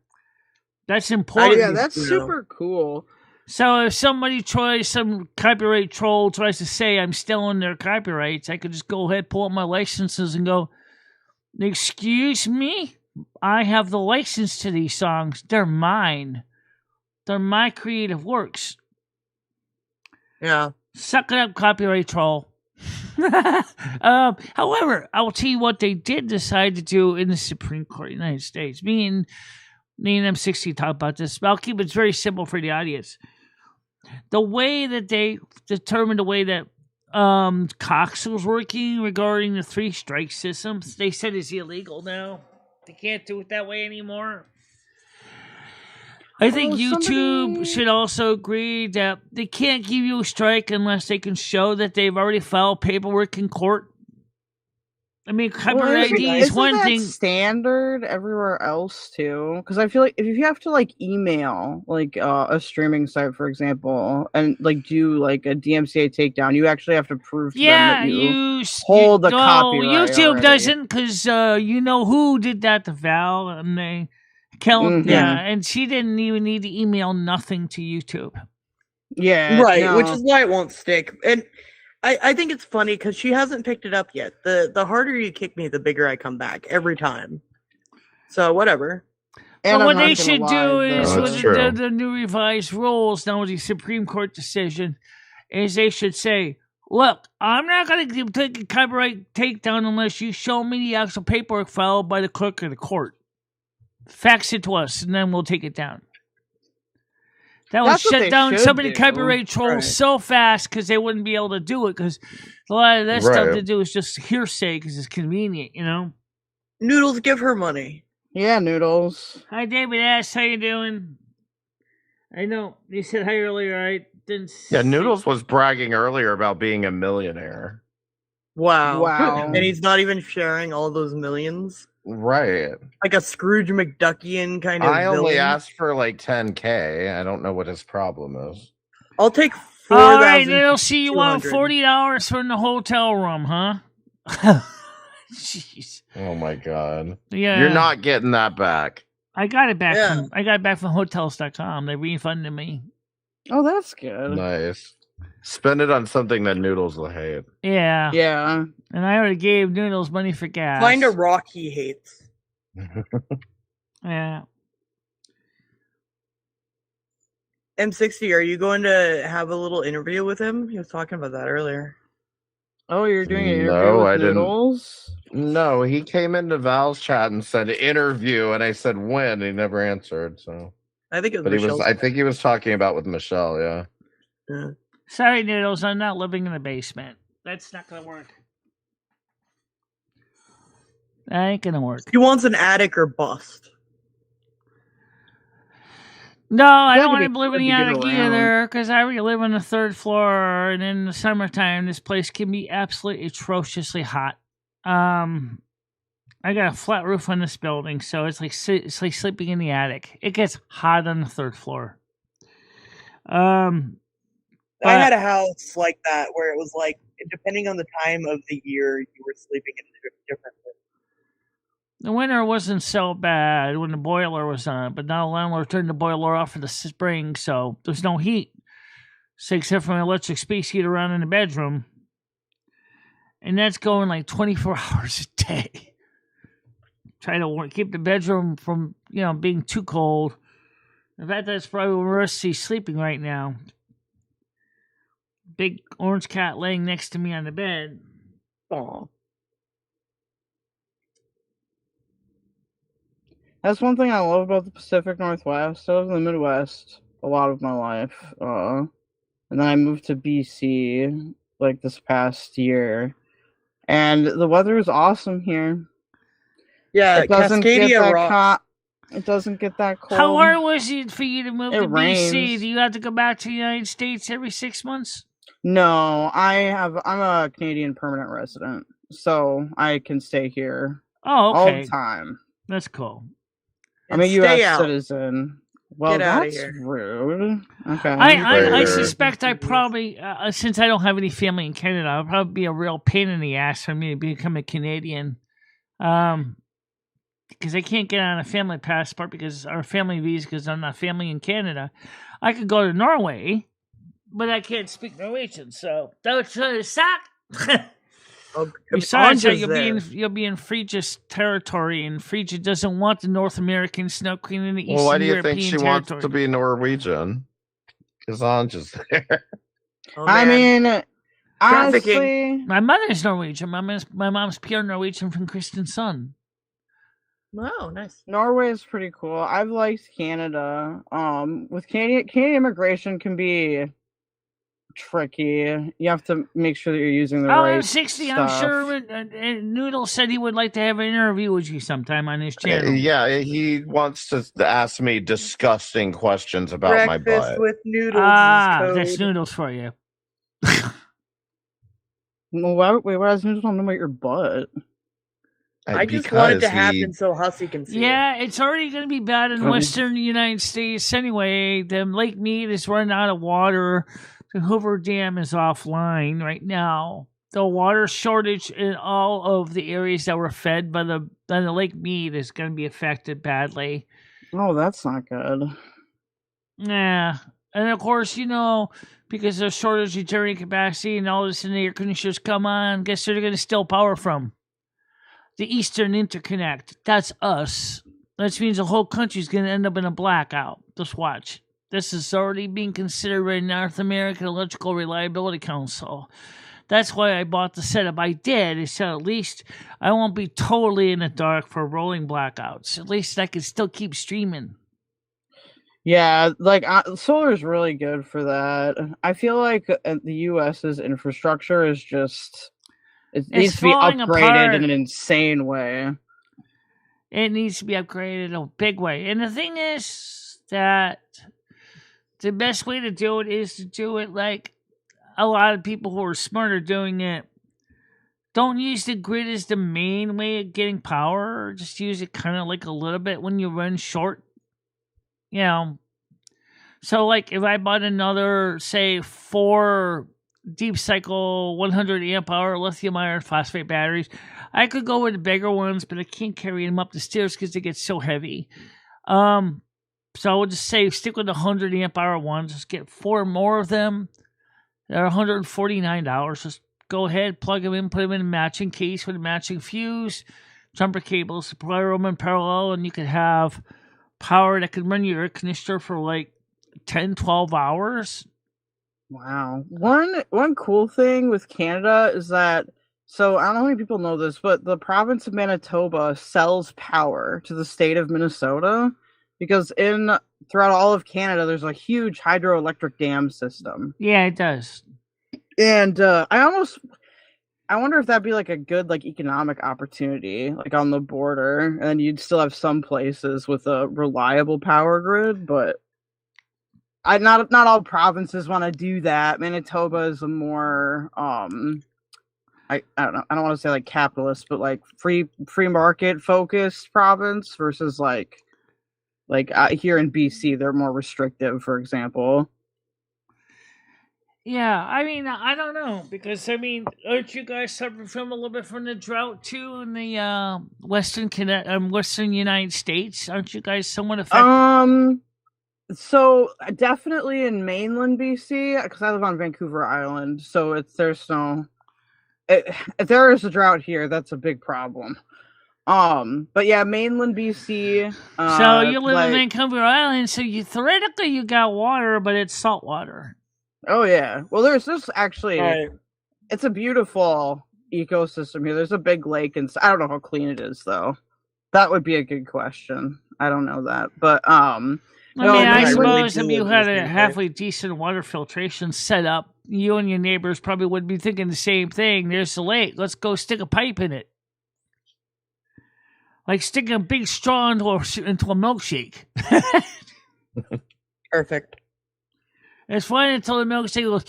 That's important. Yeah, that's super cool. So if somebody some copyright troll tries to say I'm stealing their copyrights, I could just go ahead, pull up my licenses and go, "Excuse me? I have the license to these songs. They're mine. They're my creative works." Yeah. Suck it up, copyright troll. However, I will tell you what they did decide to do in the Supreme Court of the United States. Me and M60 talk about this, but I'll keep it very simple for the audience. The way that they determined the way that Cox was working regarding the 3 strike systems, they said is illegal now. They can't do it that way anymore. I think YouTube should also agree that they can't give you a strike unless they can show that they've already filed paperwork in court. I mean, copyright ID is one thing. Standard everywhere else too, because I feel like if you have to like email like a streaming site, for example, and like do like a DMCA takedown, you actually have to prove to them that you hold the copyright. YouTube already. doesn't, because you know who did that to Val, and they and she didn't even need to email nothing to YouTube. Yeah, right, which is why it won't stick. And I think it's funny because she hasn't picked it up yet. The harder you kick me, the bigger I come back every time. So whatever. And But what I'm not they gonna should lie, do is, Oh, with that's the, true. the new revised rules, now with the Supreme Court decision, is they should say, look, I'm not going to take a copyright takedown unless you show me the actual paperwork filed by the clerk of the court. Fax it to us, and then we'll take it down. That would That's what shut they down should so many do. copyright trolls Right. so fast because they wouldn't be able to do it because a lot of that stuff Right. to do is just hearsay because it's convenient, you know? Noodles, give her money. Yeah, Noodles. Hi, David S. How you doing? I know you said hi earlier. I didn't. Yeah, see- Noodles was bragging earlier about being a millionaire. Wow. Wow. And he's not even sharing all those millions. Right. Like a Scrooge McDuckian kind of I only villain. asked for like 10K. I don't know what his problem is. I'll take All right, 4,000. they'll see you want 200. $40 from the hotel room, huh? Jeez. Oh my god. Yeah. You're not getting that back. I got it back Yeah. from I got it back from hotels.com. They refunded me. Oh, that's good. Nice. Spend it on something that Noodles will hate. Yeah. Yeah. And I already gave Noodles money for gas. Find a rock he hates. Yeah. M60, are you going to have a little interview with him? He was talking about that earlier. Oh, you're doing an interview No, with I didn't. Noodles? No, he came into Val's chat and said interview, and I said when. He never answered. So, I think it was but he Michelle's. was. I think he was talking about with Michelle. Yeah. Yeah. Sorry, Noodles, I'm not living in the basement. That's not gonna work. That ain't gonna work. He wants an attic or bust. No, I That'd don't want be to live in hard the to get attic around. either, because I already live on the third floor, and in the summertime, this place can be absolutely atrociously hot. I got a flat roof on this building, so it's like sleeping in the attic. It gets hot on the third floor. I But- had a house like that where it was like, depending on the time of the year, you were sleeping in a different room. The winter wasn't so bad when the boiler was on, but now the landlord turned the boiler off for the spring, so there's no heat. So except for an electric space heater on in the bedroom. And that's going like 24 hours a day. Try to keep the bedroom from, being too cold. In fact, that's probably where Rusty's sleeping right now. Big orange cat laying next to me on the bed. Aw. That's one thing I love about the Pacific Northwest. I live in the Midwest a lot of my life. And then I moved to BC like this past year. And the weather is awesome here. Yeah, It doesn't get Cascadia that rocks. It doesn't get that cold. How hard was it for you to move It to BC? rains. Do you have to go back to the United States every 6 months? No, I'm a Canadian permanent resident, so I can stay here Oh, all okay. the time. That's cool. I'm a And U.S. stay out. citizen. Well, Get outta that's here. rude. Okay. I Later. suspect I probably, since I don't have any family in Canada, I'll probably be a real pain in the ass for me to become a Canadian. Because I can't get on a family passport because our family visa, because I'm not family in Canada. I could go to Norway, but I can't speak Norwegian, so that would sort of suck. Oh, Besides that, Anja's you'll be in Frigid's territory, and Frigid doesn't want the North American Snow Queen in the Eastern Well, why do you European think she territory. wants to be Norwegian? Because Anja's there. Oh, I man. mean, Trafficking. honestly, My mother's Norwegian. My mom's pure Norwegian from Kristiansand. Oh, nice. Norway is pretty cool. I've liked Canada. With Canadian immigration can be tricky. You have to make sure that you're using the right M60, stuff. I'm sure Noodle said he would like to have an interview with you sometime on his channel. Yeah, he wants to ask me disgusting questions about my Breakfast butt. with noodles. Ah, is that's code. Noodles for you. Well, why does Noodles want to know about your butt? I just want it to Because happen so Hussy can see it. Yeah, it's already going to be bad in Um, western United States anyway. The Lake Mead is running out of water. The Hoover Dam is offline right now. The water shortage in all of the areas that were fed by the Lake Mead is going to be affected badly. Oh, that's not good. Yeah. And of course, because there's shortage of generating capacity and all this and the air conditioners come on, guess where they're going to steal power from? The Eastern Interconnect. That's us. which means the whole country's going to end up in a blackout. Just watch. This is already being considered by North American Electrical Reliability Council. That's why I bought the setup I did. Is so at least I won't be totally in the dark for rolling blackouts. At least I can still keep streaming. Yeah, like solar is really good for that. I feel like the U.S.'s infrastructure is just it needs to be falling upgraded apart. in an insane way. It needs to be upgraded in a big way. And the thing is that the best way to do it is to do it like a lot of people who are smart are doing it. Don't use the grid as the main way of getting power. Just use it kind of like a little bit when you run short. You know. So like if I bought another, say, 4 deep cycle 100 amp hour lithium iron phosphate batteries, I could go with the bigger ones, but I can't carry them up the stairs because they get so heavy. So I would just say stick with the 100 amp hour ones. Just get 4 more of them. They're $149. Just go ahead, plug them in, put them in a matching case with a matching fuse, jumper cables, supply them in parallel, and you could have power that could run your air conditioner for like 10, 12 hours. Wow. One cool thing with Canada is that, so I don't know how many people know this, but the province of Manitoba sells power to the state of Minnesota because throughout all of Canada, there's a huge hydroelectric dam system. Yeah, it does. And I wonder if that'd be like a good like economic opportunity, like on the border, and then you'd still have some places with a reliable power grid, but not all provinces want to do that. Manitoba is a more I don't know. I don't want to say like capitalist, but like free market focused province versus like here in BC, they're more restrictive, for example. Yeah, I mean, I don't know because I mean, aren't you guys suffering from a little bit from the drought too in the Western United States? Aren't you guys somewhat affected? So definitely in mainland BC, because I live on Vancouver Island, so if there is a drought here, that's a big problem. But yeah, mainland BC. So you live in Vancouver Island, so theoretically you got water, but it's salt water. Oh yeah. Well, there's actually, Right. it's a beautiful ecosystem here. There's a big lake, and I don't know how clean it is though. That would be a good question. I don't know that, but I suppose really if you do had it a this halfway decent water filtration set up, you and your neighbors probably would be thinking the same thing. There's the lake. Let's go stick a pipe in it. Like sticking a big straw into a milkshake. Perfect. It's fine until the milkshake goes.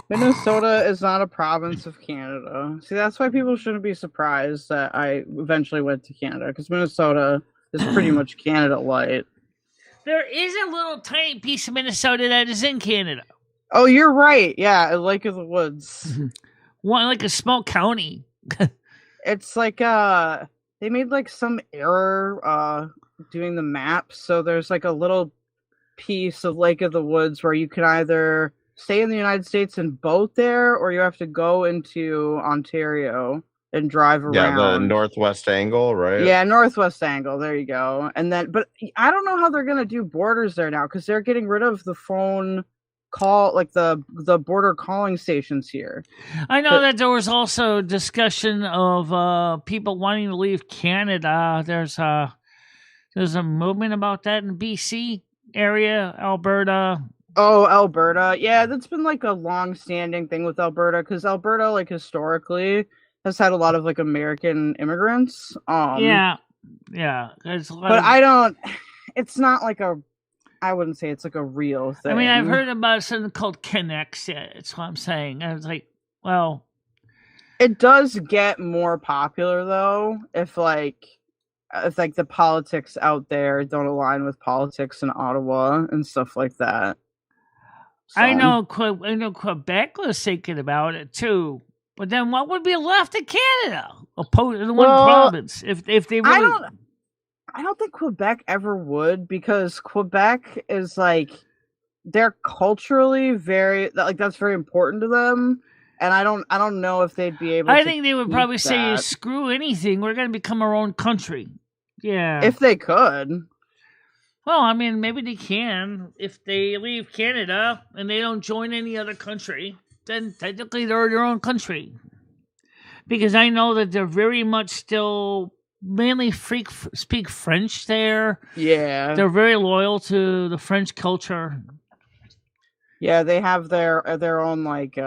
Minnesota is not a province of Canada. See, that's why people shouldn't be surprised that I eventually went to Canada, because Minnesota is pretty much Canada light. There is a little tiny piece of Minnesota that is in Canada. Oh, you're right. Yeah, Lake of the Woods. One like a small county. It's like they made like some error doing the map, so there's like a little piece of Lake of the Woods where you can either stay in the United States and boat there, or you have to go into Ontario and drive around. Yeah, the northwest angle, right? Yeah, northwest angle. There you go. And then, but I don't know how they're gonna do borders there now, because they're getting rid of the phone call, like the border calling stations here. I know that there was also discussion of people wanting to leave Canada. There's a movement about that in BC area, Alberta. Oh, Alberta. Yeah, that's been like a long-standing thing with Alberta, because Alberta, like historically, has had a lot of like American immigrants. Yeah. But it's not like I wouldn't say it's like a real thing. I mean, I've heard about something called Connects. Yeah, that's what I'm saying. I was like, well, it does get more popular though if the politics out there don't align with politics in Ottawa and stuff like that. So. I know Quebec was thinking about it too, but then what would be left of Canada opposed to one province if they really? I don't think Quebec ever would, because Quebec is like, they're culturally very, like, that's very important to them. and I don't know if they'd be able. I to think they would keep probably say, that. "Screw anything. We're going to become our own country." Yeah. If they could. Well, I mean, maybe they can. If they leave Canada and they don't join any other country, then technically they're their own country. Because I know that they're very much still mainly speak French there. Yeah. They're very loyal to the French culture. Yeah, they have their own like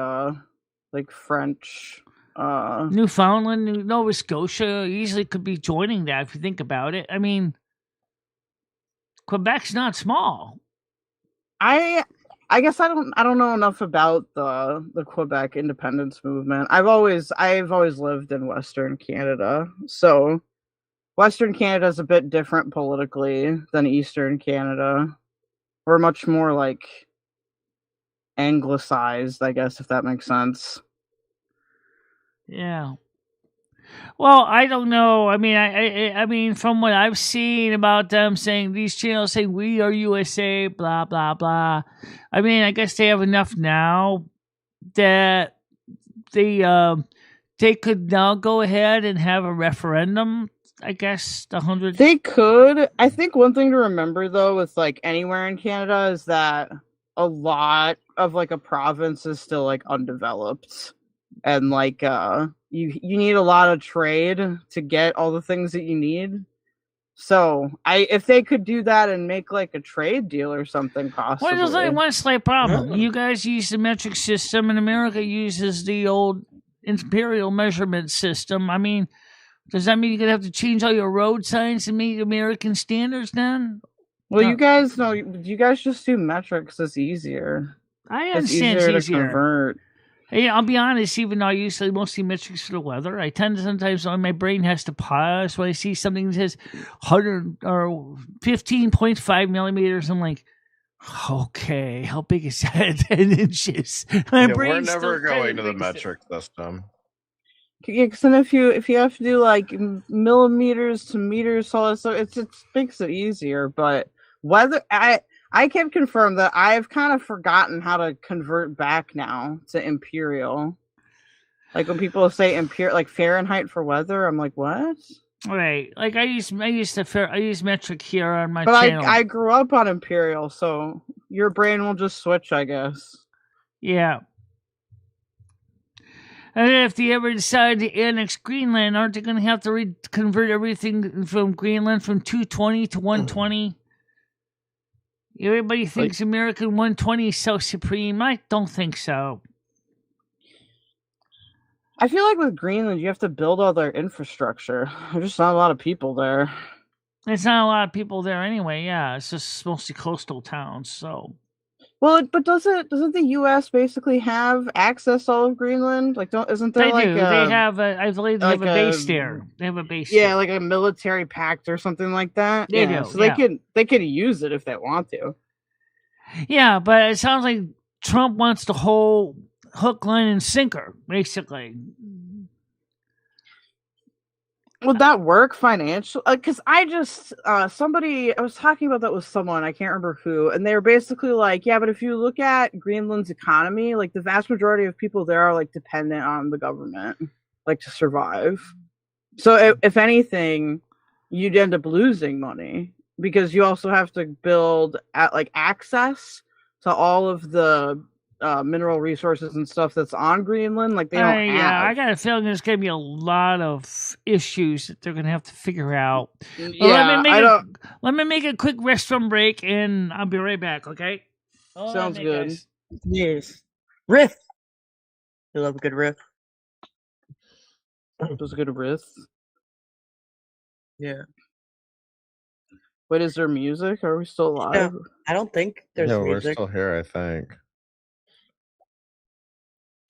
French. Newfoundland, Nova Scotia easily could be joining that if you think about it. I mean, Quebec's not small. I guess I don't know enough about the Quebec independence movement. I've always lived in Western Canada, so Western Canada is a bit different politically than Eastern Canada. We're much more like anglicized, I guess, if that makes sense. Yeah. Well, I don't know. I mean, I mean, from what I've seen about them saying these channels say we are USA, blah blah blah. I mean, I guess they have enough now that they could now go ahead and have a referendum. I guess They could. I think one thing to remember though, with like anywhere in Canada, is that a lot of like a province is still like undeveloped, and like you need a lot of trade to get all the things that you need. So if they could do that and make like a trade deal or something, possibly. Well, there's only one slight problem. You guys use the metric system, and America uses the old imperial measurement system. I mean, does that mean you're gonna have to change all your road signs to meet American standards then? Well, you guys know. You guys just do metrics. It's easier. I understand it's easier to convert. Hey, I'll be honest, even though I use mostly metrics for the weather, I tend to sometimes when my brain has to pause when I see something that says 100 or 15.5 millimeters. I'm like, okay, how big is that? 10 inches. We're never going to the metric system. Yeah, because then if you have to do like millimeters to meters, so it makes it easier. But whether I can confirm that I've kind of forgotten how to convert back now to imperial. Like when people say imperial, like Fahrenheit for weather, I'm like, what? Right. Like I use metric here on my but channel. I grew up on imperial, so your brain will just switch, I guess. Yeah. And if they ever decide to annex Greenland, aren't they going to have to convert everything from Greenland from 220 to 120? Everybody thinks American 120 is so supreme. I don't think so. I feel like with Greenland, you have to build all their infrastructure. There's just not a lot of people there. There's not a lot of people there anyway. Yeah, it's just mostly coastal towns. So. Well, but doesn't the U.S. basically have access to all of Greenland? Like, isn't there they do. They have I believe they have a base there. They have a base. Yeah, like a military pact or something like that. They do. So they could use it if they want to. Yeah, but it sounds like Trump wants the whole hook, line, and sinker, basically. Would that work financially? Because I was talking about that with someone, I can't remember who, and they were basically like, yeah, but if you look at Greenland's economy, like the vast majority of people there are like dependent on the government, like to survive. So if anything, you'd end up losing money because you also have to build access to all of the mineral resources and stuff that's on Greenland. Like they don't have. Yeah, I got a feeling there's going to be a lot of issues that they're going to have to figure out. Yeah, let me make a quick restroom break, and I'll be right back. Okay? Sounds good. Guys. Yes. Riff. You love a good riff. It was a good riff. Yeah. Wait, is there music? Are we still live? Yeah, I don't think there's music. We're still here, I think.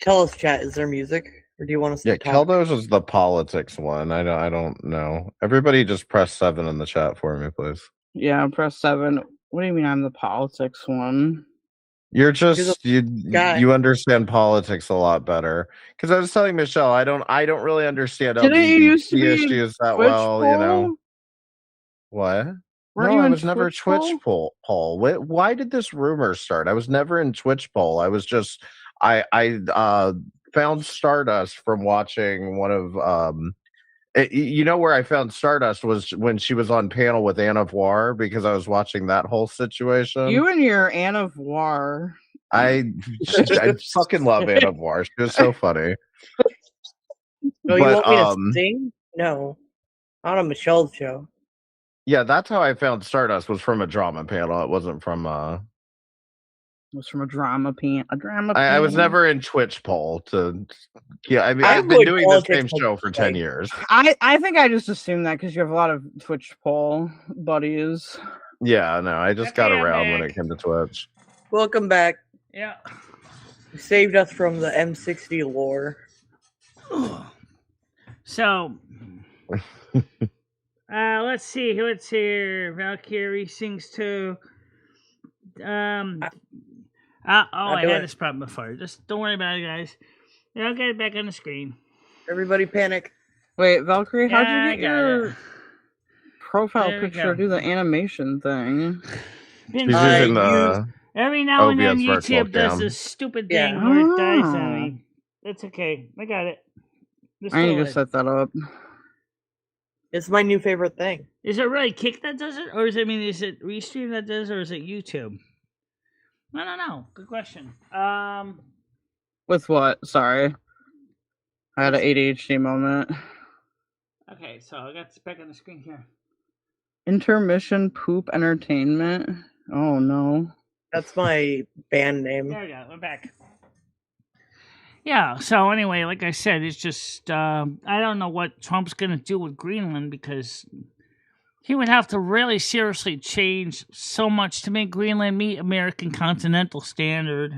Tell us, chat, is there music? Or do you want us to talk? Kell Doge is the politics one. I don't know. Everybody just press 7 in the chat for me, please. Yeah, press 7. What do you mean I'm the politics one? You're just you understand politics a lot better. Because I was telling Michelle, I don't really understand LGBT issues that well, you know. What? No, I was never Twitch poll. Why did this rumor start? I was never in Twitch poll. I was just I found Stardust from watching one of you know where I found Stardust was when she was on panel with Anne of War, because I was watching that whole situation. You and your Anne of War. I fucking love Anne of War. She was so funny. No, you But, want me to sing? No, not on Michelle's show. Yeah, that's how I found Stardust, was from a drama panel. It wasn't from It was from a drama panel. I was never in Twitch poll to. Yeah, I mean, I I've been would doing the same politics show for 10 years. I think I just assumed that because you have a lot of Twitch poll buddies. Yeah, no, I just got Okay, I'm around when back. it came to Twitch. Welcome back. Yeah. You saved us from the M60 lore. So, let's see what's here. Valkyrie sings to. I had this problem before. Just don't worry about it, guys. I'll get it back on the screen. Everybody panic. Wait, Valkyrie, how'd Yeah, you I get got your it. profile There we picture go. do the animation thing? She's using the Every now and then OBS virtual YouTube does cam. this stupid Yeah. thing where it dies on Ah. me. That's okay. I got it. Just I need go to ahead. set that up. It's my new favorite thing. Is it really Kick that does it, or is it Restream that does it, or is it YouTube? I don't know. Good question. With what? Sorry. I had an ADHD moment. Okay, so I got this back on the screen here. Intermission Poop Entertainment. Oh no. That's my band name. There we go. We're back. Yeah. So anyway, like I said, it's just I don't know what Trump's gonna do with Greenland, because he would have to really seriously change so much to make Greenland meet American continental standard.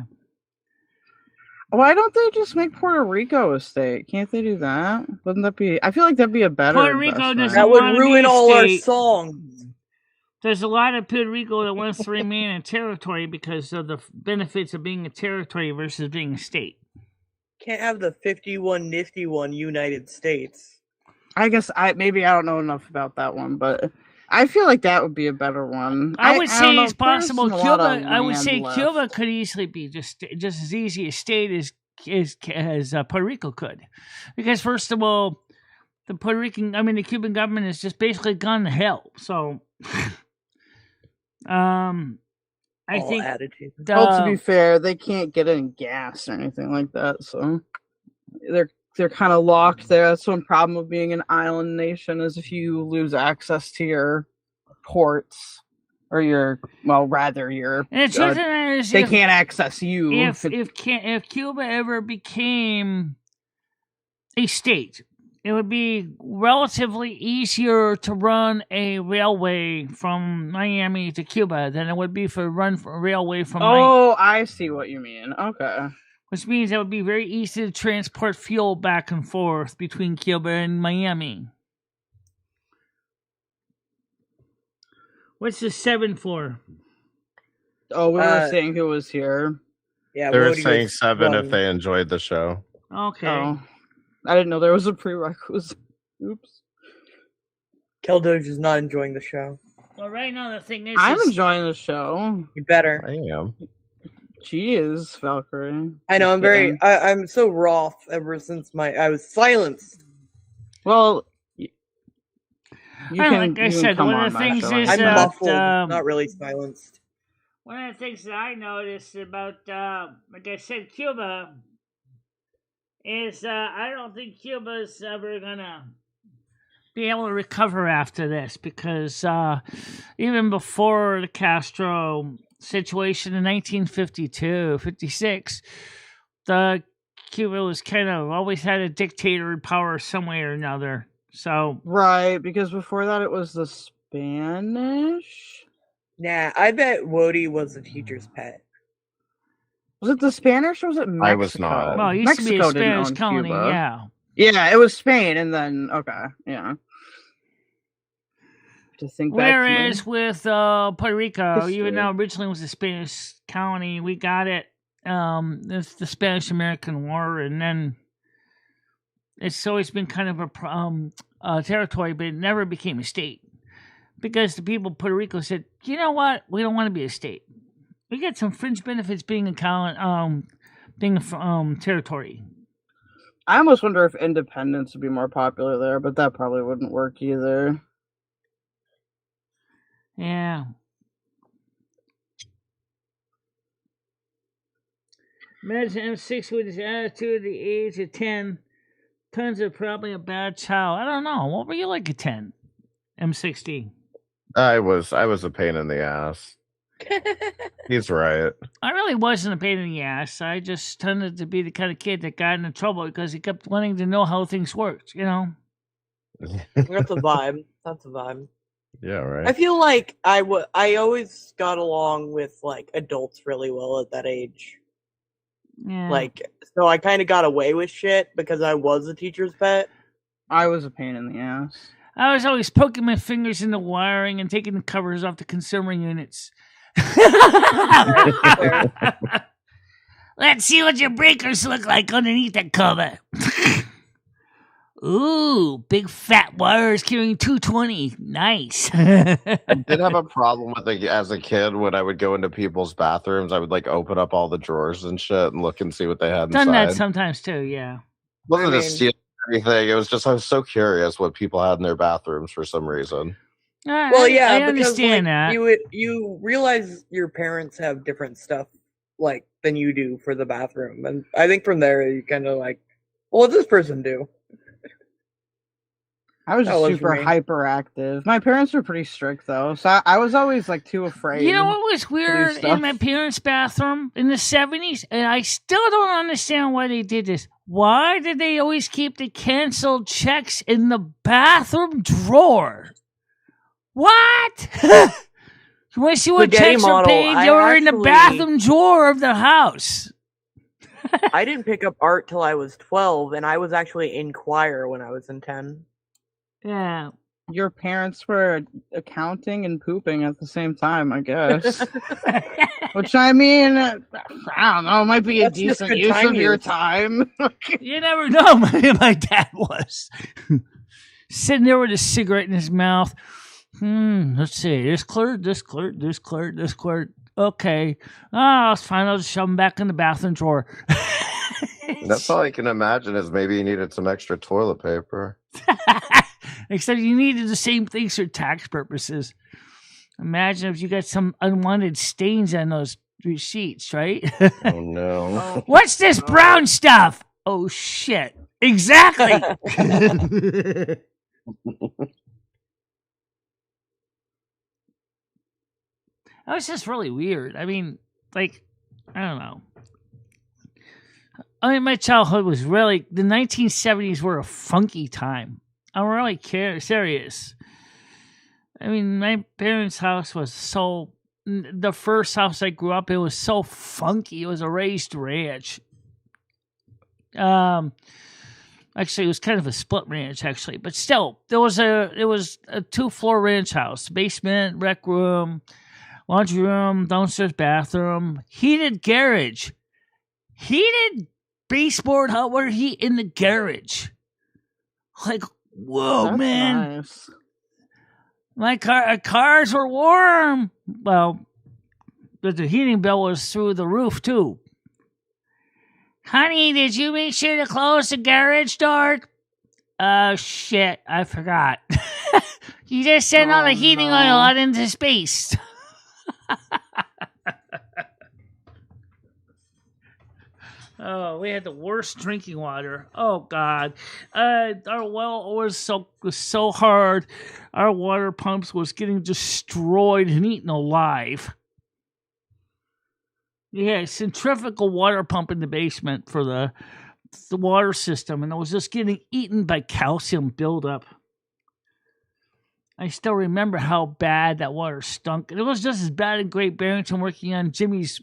Why don't they just make Puerto Rico a state? Can't they do that? Wouldn't that be? I feel like that'd be a better. Puerto Rico investment. doesn't That would wanna be ruin a all our state. songs. There's a lot of Puerto Rico that wants to remain a territory because of the benefits of being a territory versus being a state. Can't have the 51 nifty one United States. I guess maybe I don't know enough about that one, but I feel like that would be a better one. I would don't say know, it's possible. there's a lot Cuba. of I would land say left. Cuba could easily be just as easy a state as Puerto Rico could, because first of all, the Cuban government has just basically gone to hell. So, I All think attitude. Well, to be fair, they can't get any gas or anything like that, so they're kind of locked there. That's one problem of being an island nation, is if you lose access to your ports or your and the truth of the matter is, they can't access you. If Cuba ever became a state, it would be relatively easier to run a railway from Miami to Cuba than it would be for a railway from Miami. Oh, I see what you mean. Okay. Which means it would be very easy to transport fuel back and forth between Cuba and Miami. What's the 7 for? Oh, we were saying who was here. Yeah, They're Wody saying was 7 wrong. if they enjoyed the show. Okay. Oh, I didn't know there was a prerequisite. Oops. Kell Doge is not enjoying the show. Well, right now the thing is, I'm enjoying the show. You better. I am. Jeez, Valkyrie. I know. I'm Just very. kidding. I'm so wroth ever since I was silenced. Well, you like I you said, come one on of the my things show is I'm anytime. muffled, that, not really silenced. one of the things that I noticed about, like I said, Cuba, is I don't think Cuba's ever gonna be able to recover after this, because even before the Castro situation in 1952, 56, the Cuba was kind of always had a dictator in power some way or another. So Right, because before that it was the Spanish. Nah, I bet Wody was a teacher's pet. Was it the Spanish or was it Mexico? I was not. well, it used to be a Mexico didn't Spanish own colony, Cuba. yeah. Yeah, it was Spain, and then okay, yeah. To think back to Whereas with Puerto Rico, history. even though originally it was a Spanish colony, we got it. It's the Spanish-American War, and then it's always been kind of a territory, but it never became a state, because the people of Puerto Rico said, "You know what? We don't want to be a state. We get some fringe benefits being a territory." I almost wonder if independence would be more popular there, but that probably wouldn't work either. Yeah. Imagine M60 with his attitude at the age of 10. Tons of probably a bad child. I don't know. What were you like at 10? M60. I was a pain in the ass. He's right. I really wasn't a pain in the ass. I just tended to be the kind of kid that got into trouble because he kept wanting to know how things worked, you know? That's a vibe. That's a vibe. Yeah, right. I feel like I always got along with like adults really well at that age. Yeah. Like, so I kind of got away with shit because I was a teacher's pet. I was a pain in the ass. I was always poking my fingers in the wiring and taking the covers off the consumer units. Let's see what your breakers look like underneath that cover. Ooh, big fat wires carrying 220. Nice. I did have a problem with it as a kid when I would go into people's bathrooms. I would like open up all the drawers and shit and look and see what they had inside. Done that sometimes too, yeah. Wasn't a steal or anything. It was just I was so curious what people had in their bathrooms for some reason. Well, yeah, I because understand like, that. you realize your parents have different stuff like than you do for the bathroom, and I think from there you kind of like, well, what does this person do? I was That just was super me. hyperactive. My parents were pretty strict though, so I was always like too afraid. You know what was to do weird stuff. in my parents' bathroom in the 70s? And I still don't understand why they did this. Why did they always keep the canceled checks in the bathroom drawer? What? You want to see what Spaghetti checks were model, paid? They I were in the actually- bathroom drawer of the house. I didn't pick up art till I was 12, and I was actually in choir when I was in 10. Yeah. Your parents were accounting and pooping at the same time, I guess. Which I mean, I don't know, might be That's a just decent good use time of your use. time. You never know. My dad was sitting there with a cigarette in his mouth. Let's see. This cleared, this cleared, this cleared, this cleared. Okay. Oh, it's fine. I'll just shove them back in the bathroom drawer. That's all I can imagine is maybe you needed some extra toilet paper. Except you needed the same things for tax purposes. Imagine if you got some unwanted stains on those receipts, right? Oh no. What's this brown stuff? Oh shit. Exactly. That was just really weird. I mean, like, I don't know. I mean, my childhood was really, the 1970s were a funky time. I'm really serious. I mean, my parents' house was so, the first house I grew up in was so funky. It was a raised ranch. Actually, it was kind of a split ranch, actually, but still, it was a 2-floor ranch house, basement, rec room, laundry room, downstairs bathroom, heated garage, heated baseboard hot water heat in the garage. Like, whoa, That's man! nice. My cars were warm. Well, but the heating bill was through the roof too. Honey, did you make sure to close the garage door? Oh shit, I forgot. You just sent all the heating oil out into space. Oh, we had the worst drinking water. Oh God, our well was so hard. Our water pumps was getting destroyed and eaten alive. Yeah, centrifugal water pump in the basement for the water system, and it was just getting eaten by calcium buildup. I still remember how bad that water stunk. And it was just as bad in Great Barrington, working on Jimmy's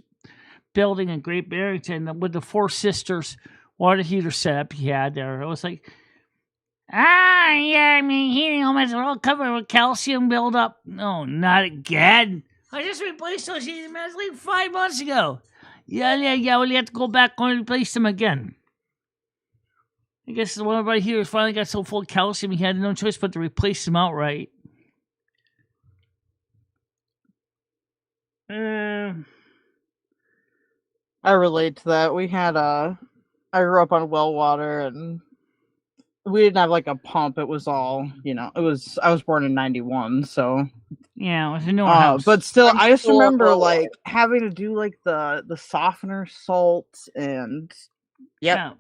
building in Great Barrington with the Four Sisters water heater setup he had there. It was like, yeah, I mean, heating elements are all covered with calcium buildup. No, not again. I just replaced those heating elements like 5 months ago. Yeah, well, you have to go back and replace them again. I guess one of our heaters finally got so full of calcium he had no choice but to replace them outright. I relate to that. We had I I grew up on well water, and we didn't have like a pump. It was all, I was born in 91, so Yeah, it was a newer house. but still, I'm I just still on remember well like water. having to do like the softener salt, and Yep.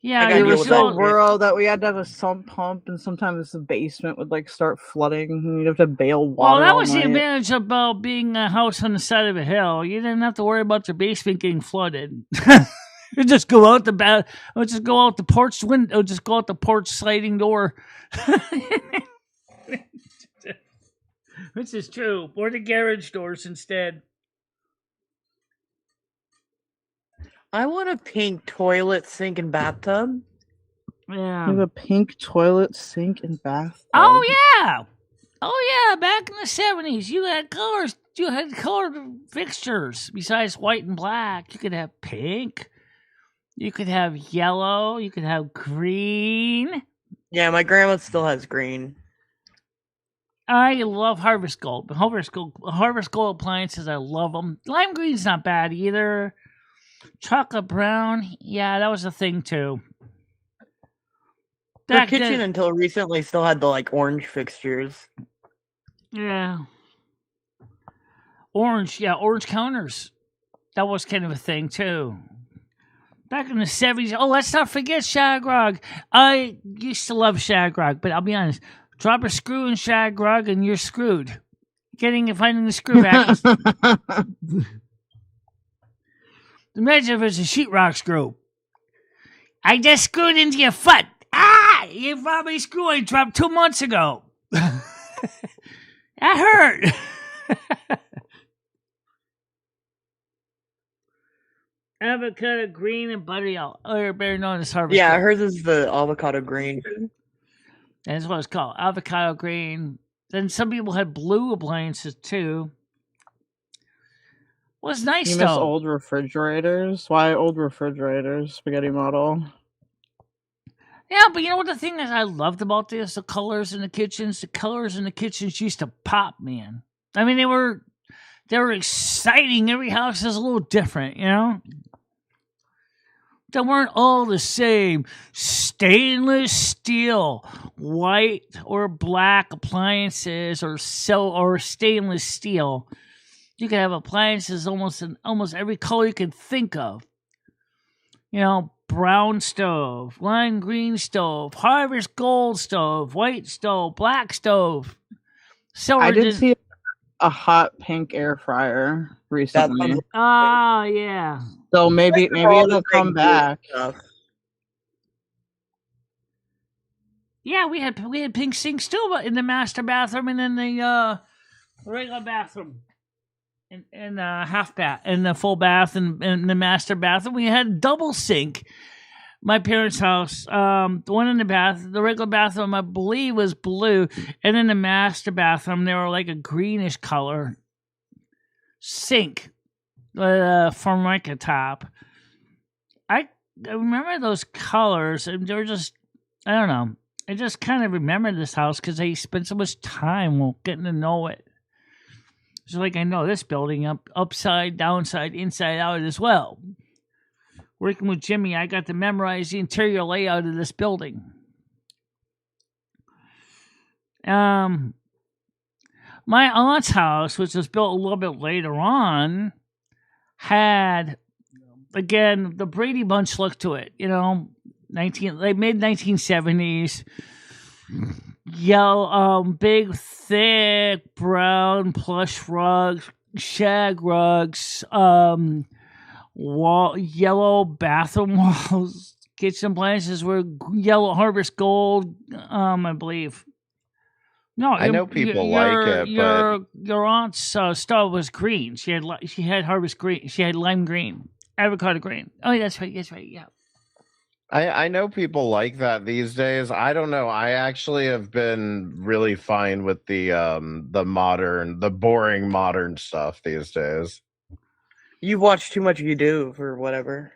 Yeah, I it gotta was deal with so that shit. rural that we had to have a sump pump, and sometimes the basement would like start flooding, and you'd have to bail water. Well, that all was the night. advantage about being a house on the side of a hill. You didn't have to worry about your basement getting flooded. You just go out the back, or just go out the porch window, just go out the porch sliding door. Which is true. Or the garage doors instead. I want a pink toilet, sink, and bathtub. Yeah. You have a pink toilet, sink, and bathtub. Oh yeah. Oh yeah. Back in the 70s, you had colors. You had colored fixtures besides white and black. You could have pink. You could have yellow. You could have green. Yeah, my grandma still has green. I love Harvest Gold. Harvest Gold appliances, I love them. Lime green's not bad either. Chocolate brown, yeah, that was a thing too. The Back kitchen then- until recently still had the like orange fixtures. Yeah. Orange counters. That was kind of a thing too. Back in the 70s. Oh, let's not forget Shagrog. I used to love Shagrog, but I'll be honest. Drop a screw in Shagrog and you're screwed. Finding the screw back. Imagine if it's a sheetrock screw. I just screwed into your foot. Ah! You found my screw I dropped 2 months ago. That hurt. Avocado green and buttery, or better known as Harvest Yeah, Gold. hers is the avocado green. That's what it's called. Avocado green. Then some people had blue appliances too. Was nice You though. miss old refrigerators? Why old refrigerators? Spaghetti model. Yeah, but you know what the thing is I loved about this? The colors in the kitchens. The colors in the kitchens used to pop, man. I mean, they were exciting. Every house is a little different, you know? They weren't all the same. Stainless steel, white or black appliances, or stainless steel. You could have appliances almost in almost every color you could think of. You know, brown stove, lime green stove, Harvest Gold stove, white stove, black stove. I did see a hot pink air fryer recently. Oh yeah. So maybe all the it'll come same back. stuff. Yeah, we had pink sinks too in the master bathroom and in the regular bathroom. In the half bath, in the full bath, and in the master bathroom, we had double sink. My parents' house, the one in the regular bathroom, I believe, was blue, and in the master bathroom, they were like a greenish color sink, formica top. I remember those colors, and they were just, I don't know. I just kind of remember this house because I spent so much time getting to know it. So, like, I know this building upside, downside, inside out as well. Working with Jimmy, I got to memorize the interior layout of this building. My aunt's house, which was built a little bit later on, had, again, the Brady Bunch look to it. You know, mid-1970s. Yellow, big, thick, brown plush rugs, shag rugs, yellow bathroom walls, kitchen appliances were yellow Harvest Gold, I believe. No, I know people like it, but your aunt's stove was green. She had Harvest green. She had lime green, avocado green. Oh, yeah, that's right. Yeah. I know people like that these days. I don't know. I actually have been really fine with the boring modern stuff these days. You've watched too much You Do for whatever.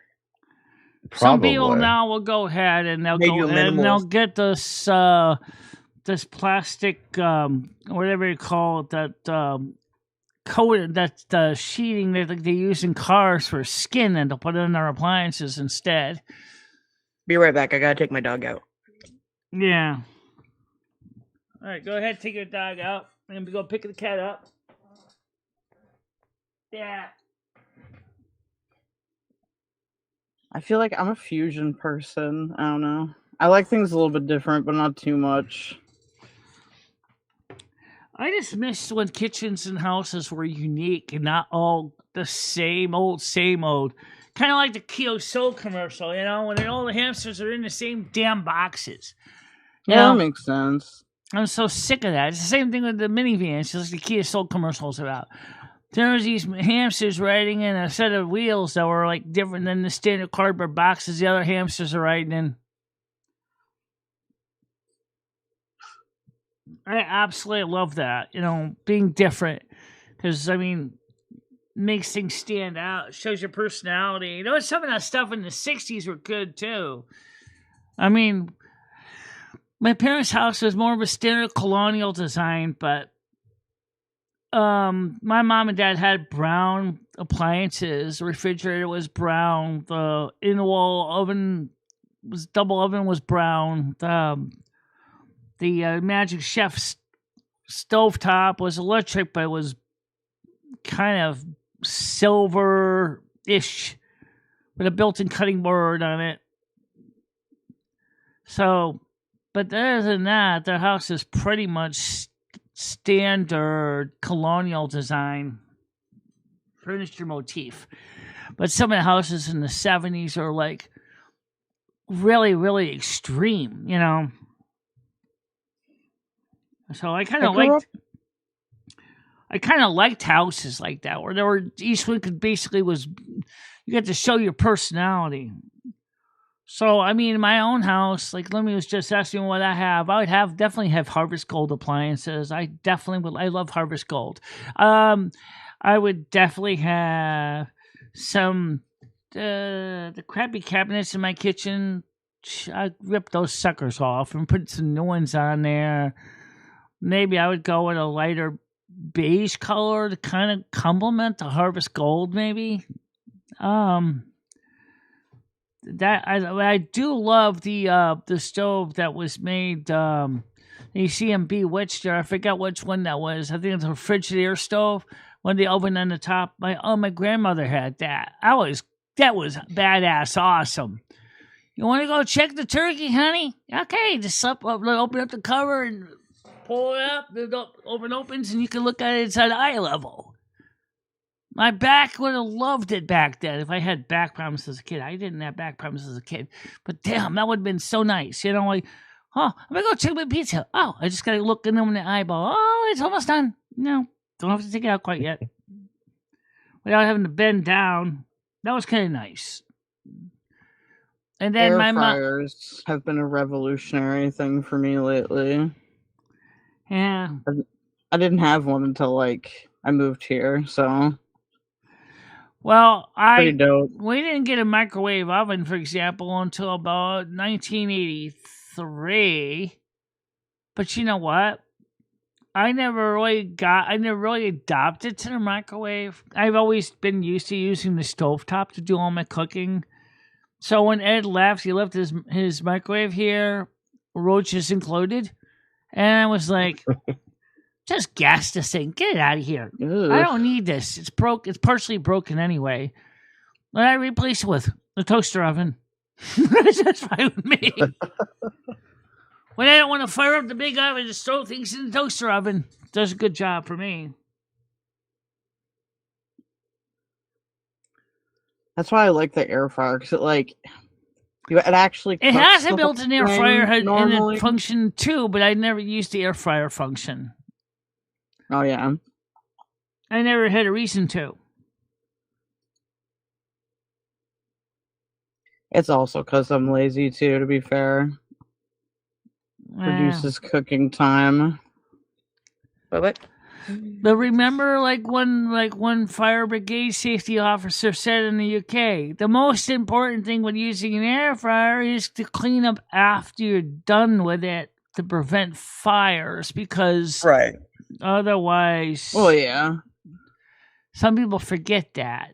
Probably. Some people now will go ahead and they'll get this this plastic whatever you call it, that coated, that sheeting that they use in cars for skin, and they'll put it in their appliances instead. Be right back. I gotta take my dog out. Yeah. All right, go ahead, take your dog out. I'm gonna go pick the cat up. Yeah. I feel like I'm a fusion person. I don't know. I like things a little bit different, but not too much. I just miss when kitchens and houses were unique and not all the same old, same old. Kind of like the Keto Soul commercial, you know, when all the hamsters are in the same damn boxes. You Yeah, know, that makes sense. I'm so sick of that. It's the same thing with the minivans, just like the Kia Soul commercials about. There's these hamsters riding in a set of wheels that were like different than the standard cardboard boxes the other hamsters are riding in. I absolutely love that, you know, being different. Because, I mean, makes things stand out, shows your personality. You know, some of that stuff in the 60s were good, too. I mean, my parents' house was more of a standard colonial design, but my mom and dad had brown appliances. The refrigerator was brown. The in-wall oven was double oven was brown. The Magic Chef stovetop was electric, but it was kind of silver-ish with a built-in cutting board on it. So, but other than that, their house is pretty much standard colonial design furniture motif. But some of the houses in the 70s are like really, really extreme, you know. So I kind of liked houses like that, where there were each one could basically was you got to show your personality. So I mean, in my own house, like Lemmy was just asking what I have. I would definitely have Harvest Gold appliances. I definitely would. I love Harvest Gold. I would definitely have some the crappy cabinets in my kitchen. I'd rip those suckers off and put some new ones on there. Maybe I would go with a lighter beige color to kind of complement the Harvest Gold, maybe. That I do love the stove that was made. You see in Bewitched there. I forgot which one that was. I think it's a Frigidaire stove. One the oven on the top. My grandmother had that. That was badass, awesome. You want to go check the turkey, honey? Okay, just open up the cover and pull it up. The oven opens and you can look at it inside eye level. My back would have loved it back then if I had back problems as a kid. I didn't have back problems as a kid. But damn, that would have been so nice. You know, like, oh, I'm going to go check my pizza. Oh, I just got to look in them in the eyeball. Oh, it's almost done. No, don't have to take it out quite yet. Without having to bend down. That was kind of nice. And then Air fryers have been a revolutionary thing for me lately. Yeah. I didn't have one until, like, I moved here, so... Well, pretty dope. We didn't get a microwave oven, for example, until about 1983. But you know what? I never really adopted to the microwave. I've always been used to using the stovetop to do all my cooking. So when Ed left, he left his microwave here, roaches included. And I was like, just gas this thing. Get it out of here. Ugh. I don't need this. It's broke. It's partially broken anyway. But I replace it with a toaster oven. That's fine with me. When I don't want to fire up the big oven, just throw things in the toaster oven. It does a good job for me. That's why I like the air fryer, because it actually It has a built-in air fryer normally. and it function too, but I never used the air fryer function. Oh, yeah. I never had a reason to. It's also because I'm lazy, too, to be fair. Reduces cooking time. But remember, like one fire brigade safety officer said in the UK, the most important thing when using an air fryer is to clean up after you're done with it to prevent fires, because otherwise, well, yeah, some people forget that.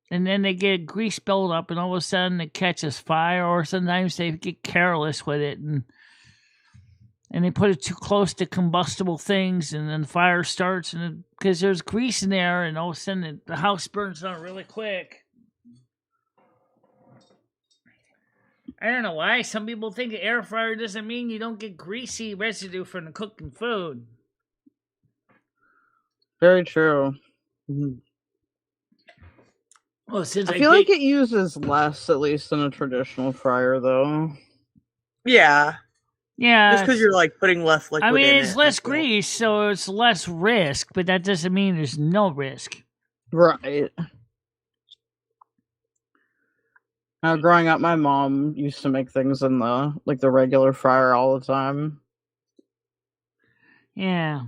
and then they get grease buildup, and all of a sudden it catches fire, or sometimes they get careless with it, and they put it too close to combustible things, and then the fire starts, and because there's grease in there, and all of a sudden the house burns down really quick. I don't know why. Some people think the air fryer doesn't mean you don't get greasy residue from the cooking food. Very true. Well, since I feel like it uses less, at least, than a traditional fryer, though. Yeah. Yeah. Just because you're like putting less liquid in it. I mean, it's less grease, so it's less risk, but that doesn't mean there's no risk. Right. Growing up, my mom used to make things in the regular fryer all the time. Yeah.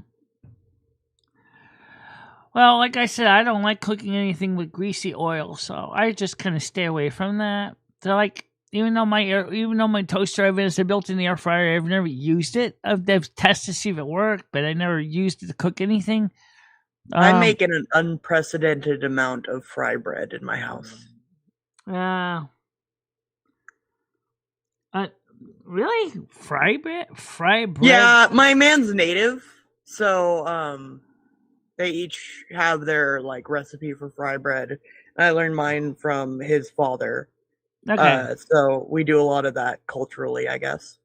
Well, like I said, I don't like cooking anything with greasy oil, so I just kind of stay away from that. So, like, even though my toaster oven is built in the air fryer, I've never used it. I've tested to see if it worked, but I never used it to cook anything. I'm making an unprecedented amount of fry bread in my house. Really? Fry bread? Yeah, my man's native, so they each have their like recipe for fry bread. I learned mine from his father. Okay. So we do a lot of that culturally, I guess.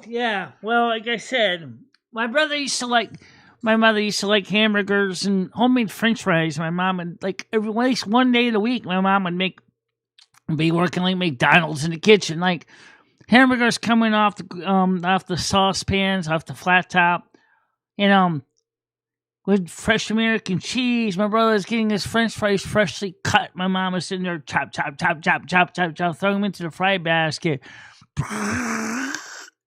Yeah. Well, like I said, my mother used to like hamburgers and homemade French fries. My mom would at least one day of the week. My mom would be working like McDonald's in the kitchen, like hamburgers coming off the saucepans, off the flat top, with fresh American cheese. My brother was getting his French fries freshly cut. My mom was sitting there chop, throwing them into the fry basket,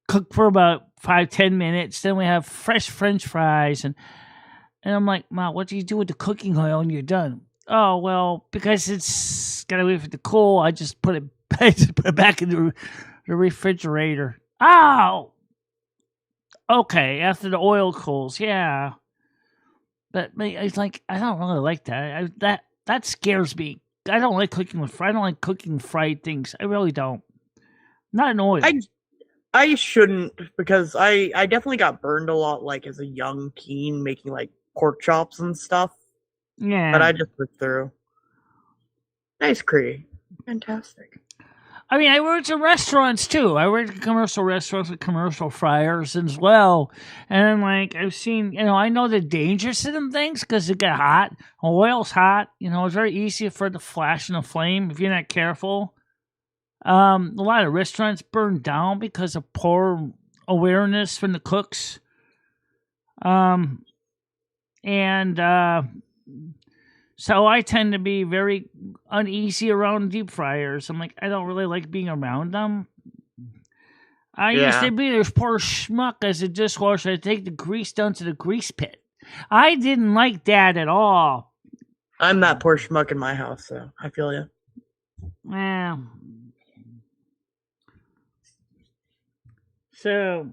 cook for about 5-10 minutes. Then we have fresh French fries, and I'm like, Mom, what do you do with the cooking oil when you're done? Oh, well, because it's gotta wait for it to cool, I just put it back in the refrigerator. Oh! Okay, after the oil cools, yeah. But it's like, I don't really like that. That scares me. I don't like cooking fried things. I really don't. Not in oil. I shouldn't, because I definitely got burned a lot, like, as a young teen, making, like, pork chops and stuff. Yeah. But I just looked through. Nice Cree. Fantastic. I mean, I worked in restaurants, too. I worked in commercial restaurants with commercial fryers as well. And, like, I've seen, I know the dangers of them things because they get hot. Oil's hot. It's very easy for it to flash in a flame if you're not careful. A lot of restaurants burn down because of poor awareness from the cooks. So I tend to be very uneasy around deep fryers. I'm like, I don't really like being around them. I used to be this poor schmuck as a dishwasher. I'd take the grease down to the grease pit. I didn't like that at all. I'm that poor schmuck in my house, so I feel you. Yeah. So,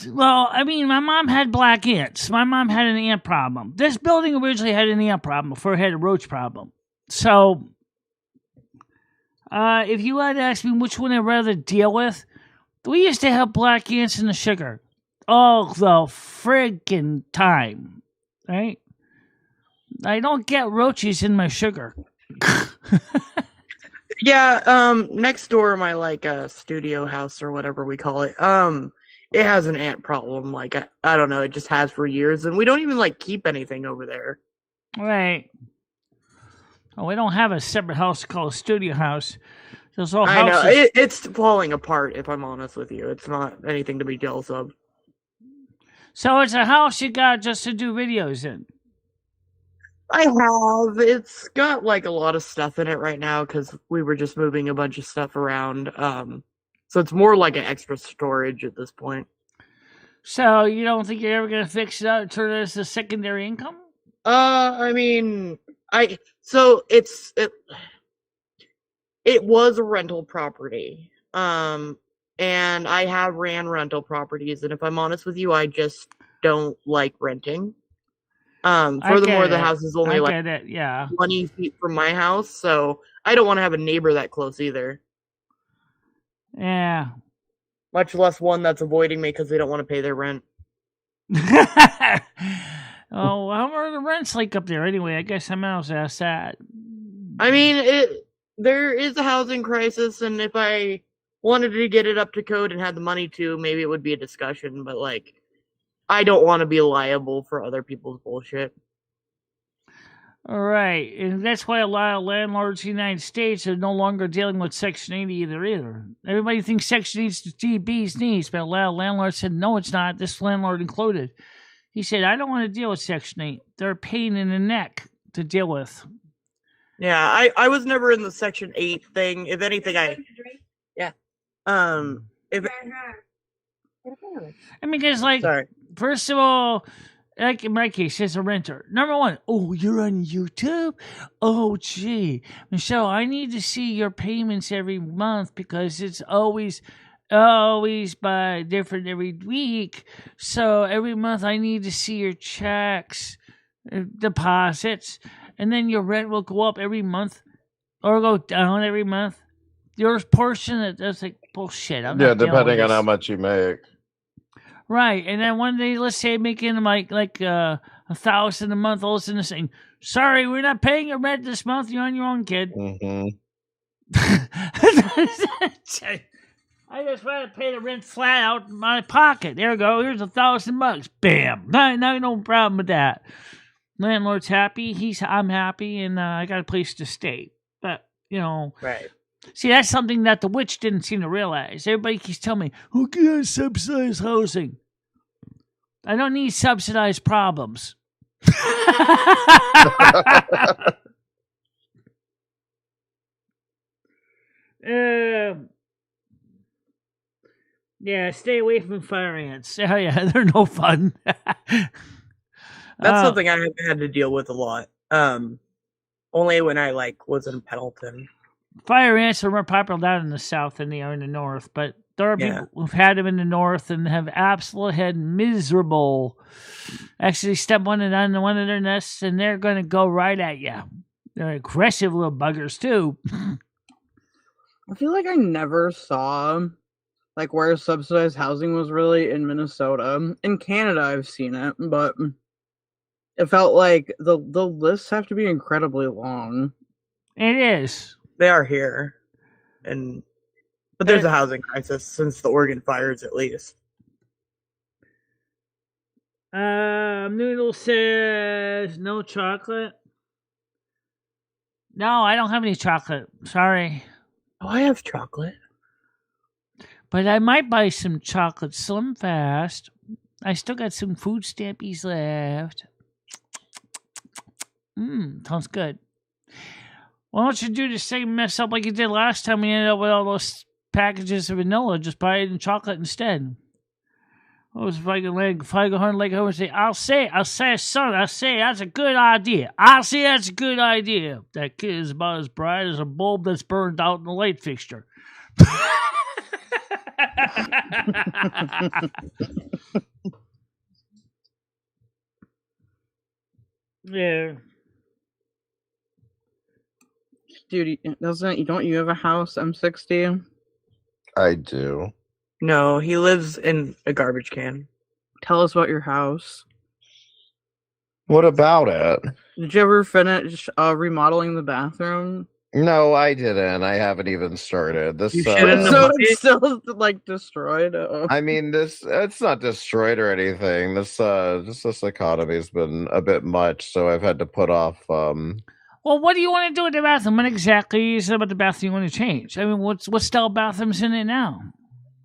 well, I mean, my mom had black ants. My mom had an ant problem. This building originally had an ant problem before it had a roach problem. So, if you had to ask me which one I'd rather deal with, we used to have black ants in the sugar all the friggin' time, right? I don't get roaches in my sugar. Yeah, next door, my studio house or whatever we call it, it has an ant problem. Like, I don't know, it just has for years, and we don't even keep anything over there. Right. Oh, we don't have a separate house called a studio house. There's all I houses. know it's falling apart. If I'm honest with you, it's not anything to be jealous of. So it's a house you got just to do videos in. I have. It's got a lot of stuff in it right now because we were just moving a bunch of stuff around. So it's more like an extra storage at this point. So you don't think you're ever gonna fix it out and turn it as a secondary income? I mean, it was a rental property. And I have ran rental properties, and if I'm honest with you, I just don't like renting. Furthermore, the it. house is only I like get it. Yeah. 20 feet from my house, so I don't want to have a neighbor that close either. Yeah. Much less one that's avoiding me because they don't want to pay their rent. Oh, how are the rents like up there anyway? I guess I'm out asked that. I mean, there is a housing crisis, and if I wanted to get it up to code and had the money to, maybe it would be a discussion, but like, I don't want to be liable for other people's bullshit. All right, and that's why a lot of landlords in the United States are no longer dealing with Section 8 either. Everybody thinks Section 8 is the bee's knees, but a lot of landlords said, no, it's not, this landlord included. He said, I don't want to deal with Section 8. They're a pain in the neck to deal with. Yeah, I was never in the Section 8 thing. If anything, yeah. If I mean, because, like, sorry. First of all, like in my case, as a renter, number one, oh, you're on YouTube? Oh, gee. Michelle, I need to see your payments every month because it's always by different every week. So every month I need to see your checks, deposits, and then your rent will go up every month or go down every month. Your portion, that's like bullshit. I'm not depending on this. how much you make. Right, and then one day, let's say making like $1,000 a month, all of a sudden saying, "Sorry, we're not paying your rent this month. You're on your own, kid." Mm-hmm. I just want to pay the rent flat out in my pocket. There we go. Here's $1,000. Bam. No problem with that. Landlord's happy. I'm happy, and I got a place to stay. But Right. See, that's something that the witch didn't seem to realize. Everybody keeps telling me, who can subsidize housing? I don't need subsidized problems. Yeah, stay away from fire ants. Oh, yeah, they're no fun. That's something I had to deal with a lot. Only when I was in Pendleton. Fire ants are more popular down in the south than they are in the north, but there are people who've had them in the north and have absolutely had miserable. Actually, step on one of their nests, and they're going to go right at you. They're aggressive little buggers too. I feel like I never saw where subsidized housing was really in Minnesota. In Canada, I've seen it, but it felt like the lists have to be incredibly long. It is. They are here, but there's a housing crisis since the Oregon fires, at least. Noodle says no chocolate. No, I don't have any chocolate. Sorry. Oh, I have chocolate. But I might buy some chocolate slim fast. I still got some food stampies left. Sounds good. Why don't you do the same mess up like you did last time? We ended up with all those packages of vanilla. Just buy it in chocolate instead. What was if I go home like I would say, I'll say, son, that's a good idea. That's a good idea. That kid is about as bright as a bulb that's burned out in the light fixture. Yeah. Dude, don't you have a house, M60? I do. No, he lives in a garbage can. Tell us about your house. What about it? Did you ever finish remodeling the bathroom? No, I didn't. I haven't even started. This You shouldn't have. So it's still destroyed. I mean, it's not destroyed or anything. This economy's been a bit much, so I've had to put off. Well, what do you want to do with the bathroom? What exactly is it about the bathroom you want to change? I mean, what style bathroom's in it now?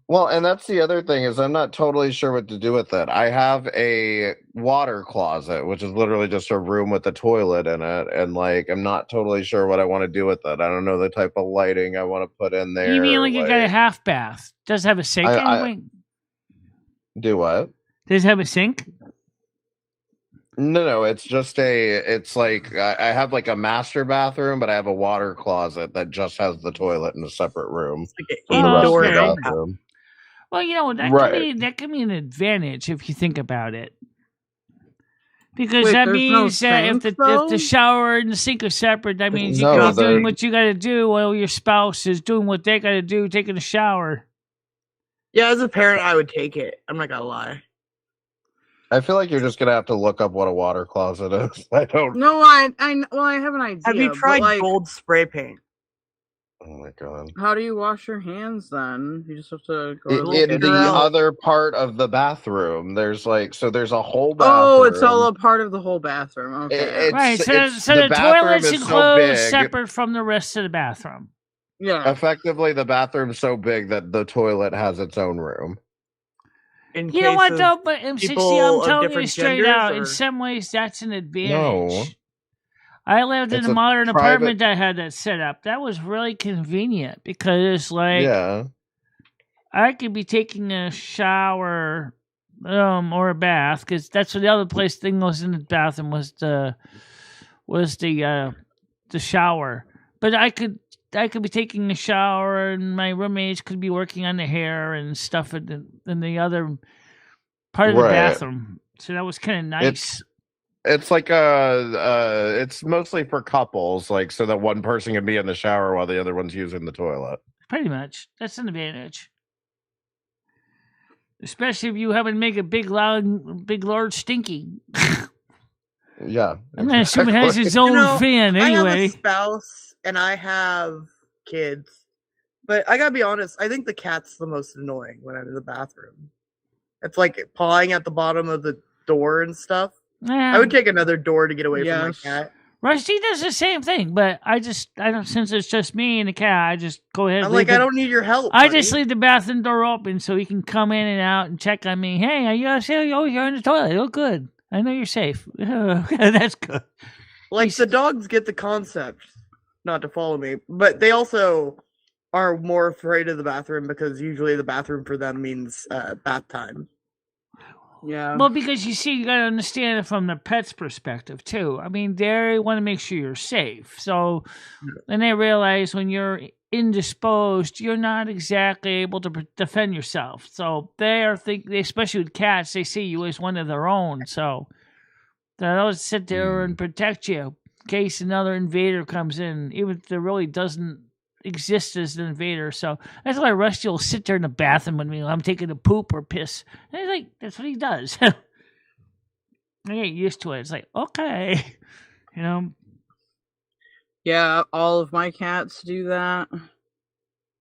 Well, and that's the other thing is I'm not totally sure what to do with it. I have a water closet, which is literally just a room with a toilet in it, and I'm not totally sure what I want to do with it. I don't know the type of lighting I want to put in there. You mean you got a half bath? Does it have a sink anyway? Do what? Does it have a sink? No, it's just I have a master bathroom, but I have a water closet that just has the toilet in a separate room. It's like an indoor bathroom. Well, that can be an advantage if you think about it. Because Wait, that there's no means that if sink, the though? shower and the sink are separate, that means you No, can be doing the- what you got to do while your spouse is doing what they got to do, taking a shower. Yeah, as a parent, I would take it. I'm not gonna lie. I feel like you're just gonna have to look up what a water closet is. I don't. No, I have an idea. Have you but, tried like, gold spray paint? Oh my god. How do you wash your hands then? You just have to go to the In kitchen. the Girl. other part of the bathroom, there's a whole bathroom. Oh, it's all a part of the whole bathroom. Okay. It's- Right, so it's- the the bathroom toilet's is so enclosed big. separate from the rest of the bathroom. Yeah. Effectively, the bathroom's so big that the toilet has its own room. In You know case what of though? But M60, people I'm of telling you different straight genders, out. In or- some ways, that's an advantage. No. I lived in It's a a modern private- apartment that had that set up. That was really convenient because, like, Yeah. I could be taking a shower, or a bath, because that's what the other place thing was in the bathroom was the shower. But I could be taking a shower, and my roommates could be working on the hair and stuff in the other part of the Right. bathroom. So that was kind of nice. It's like it's mostly for couples, like so that one person can be in the shower while the other one's using the toilet. Pretty much, that's an advantage. Especially if you haven't make a big large stinky. Yeah. I'm not assuming it has its own fan I have anyway. a spouse and I have kids, but I gotta be honest. I think the cat's the most annoying when I'm in the bathroom. It's like pawing at the bottom of the door and stuff. Yeah. I would take another door to get away from my Yes. cat. Rusty does the same thing, but I don't. Since it's just me and the cat, I just go ahead. I'm leave like, I don't need your help. I just buddy. leave the bathroom door open so he can come in and out and check on me. Hey, are you okay? Oh, you're in the toilet. Oh, good. I know you're safe. That's good. Like the dogs get the concept, not to follow me, but they also are more afraid of the bathroom because usually the bathroom for them means bath time. Yeah. Well, because you see, you got to understand it from the pet's perspective too. I mean, they want to make sure you're safe. So, and they realize when you're indisposed, you're not exactly able to defend yourself. So they especially with cats, they see you as one of their own. So they'll sit there and protect you in case another invader comes in, even if there really doesn't exist as an invader. So that's why Rusty will sit there in the bathroom with me when I'm taking a poop or piss. And he's like, that's what he does. I get used to it. It's like, okay. You know? Yeah, all of my cats do that.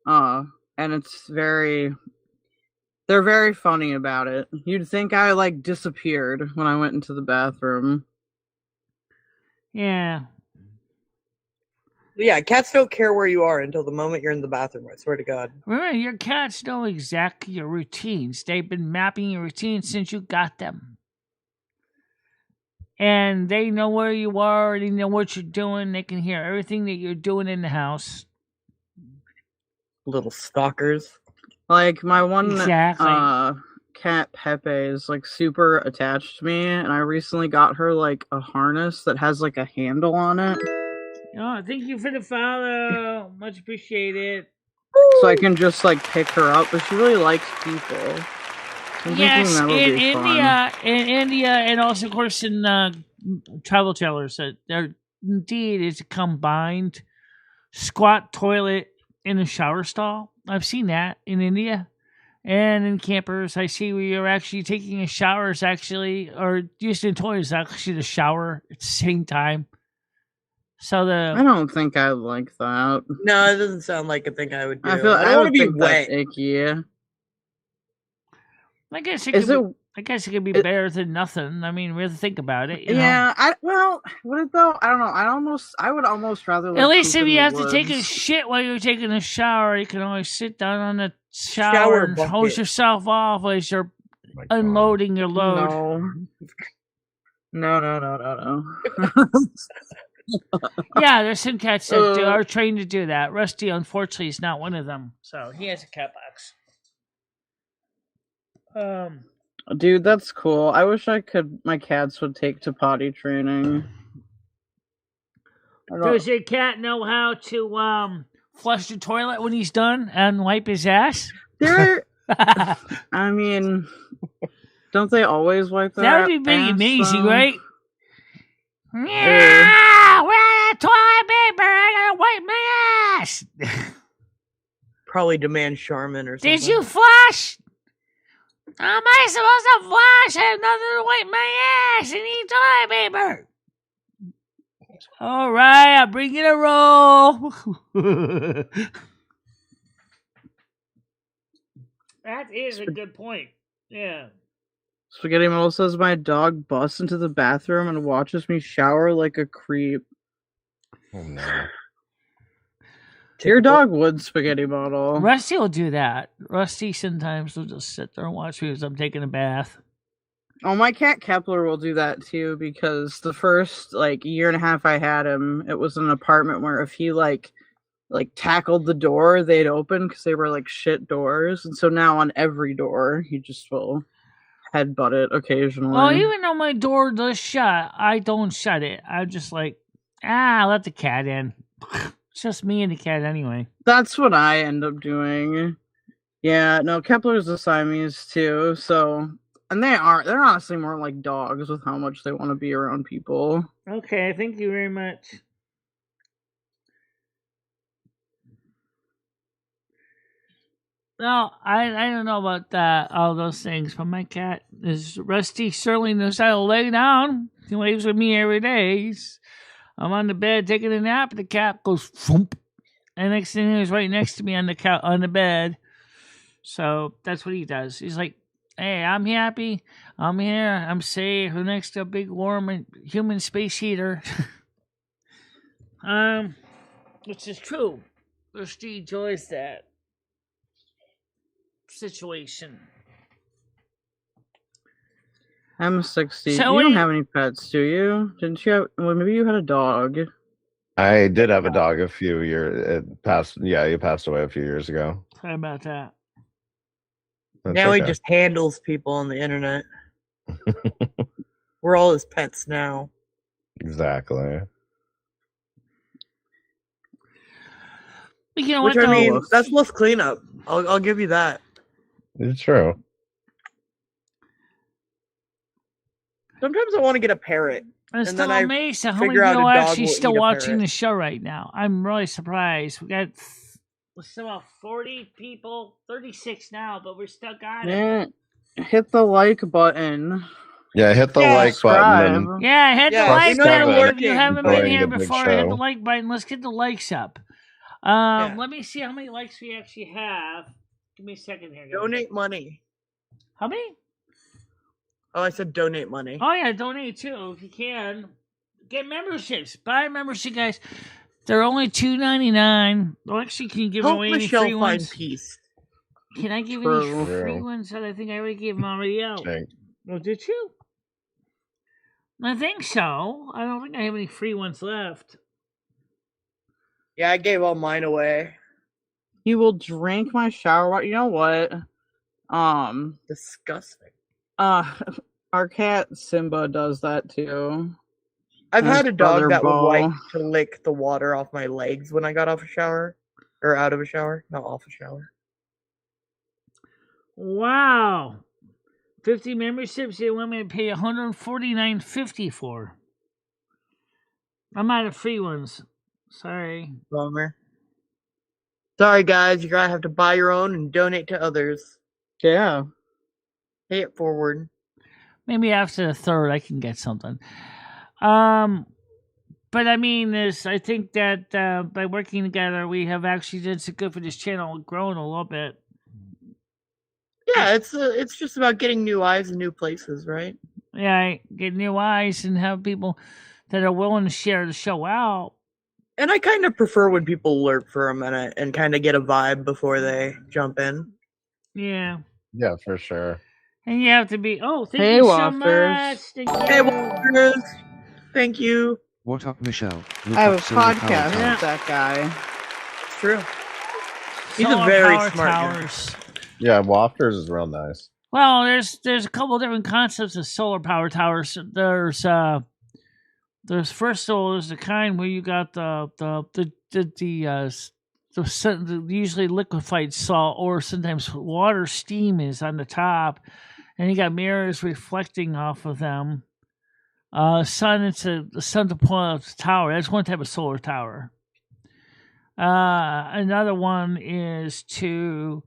And they're very funny about it. You'd think I like disappeared when I went into the bathroom. Yeah. Yeah, cats don't care where you are until the moment you're in the bathroom. I swear to God. Remember, your cats know exactly your routines. They've been mapping your routines since you got them. And they know where you are. They know what you're doing. They can hear everything that you're doing in the house. Little stalkers. Like my one Exactly. cat Pepe is like super attached to me, and I recently got her like a harness that has like a handle on it. Oh, thank you for the follow. Much appreciated. So I can just like pick her up, but she really likes people. I'm Yes, thinking in that'll be fun. India, and also, of course, in travel trailers, there indeed is a combined squat toilet in a shower stall. I've seen that in India. And in campers, I see where you're actually taking a shower, or using the toilet is actually the shower at the same time. So I don't think I like that. No, it doesn't sound like a thing I would do. I I don't want to be think wet. that's icky. I guess it Is could be better than nothing. I mean, really think about it. You know? Yeah, would it though? I don't know. I would almost rather. Like, At least poop if in you the have to take a woods. shit while you're taking a shower, you can always sit down on the shower Shower and bucket. hose yourself off as you're Oh my God. unloading your load. No. Yeah, there's some cats that Uh. are trained to do that. Rusty, unfortunately, is not one of them. So he has a cat box. Dude, that's cool. I wish my cats would take to potty training. I don't- Does your cat know how to flush the toilet when he's done and wipe his ass? I mean, don't they always wipe their That would be pretty ass, amazing, though? right? Yeah, we're out of toilet paper. I gotta wipe my ass. Probably demand Charmin or something. Did you flush? How am I supposed to flush? I have nothing to wipe my ass. I need toilet paper. All right, I'll bring you a roll. That is a good point. Yeah. Spaghetti Model says my dog busts into the bathroom and watches me shower like a creep. Oh no. Your dog would, Spaghetti Model. Rusty will do that. Rusty sometimes will just sit there and watch me as I'm taking a bath. Oh, my cat Kepler will do that too, because the first year and a half I had him, it was an apartment where if he tackled the door, they'd open because they were shit doors, and so now on every door he just will headbutt it occasionally. Well, even though my door does shut, I don't shut it. I'm just let the cat in. It's just me and the cat anyway. That's what I end up doing. Yeah, no, Kepler's a Siamese too, so. And they're honestly more like dogs with how much they want to be around people. Okay, thank you very much. No, I don't know about all those things, but my cat is Rusty certainly knows how to lay down. He lays with me every day. I'm on the bed taking a nap, and the cat goes thump. And next thing he's right next to me on the bed. So that's what he does. He's like, hey, I'm happy. I'm here. I'm safe. I'm next to a big warm human space heater. Which is true. Rusty enjoys that situation. M60. So you don't have any pets, do you? Didn't you have? Well, maybe you had a dog. I did have a dog a few years past. Yeah, he passed away a few years ago. Sorry about that. That's Now he okay. just handles people on the internet. We're all his pets now. Exactly. You know Which what? I mean, though? that's less cleanup. I'll give you that. It's true. Sometimes I want to get a parrot. I'm and still then I amazed at how many figure out people a are dog actually will still eat a watching parrot. the show right now. I'm really surprised. We got about 40 people, 36 now, but we're still got it. Yeah, hit the like button. Yeah, hit the like button. And Yeah, hit the Yeah, like we know you're button. If working. you haven't Enjoying been here the big before, hit the show. like button. Let's get the likes up. Yeah. Let me see how many likes we actually have. Give me a second here, guys. Donate money. How many? Oh, I said donate money. Oh yeah, donate too if you can. Get memberships. Buy a membership, guys. They're only $2.99. Well, actually, can you give Help away any Michelle free find ones? peace. Can I give True. any free True. ones that I think I already gave them already out? Okay. Oh, did you? I think so. I don't think I have any free ones left. Yeah, I gave all mine away. He will drink my shower water. You know what? Disgusting. Our cat Simba does that too. I've And had his a dog brother that would like Bo. to lick the water off my legs when I got off a shower. Or out of a shower. Not off a shower. Wow. 50 memberships they want me to pay $149.50 for. I'm out of free ones. Sorry. Bummer. Sorry, guys. You're going to have to buy your own and donate to others. Yeah. Pay it forward. Maybe after the third I can get something. But I mean, I think that by working together, we have actually did some good for this channel, grown a little bit. Yeah, it's just about getting new eyes and new places, right? Yeah, get new eyes and have people that are willing to share the show out. And I kind of prefer when people lurk for a minute and kind of get a vibe before they jump in. Yeah. Yeah, for sure. And you have to be, thank Hey, you so Woffers. much. Thank Hey, you. Walkers! Thank you. What up, Michelle? I have a Look up Solar Power podcast Tower. with that guy. It's true. He's a Solar very power smart guy. towers. Yeah, Wafters is real nice. Well, there's a couple different concepts of solar power towers. There's first of all, there's the kind where you got the usually liquefied salt or sometimes water steam is on the top, and you got mirrors reflecting off of them. sun to pull out the tower. That's one type of solar tower. Another one is to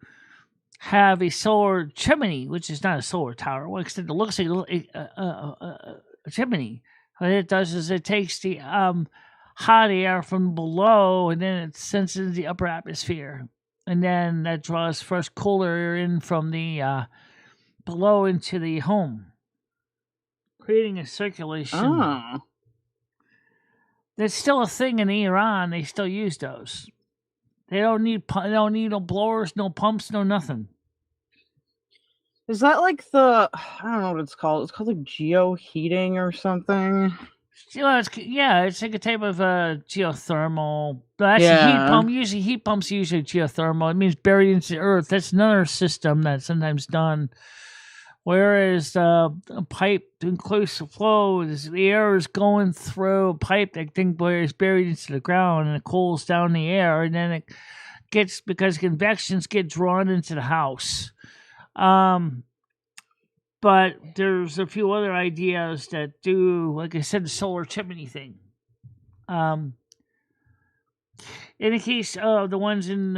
have a solar chimney, which is not a solar tower. Well, except it looks like a chimney. What it does is it takes the hot air from below and then it sends it into the upper atmosphere. And then that draws fresh cooler air in from the below into the home, creating a circulation. Oh. That's still a thing in Iran. They still use those. They don't need no blowers, no pumps, no nothing. Is that like I don't know what it's called. It's called like geoheating or something. It's like a type of geothermal. But actually, heat pump. Usually, heat pumps usually geothermal. It means buried into the earth. That's another system that's sometimes done. Whereas a pipe to increase the flow, the air is going through a pipe that is buried into the ground and it cools down the air, and then it gets, because convections get drawn into the house. But there's a few other ideas that do, like I said, the solar chimney thing. In the case of the ones in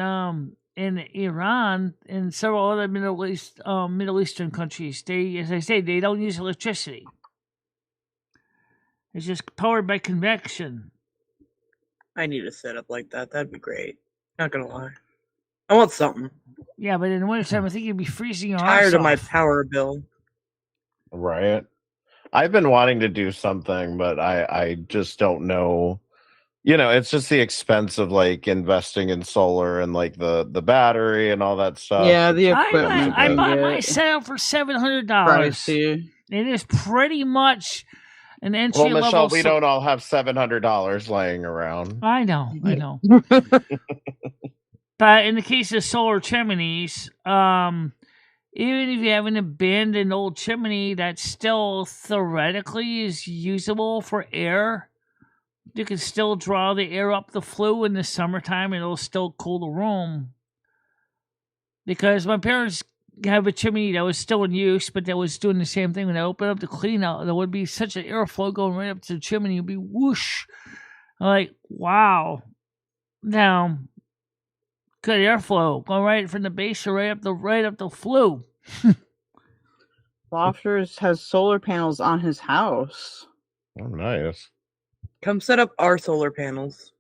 Iran and several other Middle Eastern countries, they, as I say, they don't use electricity. It's just powered by convection. I need a setup like that. That'd be great. Not gonna lie. I want something. Yeah, but in the wintertime, I think you'd be freezing your Tired arse of my off. power bill. Right. I've been wanting to do something, but I just don't know. You know, it's just the expense of like investing in solar and like the battery and all that stuff. Yeah, the equipment. I bought my setup for $700. Pricey. It is pretty much an entry Well, level. Michelle, we don't all have $700 laying around. I know. But in the case of solar chimneys, even if you have an abandoned old chimney that still theoretically is usable for air, you can still draw the air up the flue in the summertime and it'll still cool the room. Because my parents have a chimney that was still in use, but that was doing the same thing. When I opened up the clean out, there would be such an airflow going right up to the chimney. It would be whoosh. I'm like, wow. Now, good airflow going right from the base right up the flue. Lofters has solar panels on his house. Oh, nice. Come set up our solar panels.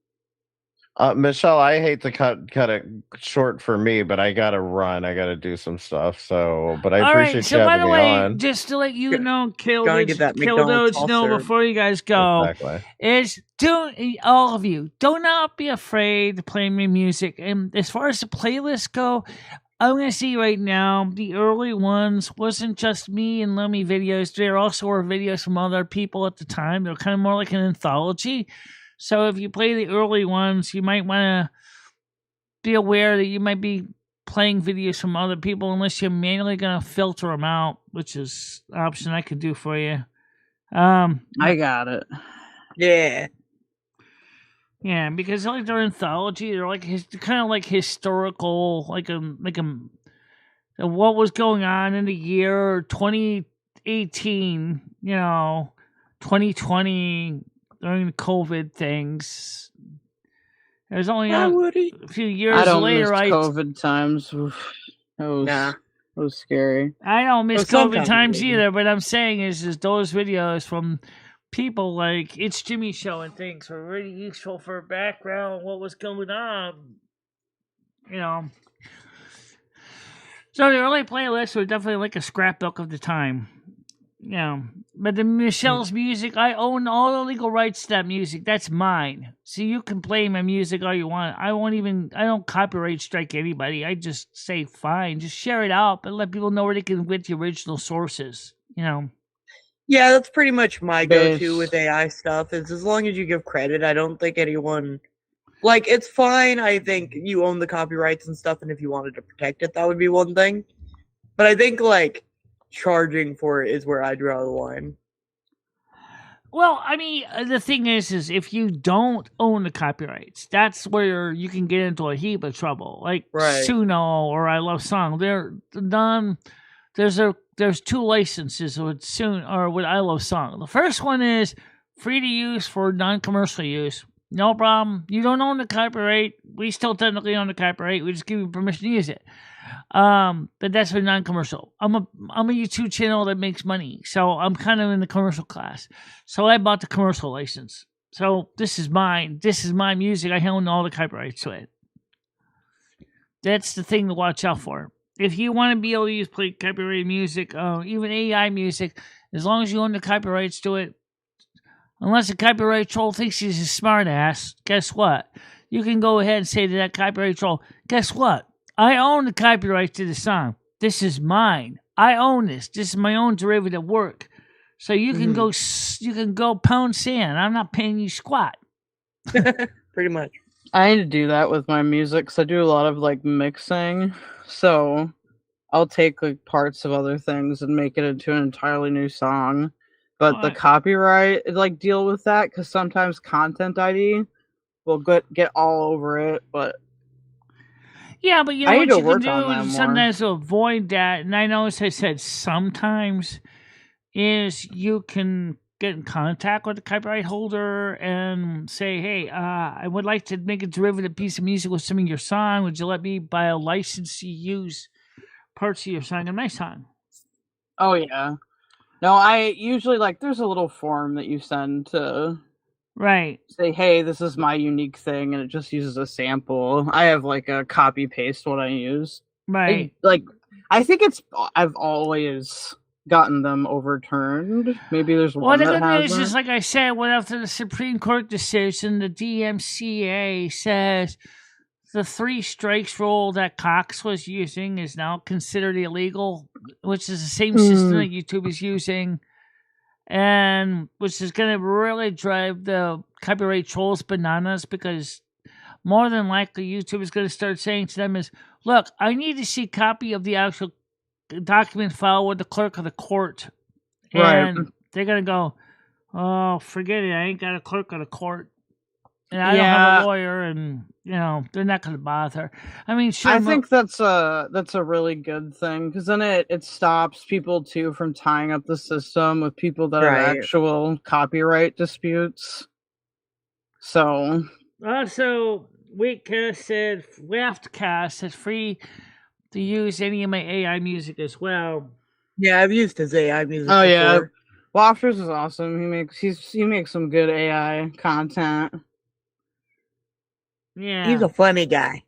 Michelle, I hate to cut it short for me, but I gotta run. I gotta do some stuff. So, but I appreciate you having me on. Just to let you know, Kell Doge McDonald's know before you guys go, Exactly. all of you, do not be afraid to play me music. And as far as the playlists go, I'm going to see right now, the early ones wasn't just me and Lummy videos. There also were videos from other people at the time. They're kind of more like an anthology. So if you play the early ones, you might want to be aware that you might be playing videos from other people unless you're manually going to filter them out, which is an option I could do for you. I got it. Yeah. Yeah, because like they're anthology, they're like kind of like historical, like a what was going on in the year 2018, 2020 during the COVID things. There's only a few years I don't later. miss COVID times. That was scary. I don't miss COVID times either, but I'm saying is those videos from people like It's Jimmy Show and things were really useful for background what was going on. So the early playlists were definitely like a scrapbook of the time. But the Michelle's music, I own all the legal rights to that music. That's mine. So you can play my music all you want. I don't copyright strike anybody. I just say fine, just share it out, but let people know where they can get the original sources. Yeah, that's pretty much my go-to with AI stuff, is as long as you give credit. I don't think anyone... Like, it's fine, I think you own the copyrights and stuff, and if you wanted to protect it, that would be one thing. But I think, like, charging for it is where I draw the line. Well, I mean, the thing is if you don't own the copyrights, that's where you can get into a heap of trouble. Like Suno or I Love Song, they're done... There's a there's 2 licenses with I Love Song. The first one is free to use for non-commercial use. No problem. You don't own the copyright. We still technically own the copyright. We just give you permission to use it. But that's for non-commercial. I'm a YouTube channel that makes money, so I'm kind of in the commercial class. So I bought the commercial license. So this is mine. This is my music. I own all the copyrights to it. That's the thing to watch out for. If you want to be able to play copyrighted music, even AI music, as long as you own the copyrights to it, unless a copyright troll thinks he's a smart ass, guess what? You can go ahead and say to that copyright troll, guess what? I own the copyright to the song. This is mine. I own this. This is my own derivative work. So you can go pound sand. I'm not paying you squat. Pretty much. I need to do that with my music because I do a lot of like mixing. So I'll take like parts of other things and make it into an entirely new song. But the copyright, like, deal with that because sometimes Content ID will get all over it. But yeah, but you know what you can do is sometimes to avoid that. And I notice I said sometimes is you can get in contact with the copyright holder and say, hey, I would like to make a derivative piece of music with some of your song. Would you let me buy a license to use parts of your song in my song? Oh, yeah. No, I usually, like, there's a little form that you send to say, hey, this is my unique thing, and it just uses a sample. I have, like, a copy-paste what I use. Right. I think I've always gotten them overturned. Maybe there's one that hasn't. Well, the good news is, like I said, went after the Supreme Court decision, the DMCA says the 3 strikes rule that Cox was using is now considered illegal, which is the same system that YouTube is using, and which is going to really drive the copyright trolls bananas because more than likely YouTube is going to start saying to them is, look, I need to see a copy of the actual document file with the clerk of the court. And they're going to go, oh, forget it. I ain't got a clerk of the court. And I don't have a lawyer, and they're not going to bother. I mean, sure. I think that's a really good thing because then it stops people too from tying up the system with people that have actual copyright disputes. So also, Waftcast said free to use any of my AI music as well. Yeah, I've used his AI music. Oh before. Yeah, Wafters is awesome. He makes some good AI content. Yeah, he's a funny guy.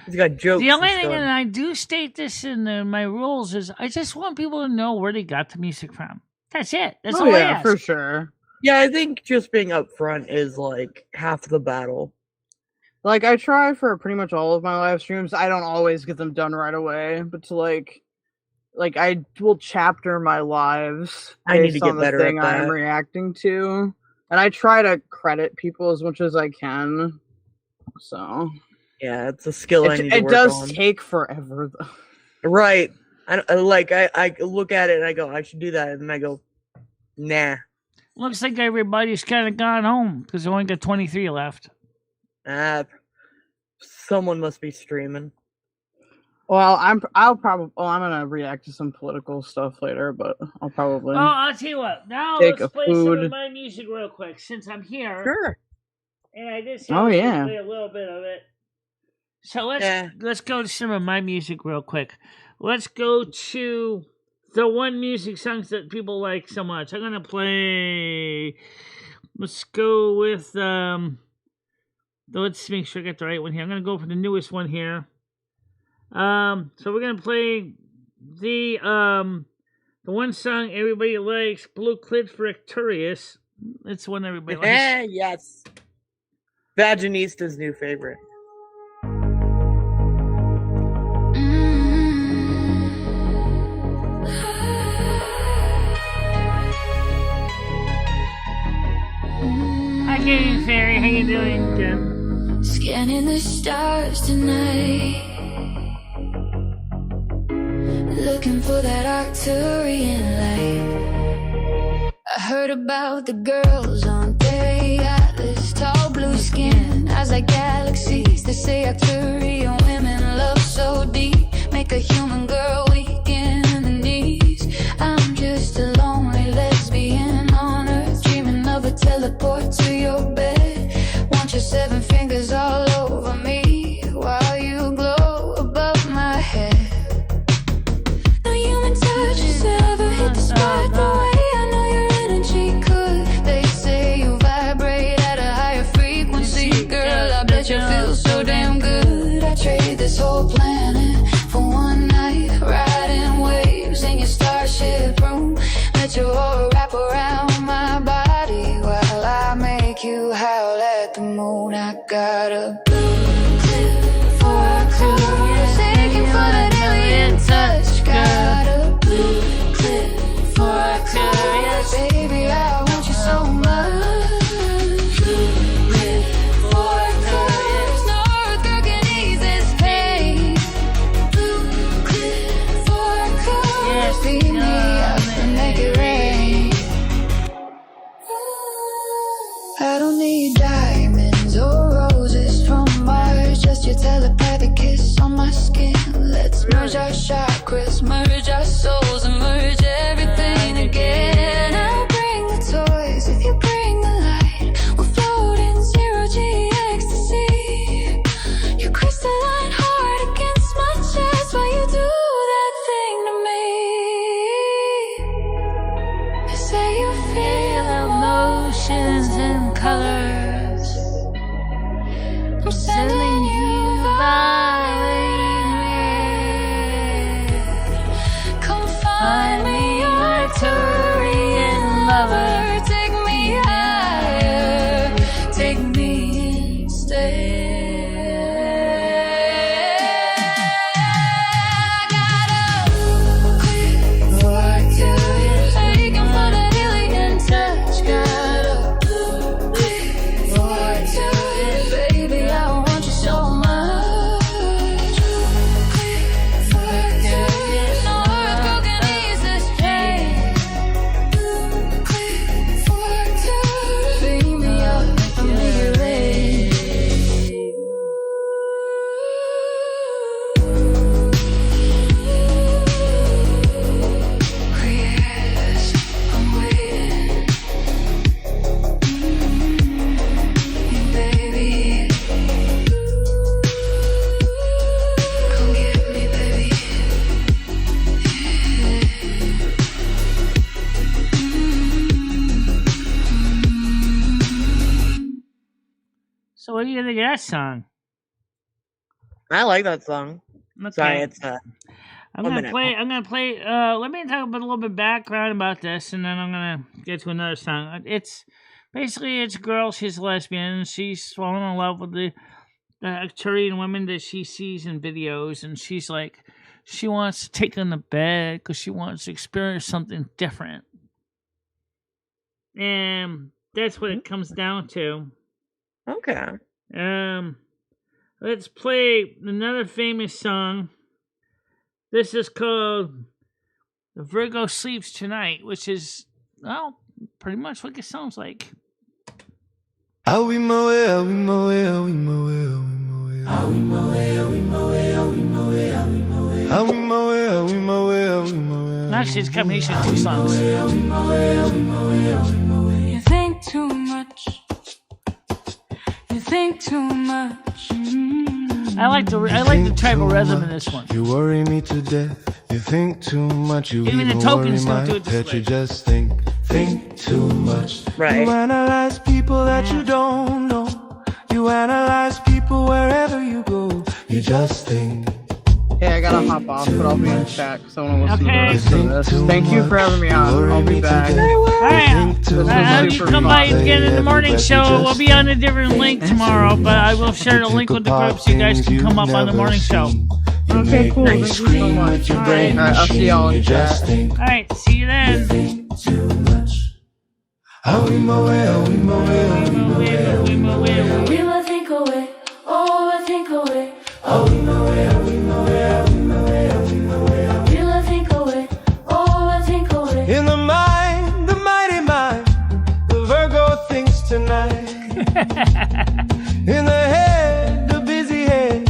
He's got jokes. The only thing, and I do state this in my rules, is I just want people to know where they got the music from. That's it. That's all I ask. For sure. Yeah, I think just being upfront is like half the battle. Like, I try for pretty much all of my live streams. I don't always get them done right away, but to like I will chapter my lives I need to get better thing at that. I'm reacting to, and I try to credit people as much as I can. So yeah, it's a skill I need to work on. It does take forever, though. Right. I look at it and I go, I should do that, and then I go, nah. Looks like everybody's kind of gone home because they only got 23 left. Someone must be streaming. Well, I'm gonna react to some political stuff later, but I'll probably. Oh, I'll tell you what. Now let's play some of my music real quick since I'm here. Sure. And I just play a little bit of it. So let's go to some of my music real quick. Let's go to the one music songs that people like so much. I'm gonna play. Let's go with let's make sure I get the right one here. I'm gonna go for the newest one here. So we're gonna play the one song everybody likes, Blue Clit for Victorious. It's one everybody likes. Yes. Vaginista's new favorite. Hi, Katie Fairy. How you doing, Jim? Scanning the stars tonight, looking for that Arcturian light. I heard about the girls on Day Atlas, tall blue skin, eyes like galaxies. They say Arcturian women love so deep, make a human girl weak in the knees. 7 fingers all over me while you glow above my head. No human touch has ever hit the spot the way I know your energy could. They say you vibrate at a higher frequency. Girl, I bet you feel so damn good. I trade this whole planet for one night, riding waves in your starship room. Let your aura wrap around my body while I make you howl at the moon. I got a blue clip for a cruise, taking for that alien touch. Got a blue clip for a cruise, baby, I want you so much. Blue clip for a cruise, no girl can ease this pain. Blue clip for a cruise, beat me up and make it rain. I don't need diamonds or roses from Mars, just your telepathic kiss on my skin. Let's merge our chakras, merge our souls, and merge everything again. I'll bring the toys if you bring the light. We'll float in zero-G ecstasy. Your crystalline heart against my chest while you do that thing to me. You say you feel emotions and colors. I'm sending you violet. Come find me, Arcturian lover. Take me higher, take me instead. I got a quick for you, taking for that alien touch. Got a quick for you, baby, I want you so much. Quick for you, no earth girl can ease this pain. Quick for you, beat me up and make it rain. Yes, I'm waiting. Baby, come get me, baby. So what do you think of that song? I like that song. Okay. Sorry, it's I'm 1 gonna minute. play. Let me talk about a little bit background about this, and then I'm gonna get to another song. It's basically it's a girl. She's a lesbian. She's fallen in love with the Arcturian women that she sees in videos, and she's like, she wants to take on the bed because she wants to experience something different, and that's what it comes down to. Okay. Let's play another famous song. This is called Virgo Sleeps Tonight, which is, well, pretty much what it sounds like. I'll be my way, I'll be my way, I'll be my way, I'll be my way, I'll be my way, I'll be my way, I'll be my way, I'll be my way, I'll be my way, I'll be my way, I'll be my way. Actually, it's a combination of two songs. You think too much. You think too much. I like the tribal rhythm in this one. You worry me to death. You think too much. You Even the worry tokens my don't do it this head. way. You just think too much. Right. You analyze people that you don't know. You analyze people wherever you go. You just think. Hey, I gotta hop off, but I'll be in chat because I want to listen Okay. to the rest of this. Thank you for having me on. I'll be back. Alright, This was you super come fun. by and get in the morning show. We'll be on a different link tomorrow, but I will share the link with the group so you guys can come up on the morning show. Okay, cool. Thank you so much. Alright, I'll see y'all in chat. Alright, see you then. I'll be my way, I'll be my way, I'll be my way, I'll be my way. We will think away, oh, we'll think away. I'll be my way, I'll be my way, I'll be my way, I'll be my way. We will think away, oh, we'll think away. In the mind, the mighty mind, the Virgo thinks tonight. In the head, the busy head,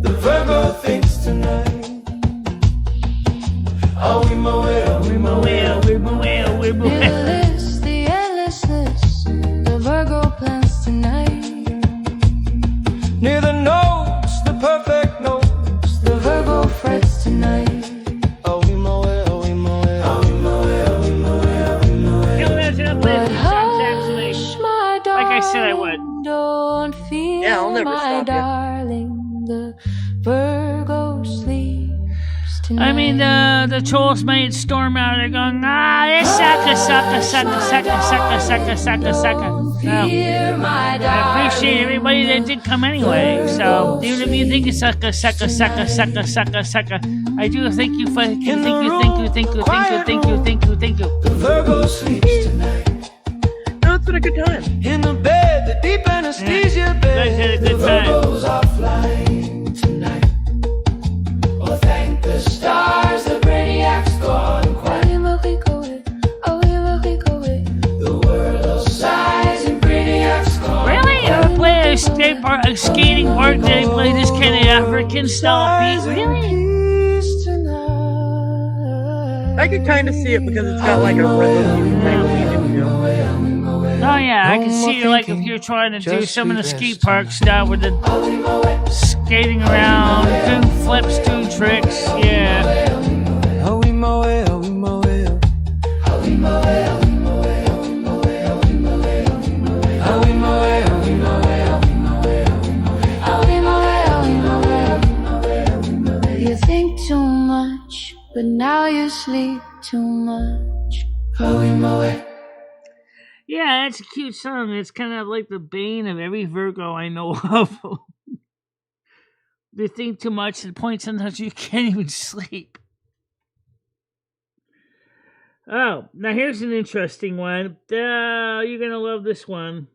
the Virgo thinks tonight. I'll be my way, I'll be my way, I'll be my way, I'll be my way. The endless list, the Virgo plans tonight. never my stop you. darling, the Virgo sleeps tonight. I mean, the trolls might storm out. They're going, this sucker. No. Hear my I darling. appreciate everybody that did come anyway. So even if you think it's sucker, I do thank you for thank you. The Virgo sleeps tonight. No, it's been a good time. In the bed, the deep anesthesia bed. had a The good time. Virgos are flying tonight. Oh, thank the stars, the brainiac's gone quiet. The world of sighs and brainiac's gone. Really? You ever play a skating park that they play this kind of African style beat? Really? I could kind of see it because it's got like a rhythm you can kind of lean into. Oh yeah, I can see like if you're trying to do some of the skate park stuff with the skating around, doing flips, doing tricks. Yeah. You think too much, but now you sleep too much. Yeah, it's a cute song. It's kind of like the bane of every Virgo I know of. They think too much to the point sometimes you can't even sleep. Oh, now here's an interesting one. You're gonna love this one.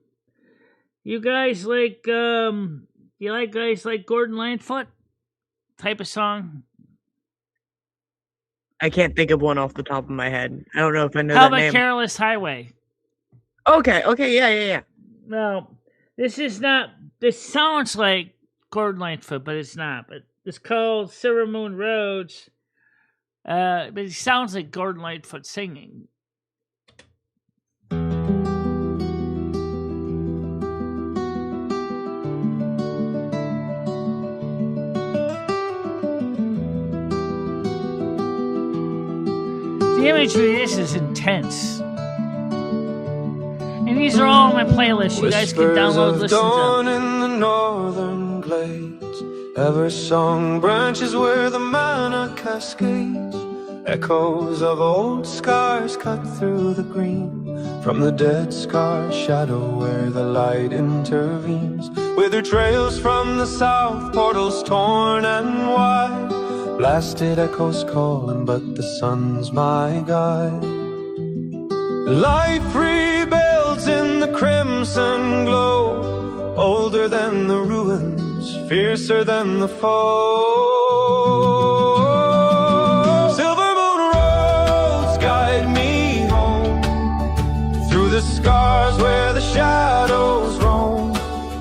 You guys like you like guys like Gordon Lightfoot type of song? I can't think of one off the top of my head. I don't know if I know How that about name. Careless Highway? Okay, yeah. No, this is not. This sounds like Gordon Lightfoot, but it's not. But it's called Silver Moon Roads. But it sounds like Gordon Lightfoot singing. The imagery of this is intense. And these are all on my playlist. You guys can download, listen to dawn them. in the northern glades. Ever song branches where the manna cascades. Echoes of old scars cut through the green. From the dead scar shadow where the light intervenes. Withered trails from the south, portals torn and wide. Blasted echoes calling, but the sun's my guide. Life rebuilds in the crimson glow. Older than the ruins, fiercer than the foe. Silver moon roads guide me home. Through the scars where the shadows roam.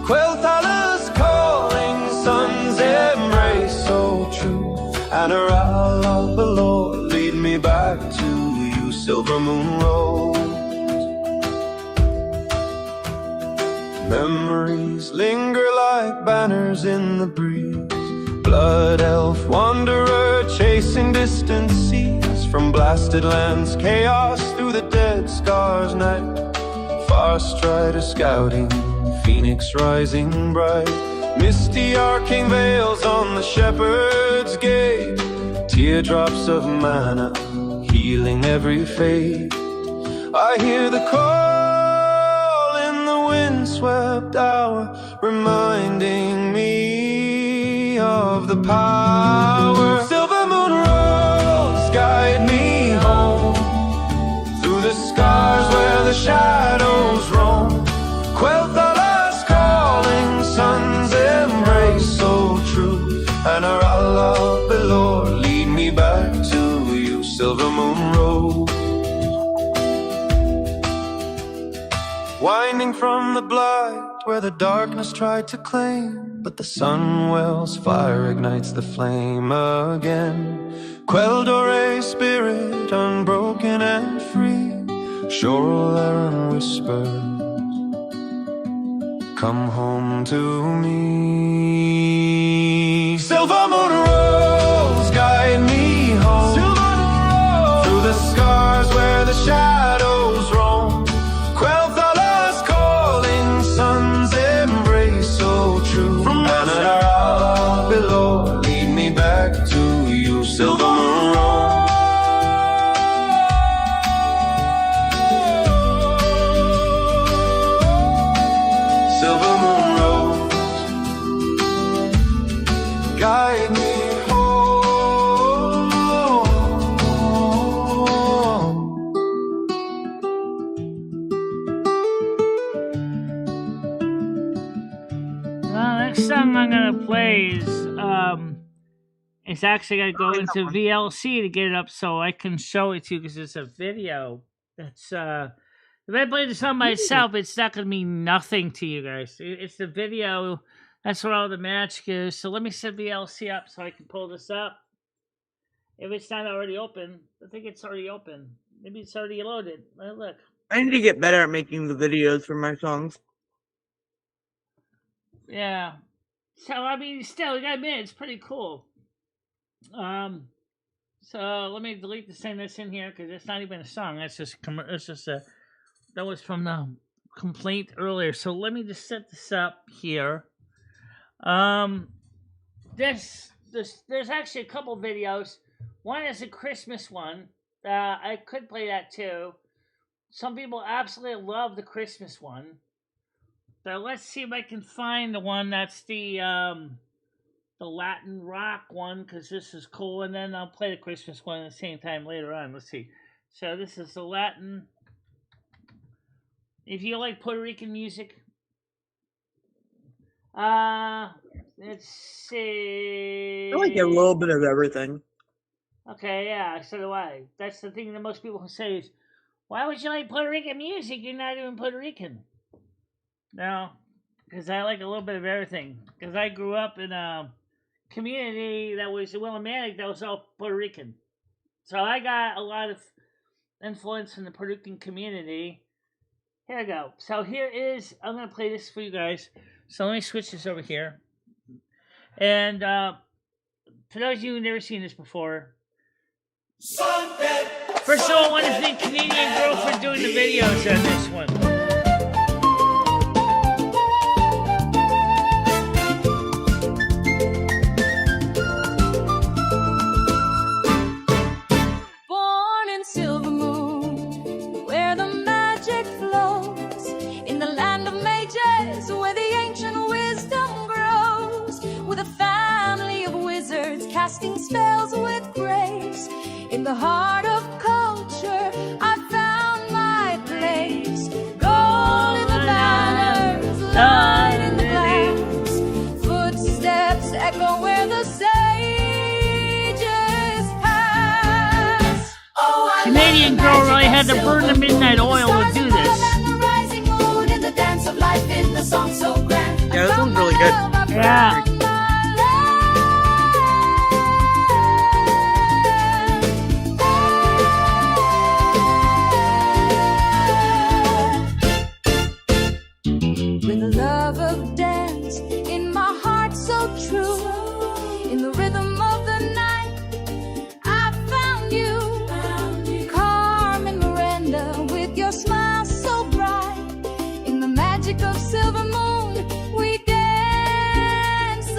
Queltala's calling, sun's embrace so true. And a Allah below, lead me back to you, Silver Moon Road. Memories linger like banners in the breeze. Blood elf wanderer chasing distant seas. From blasted lands, chaos through the dead scars night. Far strider scouting, phoenix rising bright. Misty arcing veils on the shepherd's gate. Teardrops of manna healing every fate. I hear the call in the windswept hour, reminding me of the power. Silver moon roads guide me home. Through the scars where the shadows roam. Queltala's calling, sun's embrace so true. And our Allah below, lead me back to you, Silver Moon Road. Winding from the blight where the darkness tried to claim, but the sun wells, fire ignites the flame again. Queldore spirit, unbroken and free. Choral Aaron whispers, come home to me. Silver moon roads guide me home. Through the scars where the shadows roam. Queltala's calling, sun's embrace so true. next song I'm gonna play is it's actually gonna go into VLC to get it up so I can show it to you because it's a video. It's if I play the song myself, it's not gonna mean nothing to you guys. It's the video. That's where all the magic is. So let me set VLC up so I can pull this up. If it's not already open, I think it's already open. Maybe it's already loaded. Look. I need to get better at making the videos for my songs. Yeah. So I mean, still, you gotta admit, it's pretty cool. So let me delete the thing that's in here because it's not even a song. That's just that was from the complaint earlier. So let me just set this up here. There's actually a couple videos. One is a Christmas one. I could play that too. Some people absolutely love the Christmas one. So let's see if I can find the one that's the Latin rock one, because this is cool, and then I'll play the Christmas one at the same time later on. Let's see. So this is the Latin. If you like Puerto Rican music, let's see. I like a little bit of everything. Okay, yeah, so do I. That's the thing that most people say is, why would you like Puerto Rican music? You're not even Puerto Rican. No, because I like a little bit of everything. Because I grew up in a community that was Willimantic that was all Puerto Rican. So I got a lot of influence from the Puerto Rican community. Here we go. So here is, I'm going to play this for you guys. So let me switch this over here. And for those of you who've never seen this before, first of all, I want to thank Canadian Girl for doing the videos on this one. Born in Silver Moon, where the magic flows, in the land of mages, where the ancient wisdom grows, with a family of wizards casting spells with grace. In the heart of culture, I found my place. Gold in the banners, light in the glass. Footsteps echo where the sages pass. Oh, Canadian Girl really had to burn the midnight oil to do this. Yeah, this one's really good. Yeah. With a love of dance in my heart so true, in the rhythm of the night, I found you. Carmen Miranda, with your smile so bright, in the magic of Silver Moon, we dance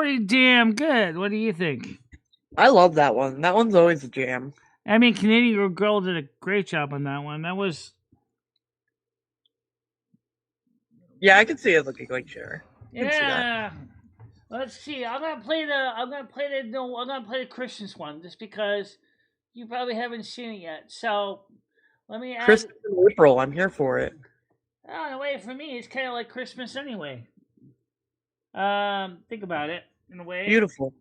pretty damn good. What do you think? I love that one. That one's always a jam. I mean, Canadian Girl did a great job on that one. That was. Yeah, I could see it looking like Cher. Yeah. Let's see. I'm gonna play the Christmas one just because you probably haven't seen it yet. So let me add. Christmas in April. I'm here for it. Oh, in a way, for me, it's kind of like Christmas anyway. Think about it in a way. Beautiful.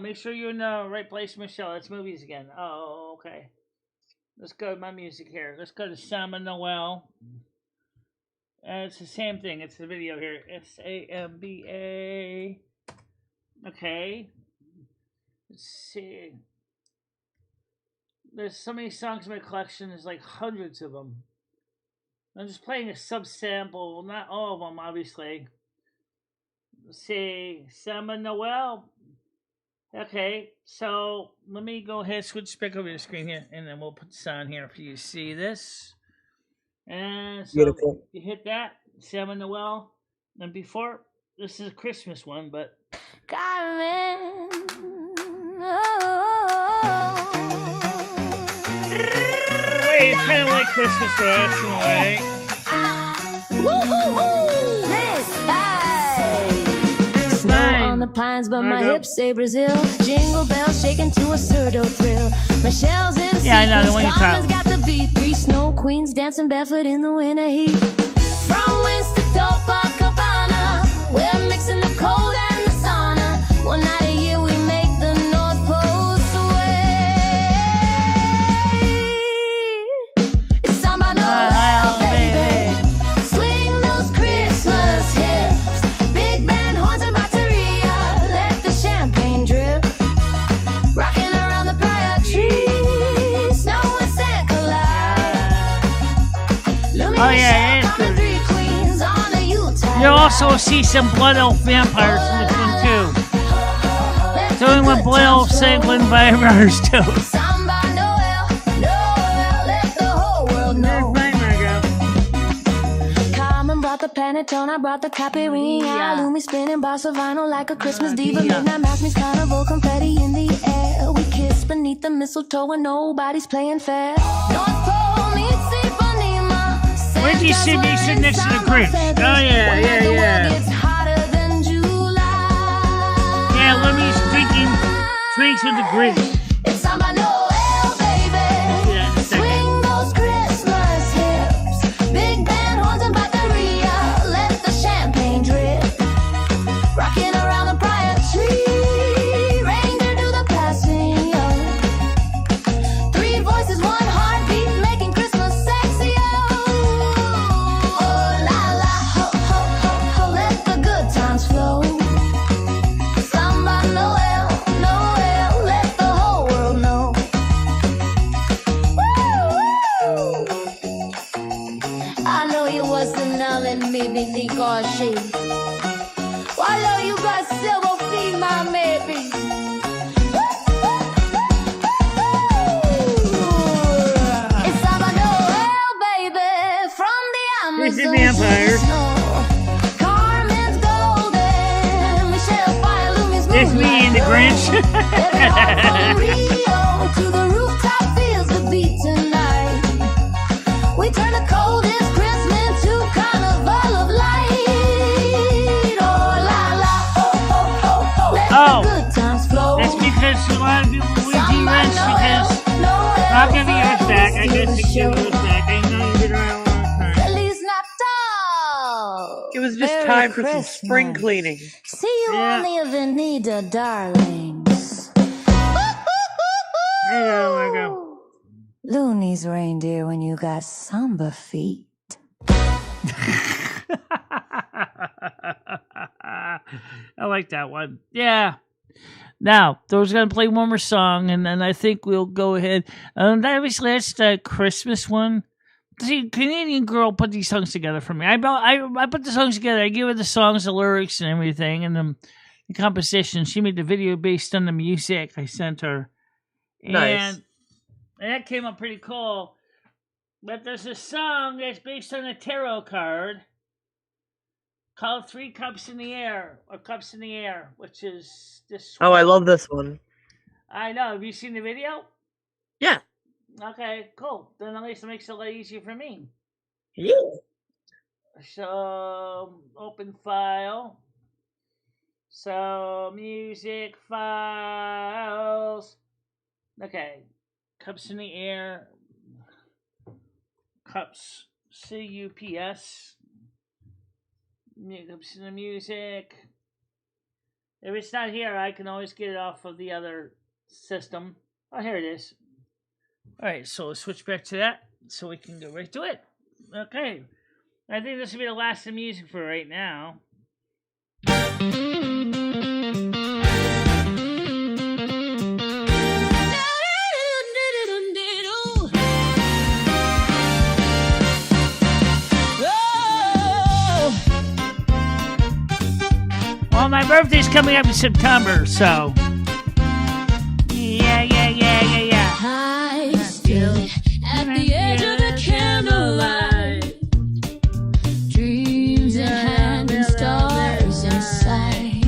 Make sure you're in the right place, Michelle. It's movies again. Oh, okay. Let's go to my music here. Let's go to Samba Noel. It's the same thing. It's the video here. SAMBA. Okay. Let's see. There's so many songs in my collection. There's like hundreds of them. I'm just playing a subsample. Not all of them, obviously. Let's see. Samba Noel. Okay, so let me go ahead and switch back over the screen here, and then we'll put this on here for you to see this. And so Beautiful. you hit that, Samba Noel. And before, this is a Christmas one, but. Carmen. Wait, it's kind of like Christmas for us in a way. On the pines, but my hips say Brazil. Jingle bells shaking to a pseudo thrill. Michelle's in I know the one you Carmen's got the beat. 3 snow queens dancing barefoot in the winter heat. From West to Copacabana, we're mixing the cold and the sauna. One night a year we make the North Pole sway. It's Samba Noel, baby. Swing those Christmas hips. Big band horns and bateria. Let the champagne drip. Rocking around the Playa tree. Snow and sand collide. Oh, yeah, it is good. You'll also see some Blood Elf vampires in this one, too. It's only when Blood Elf sampling vampires, too. Samba Noel, Noel, let the whole world know. Carmen brought the panettone, I brought the caipirinha. Lumi spinning bossa vinyl like a Christmas diva. Midnight mass means carnival, confetti in the air. We kiss beneath the mistletoe and nobody's playing fair. North Pole meets Ipanema. Reggie should be sitting next to the Grinch. Oh, yeah. It's hotter than July. Yeah, Lumi's drinking drinks with the Grinch. It's Samba Noel, baby. Yeah, in a second. Swing those Christmas hips. Big band horns and bateria. Let the champagne drip. Rocking around the Playa tree. Reindeer do the passing, yo. 3 voices, 1 heartbeat, making Christmas sexy, yo. Oh, la la, ho ho ho ho, let the good times flow. Samba Noel, Noel, let the whole world know. Woo! I know you wasn't knowing me, Nick or she. I know you got silver feet, my maybe. It's Samba Noel, baby, from the Here's the Amazon. vampires. Carmen's golden, Michelle Fire, Lumi's It's me and the Grinch. From Rio to the rooftop feels the beat tonight. We turn the coldest Christmas to carnival of light. Oh la la, oh oh oh oh, let Oh. the good times flow. That's because a lot of people would Samba Grinch because Noel, I'll give you yours back. I to guess the I give show. yours back. I know you've been around a long time. Feliz Natal. It was just Merry time for some spring Christmas. cleaning. See you Yeah. on the Avenida, darlings. Hello, Virgo. Looney's reindeer when you got samba feet. I like that one. Yeah. Now, there's going to play one more song, and then I think we'll go ahead. Obviously, that's the Christmas one. See, Canadian Girl put these songs together for me. I put the songs together. I give her the songs, the lyrics, and everything, and the composition. She made the video based on the music I sent her. Nice. And that came up pretty cool. But there's a song that's based on a tarot card called Three Cups in the Air, or Cups in the Air, which is this. Oh, I love this one. I know. Have you seen the video? Yeah. Okay, cool. Then at least it makes it a lot easier for me. Yeah. So, open file. So, music files. Okay. Cups in the Air. Cups. C-U-P-S. Cups in the music. If it's not here, I can always get it off of the other system. Oh, here it is. Alright, so let's switch back to that so we can go right to it. Okay. I think this will be the last of music for right now. Well, my birthday's coming up in September, so. Yeah. High still at the edge of the candlelight. Dreams in hand and stars in sight.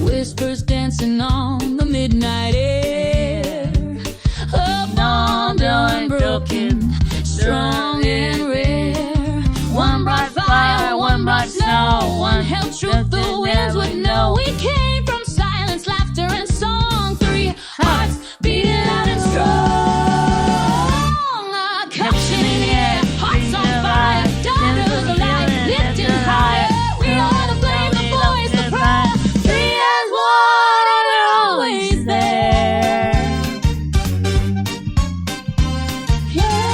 Whispers dancing on the midnight air. A bond unbroken, strong and rare. One brought fire, one brought snow. One held truth the winds would know. We came from silence, laughter, and song. Three hearts beating loud and strong. Our cups in the air, hearts on fire, daughters of light, lifting higher. We are the flame, the voice, the prayer. Three as one, and we're always there. Yeah,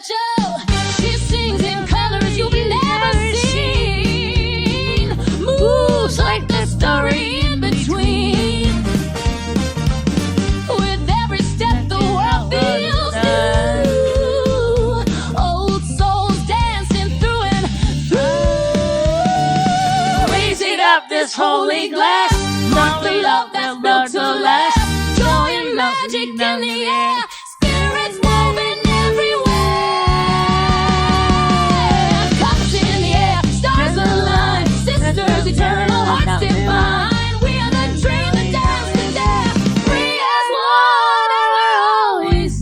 Joe, she sings in colors you've never seen. Moves like the story in between. With every step, the world feels new. Old souls dancing through and through. Raise it up, this holy glass. Not the love that's built to last. Joy and magic in the air. Spirits moving everywhere. Cups in the air, stars align. Sisters eternal, hearts divine. We are the dream, the dance, the dare. Free as one, and we're always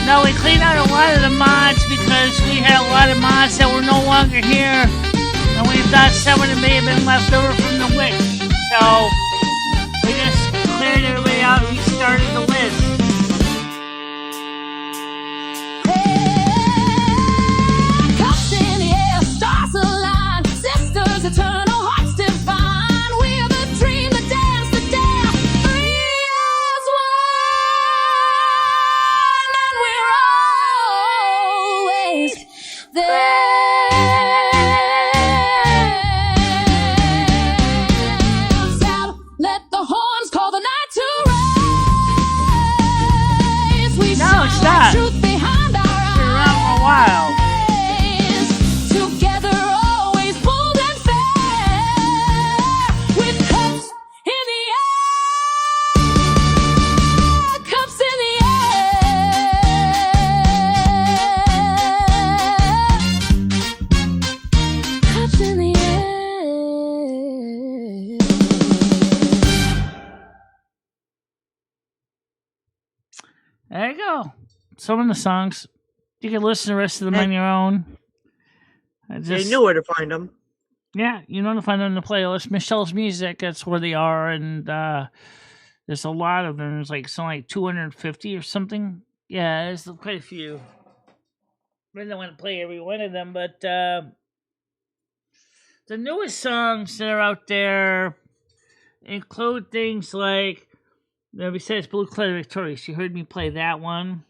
No, we cleaned out a lot of the mods because we had a lot of mods that were no longer here. And we thought some of them may have been left over from the witch. So, we just cleared everybody out and restarted the list. Cups in the air, stars align. Sisters eternal, hearts divine. We are the dream, the dance, the dare. Three as one, and we're always there. Sound, let the horns call the night to rise. We No, shine stop. like truth behind our eyes. Been around for a while. Together, always bold and fair. With cups in the air, cups in the air, cups in the air. There you go. Some of the songs. You can listen to the rest of them on your own. You know where to find them. Yeah, you know to find them in the playlist. Michelle's Music, that's where they are, and there's a lot of them. There's like something like 250 or something. Yeah, there's quite a few. I don't want to play every one of them, but the newest songs that are out there include things like, besides Blue Clay Victorious, you heard me play that one.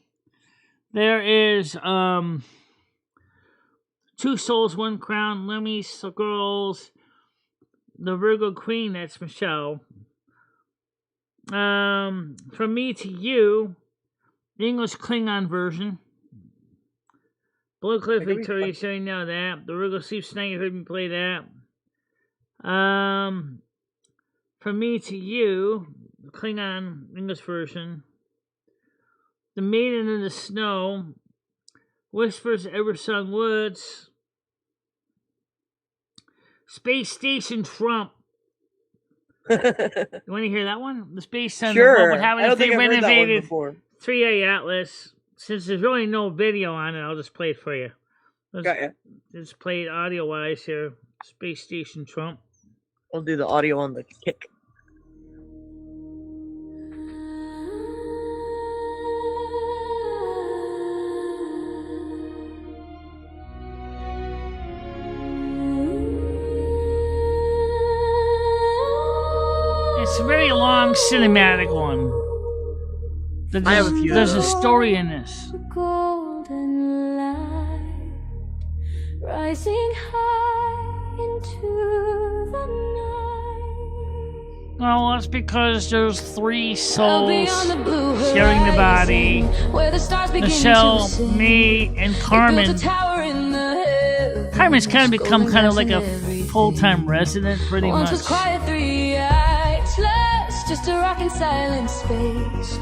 There is Two Souls, One Crown, Lemmy's Girls, the Virgo Queen, that's Michelle. From Me to You, the English Klingon version. Blue Cliff That could be Victoria, so you know that. The Virgo Sleeps Tonight, you heard me play that. From Me to You, the Klingon English version. The Maiden in the Snow, Whispers of Eversung Woods, Space Station Trump. You want to hear that one? The Space Station Sure. What I don't think I've heard that one before. 3A Atlas. Since there's really no video on it, I'll just play it for you. Got ya. Let's play it audio-wise here. Space Station Trump. We'll do the audio on the kick. It's a very long cinematic one. I have a few. There's a story in this. Golden light rising high into the night. Well, that's because there's 3 Out souls beyond the blue sharing the body. horizon, where the stars begin Michele, to sing. me, and They Carmen. built a tower in the heavens, Carmen's kind of become kind of like a golden everything. full-time resident, pretty Once much. was quiet, 3-eyed, just a rock in silent space.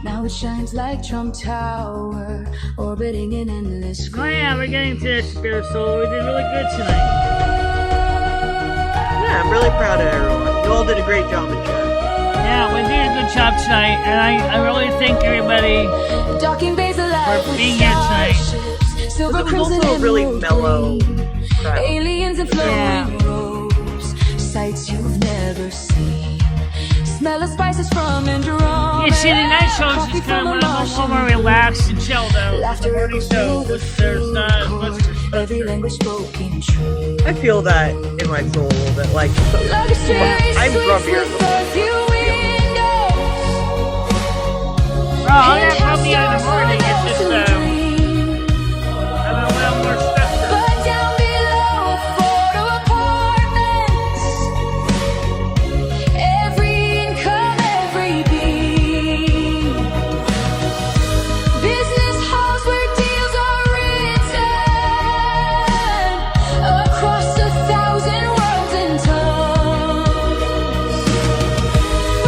Now it shines like Trump Tower, orbiting in endless space. Oh yeah, we're getting to this, Spirit Soul. We did really good tonight. Yeah, I'm really proud of everyone. You all did a great job in chat. Yeah, we did a good job tonight, and I really thank everybody Docking bays alive for with being here tonight. starships, silver It was crimson also a really emerald mellow green. crowd. Aliens in flowing Yeah. robes, sights you've never seen. Smell of spices from Andromeda. Yeah, see, the night shows Coffee just kind from of a a little more Martian. relaxed and chilled out. Laughter The morning echoes show, through the which there's not as much field. Every structure. language spoken true. I feel that in my soul a little bit. Like, I'm grumpier. Oh, yeah, probably in the morning. It's just, I have a little more structure. But down below, photo apartments. Every income, every beat. Business halls where deals are written across 1,000 worlds and tongues.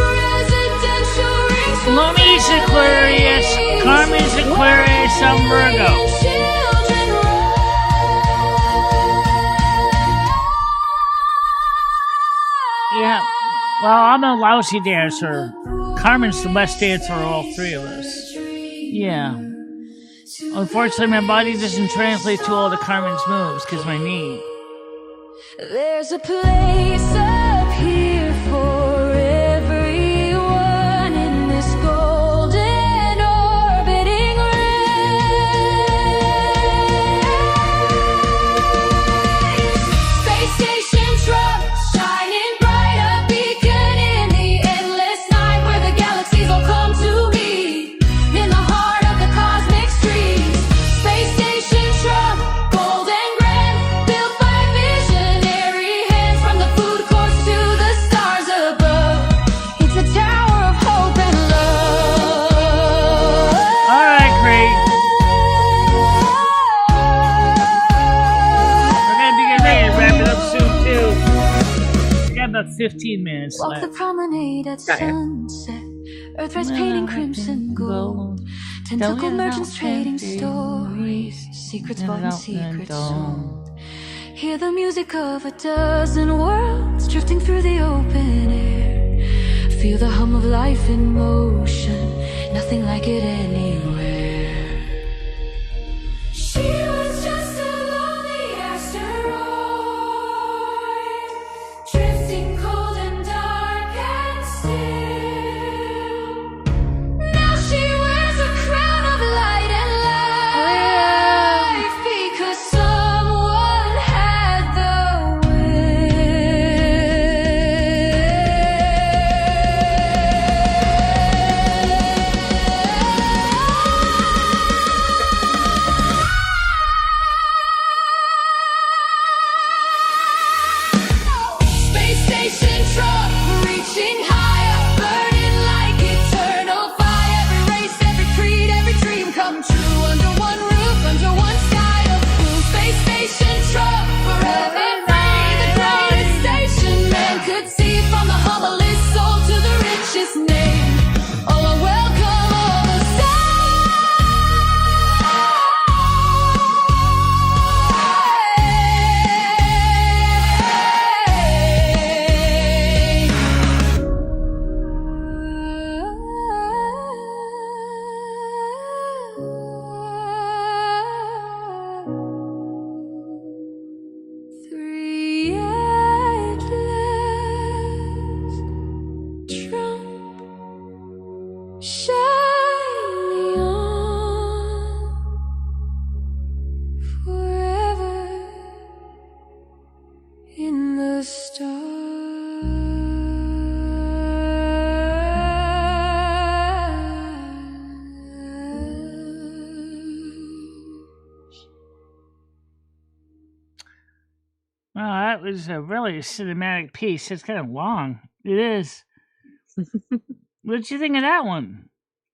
Residential rings for Lomi's Aquarius, Carmen's Aquarius, I'm Virgo. children Yeah, well, I'm a lousy dancer. Carmen's the best dancer of all 3 of us. Yeah. Unfortunately, my body doesn't translate to all the Carmen's moves because my knee. There's a place up here for everyone in this golden orbiting race. Space station Trump, shining bright, a beacon in the endless night where the galaxies all come to meet in the heart of the cosmic streets. Space station Trump, gold and grand, built by visionary hands from the food courts to the stars above. It's a tower of hope and love. All right, great. We're going to be getting ready to wrap it up soon, too. We got about 15 minutes Walk the left. promenade at sunset. Earthrise painting crimson gold. Tentacled merchants trading stories. Secrets bought and secrets sold. Hear the music of a dozen worlds drifting through the open air. Feel the hum of life in motion. Nothing like it anywhere. She was just a lonely asteroid, drifting cold and dark and still. Now she wears a crown of light and life because someone had the will. Well, that was a really cinematic piece. It's kind of long. It is. What'd you think of that one?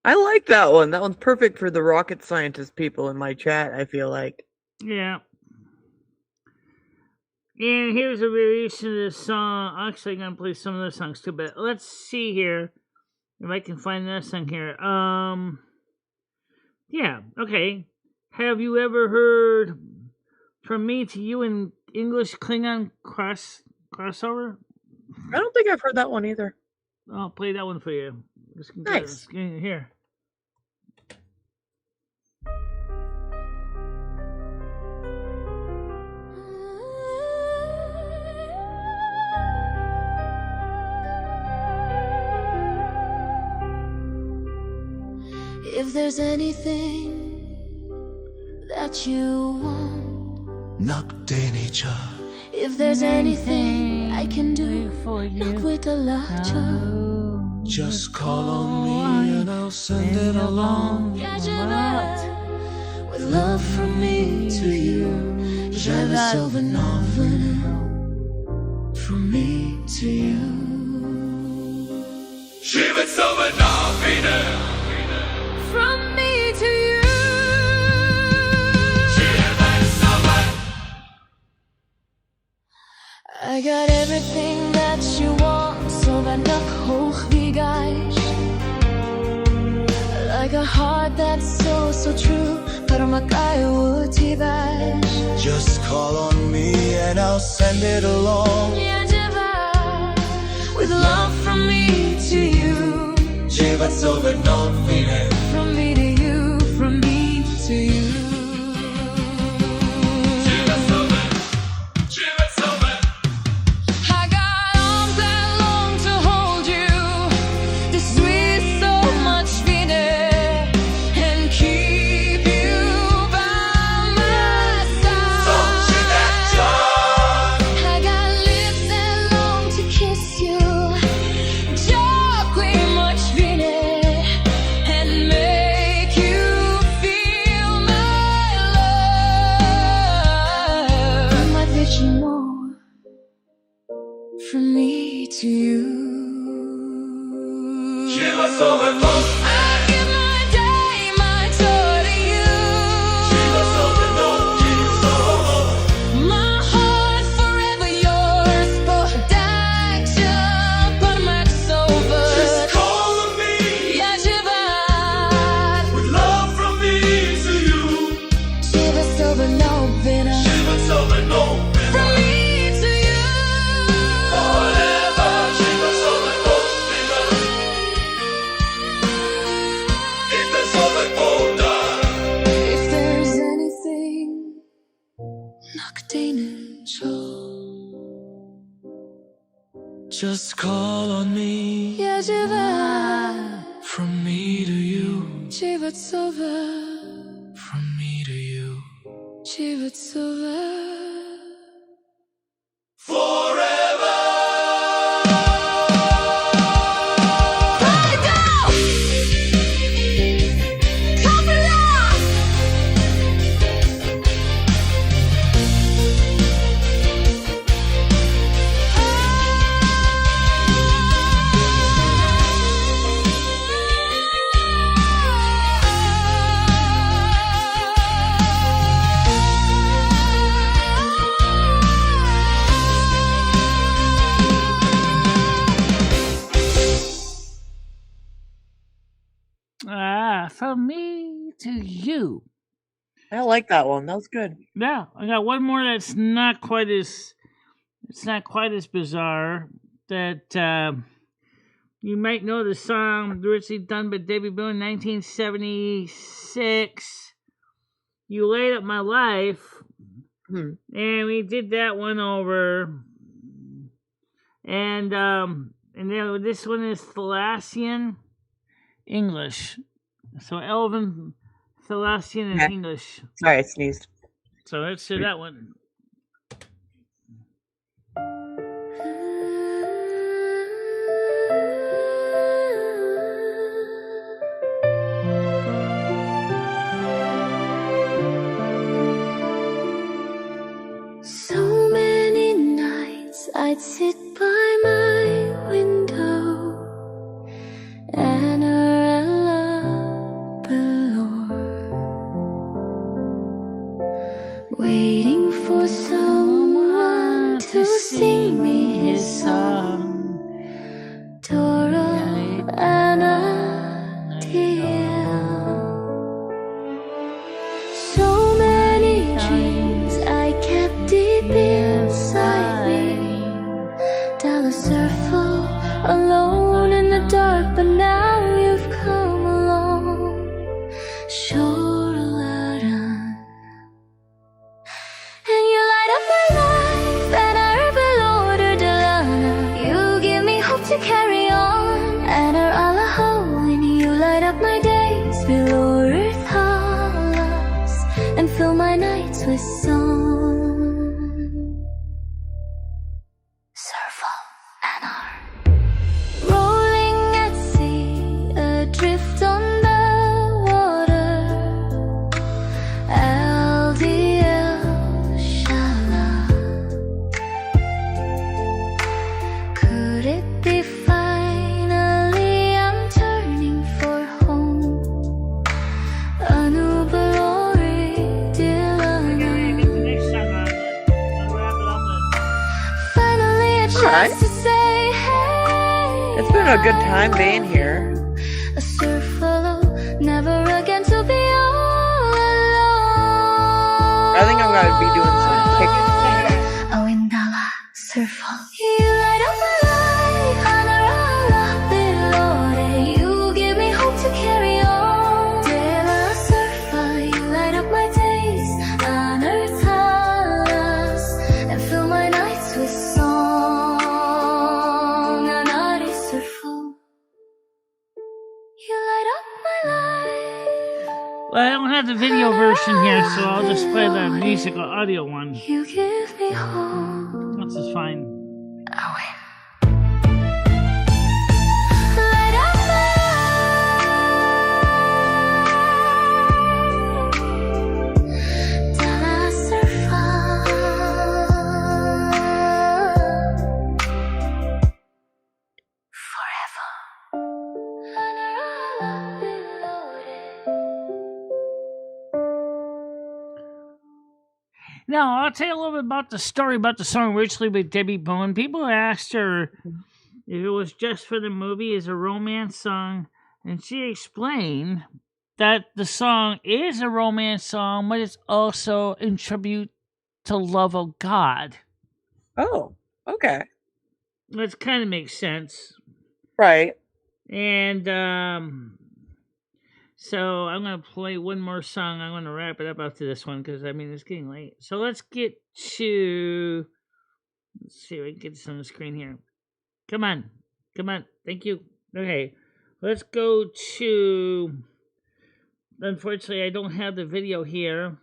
I like that one. That one's perfect for the rocket scientist people in my chat, I feel like. Yeah. And here's a variation of this song. Actually, I'm going to play some of those songs too, but let's see here if I can find this song here. Yeah, okay. Have you ever heard From Me to You in English Klingon crossover? I don't think I've heard that one either. I'll play that one for you. Nice. Here. If there's anything that you want, Nakdenica. if there's anything I can do for you, with a lot. Just call on me and I'll send it along. With love from me to you, j'avais sauvé nothing. From me to you. Живет снова новина. From me to you. I got everything that you want, so that not hoch wie Geist. Like a heart that's so, so true, but I'm like I would Just call on me and I'll send it along. With love from me to you. Живет снова новина. From me to you, from me to you. I got arms that long to hold you. The sweet so much finesse and keep you by my side. I got lips that long to kiss you. Joy much finesse and make you feel my love. My vision more. From me to you. Живет снова I give my day, my joy to you. My heart forever yours, but that's but max over. Just call on me. Yeah, Живет. With love from me to you. Живет over no winner. Живет снова новина. From me to you. Forever. Живет снова новина. Идет снова вода. If there's anything, Nakdenica. Just call on me. Yeah, Живет. From me to you. Живет over. From me to you. Живет over. Forever. From Me to You. I like that one. That was good. Yeah, I got one more that's not quite as bizarre. That you might know the song originally done by David Bowie in 1976. You Light Up My Life, and we did that one over. And then this one is Thalassian English. So Elven, Thalassian, and English. Sorry, I sneezed. So let's do that one. So many waiting for someone to sing me his song. Dora Anna So many dreams I kept deep inside me. Down the circle, alone in the dark, but now you've come along. And you light up my life, and I below Dalene. You give me hope to carry on, and Alaho, and you light up my days below earth hollows, and fill my nights with song. Surfall and rolling at sea, adrift on the water. LDL Shala. Could it be finally I'm turning for home? Anubalori Dilana. Finally a chance to say hey. It's been a good time being here. A surf follow, never again to be all alone. I think I'm gonna be doing some kicking. Awindala surfall. You light up my life, Anarala Bilore. You give me hope to carry on. Dela surfall, you light up my days, Anartalas, and fill my nights with song. Anari surfall. You light up my life. Well, I don't have the video version here, so I'll just play the musical audio one. You give me hope. That's just fine. Away. Light up my life. Dala surfall. Forever. Now, I'll tell you a little bit about the story about the song Richly with Debbie Bowen. People asked her if it was just for the movie, as a romance song, and she explained that the song is a romance song, but it's also in tribute to love of God. Oh, okay. Which kind of makes sense. Right. And so I'm going to play one more song. I'm going to wrap it up after this one because, I mean, it's getting late. So let's get to... Let's see if I can get this on the screen here. Come on. Come on. Thank you. Okay. Let's go to... Unfortunately, I don't have the video here.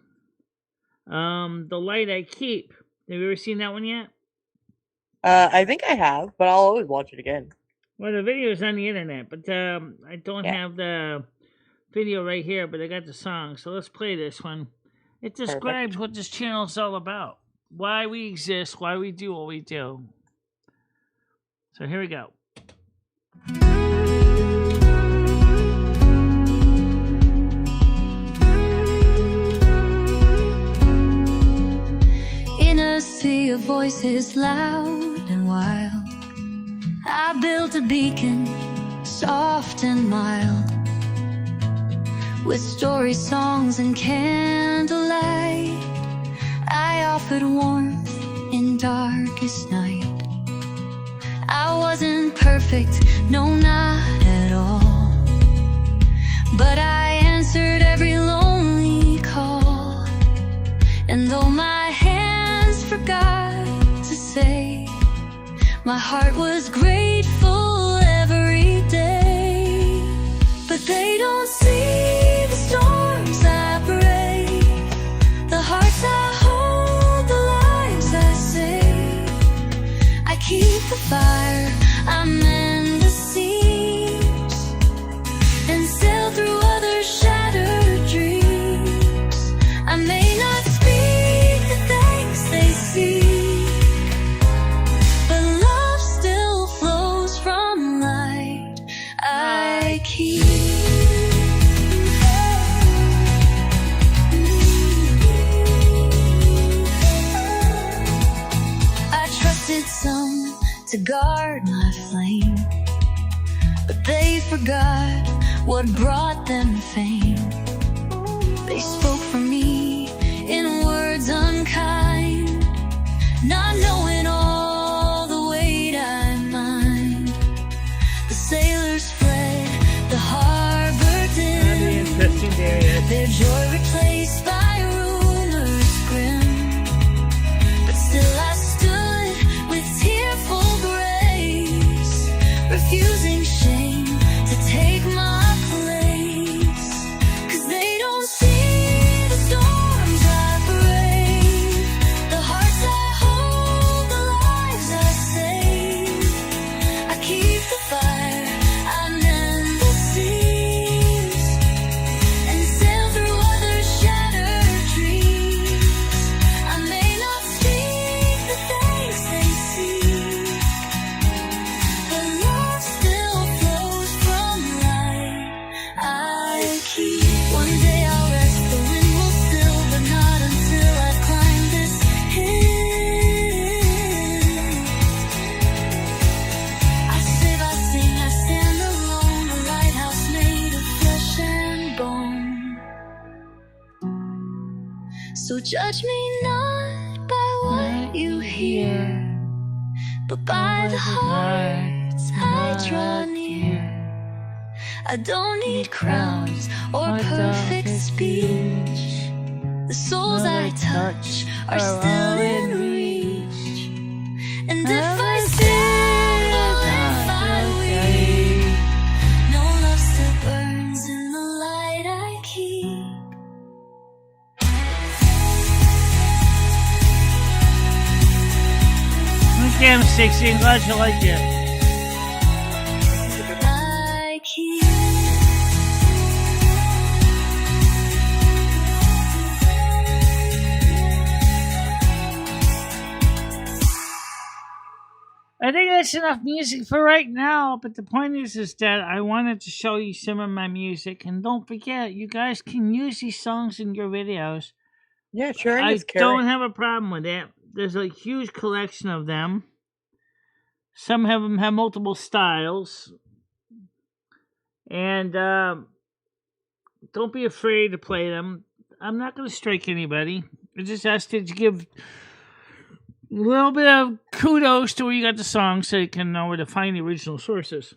The Light I Keep. Have you ever seen that one yet? I think I have, but I'll always watch it again. Well, the video is on the internet, but I don't have the video right here, but I got the song. So let's play this one. It describes what this channel is all about. Why we exist, why we do what we do. So here we go. In a sea of voices loud and wild, I built a beacon, soft and mild, with stories, songs, and candlelight. I offered warmth in darkest night. I wasn't perfect, no, not at all, but I answered every lonely call. And though my hands forgot to say, my heart was grateful every day. But they don't see the storms I brave, the hearts I hold, the lives I save. I keep the fire, I mend the seams, and sail through others' shattered dreams. I may not speak the thanks they see, but love still flows from light I keep. to guard my flame. But they forgot what brought them fame. They spoke for me in words unkind, not knowing all the weight I mind. The sailors fled, the harbor dim, their joy replaced by rumors grim. But still I stood with tearful grace, refusing shame to take my place. 'Cause they don't see the storms I brave, the hearts I hold, the lives I save. I keep the fire, I mend the seas, and sail through others' shattered dreams. I may not speak the thanks they seek, but love still flows from light I keep. One day I'll rest, the wind will still, but not until I've climbed this hill. I save, I sing, I stand alone, a lighthouse made of flesh and bone. So judge me not by what you hear, but by the hearts I draw near. I don't need crowns or perfect speech. The souls I touch are still in reach. And if I stumble, if I weep, no love still burns in the light I keep. Okay, M60, I'm glad you like it. I keep. I think that's enough music for right now, but the point is that I wanted to show you some of my music, and don't forget, you guys can use these songs in your videos. Yeah, sharing I is caring. don't have a problem with it. There's a huge collection of them. Some of them have multiple styles. And don't be afraid to play them. I'm not going to strike anybody. I just asked you to give a little bit of kudos to where you got the song so you can know where to find the original sources.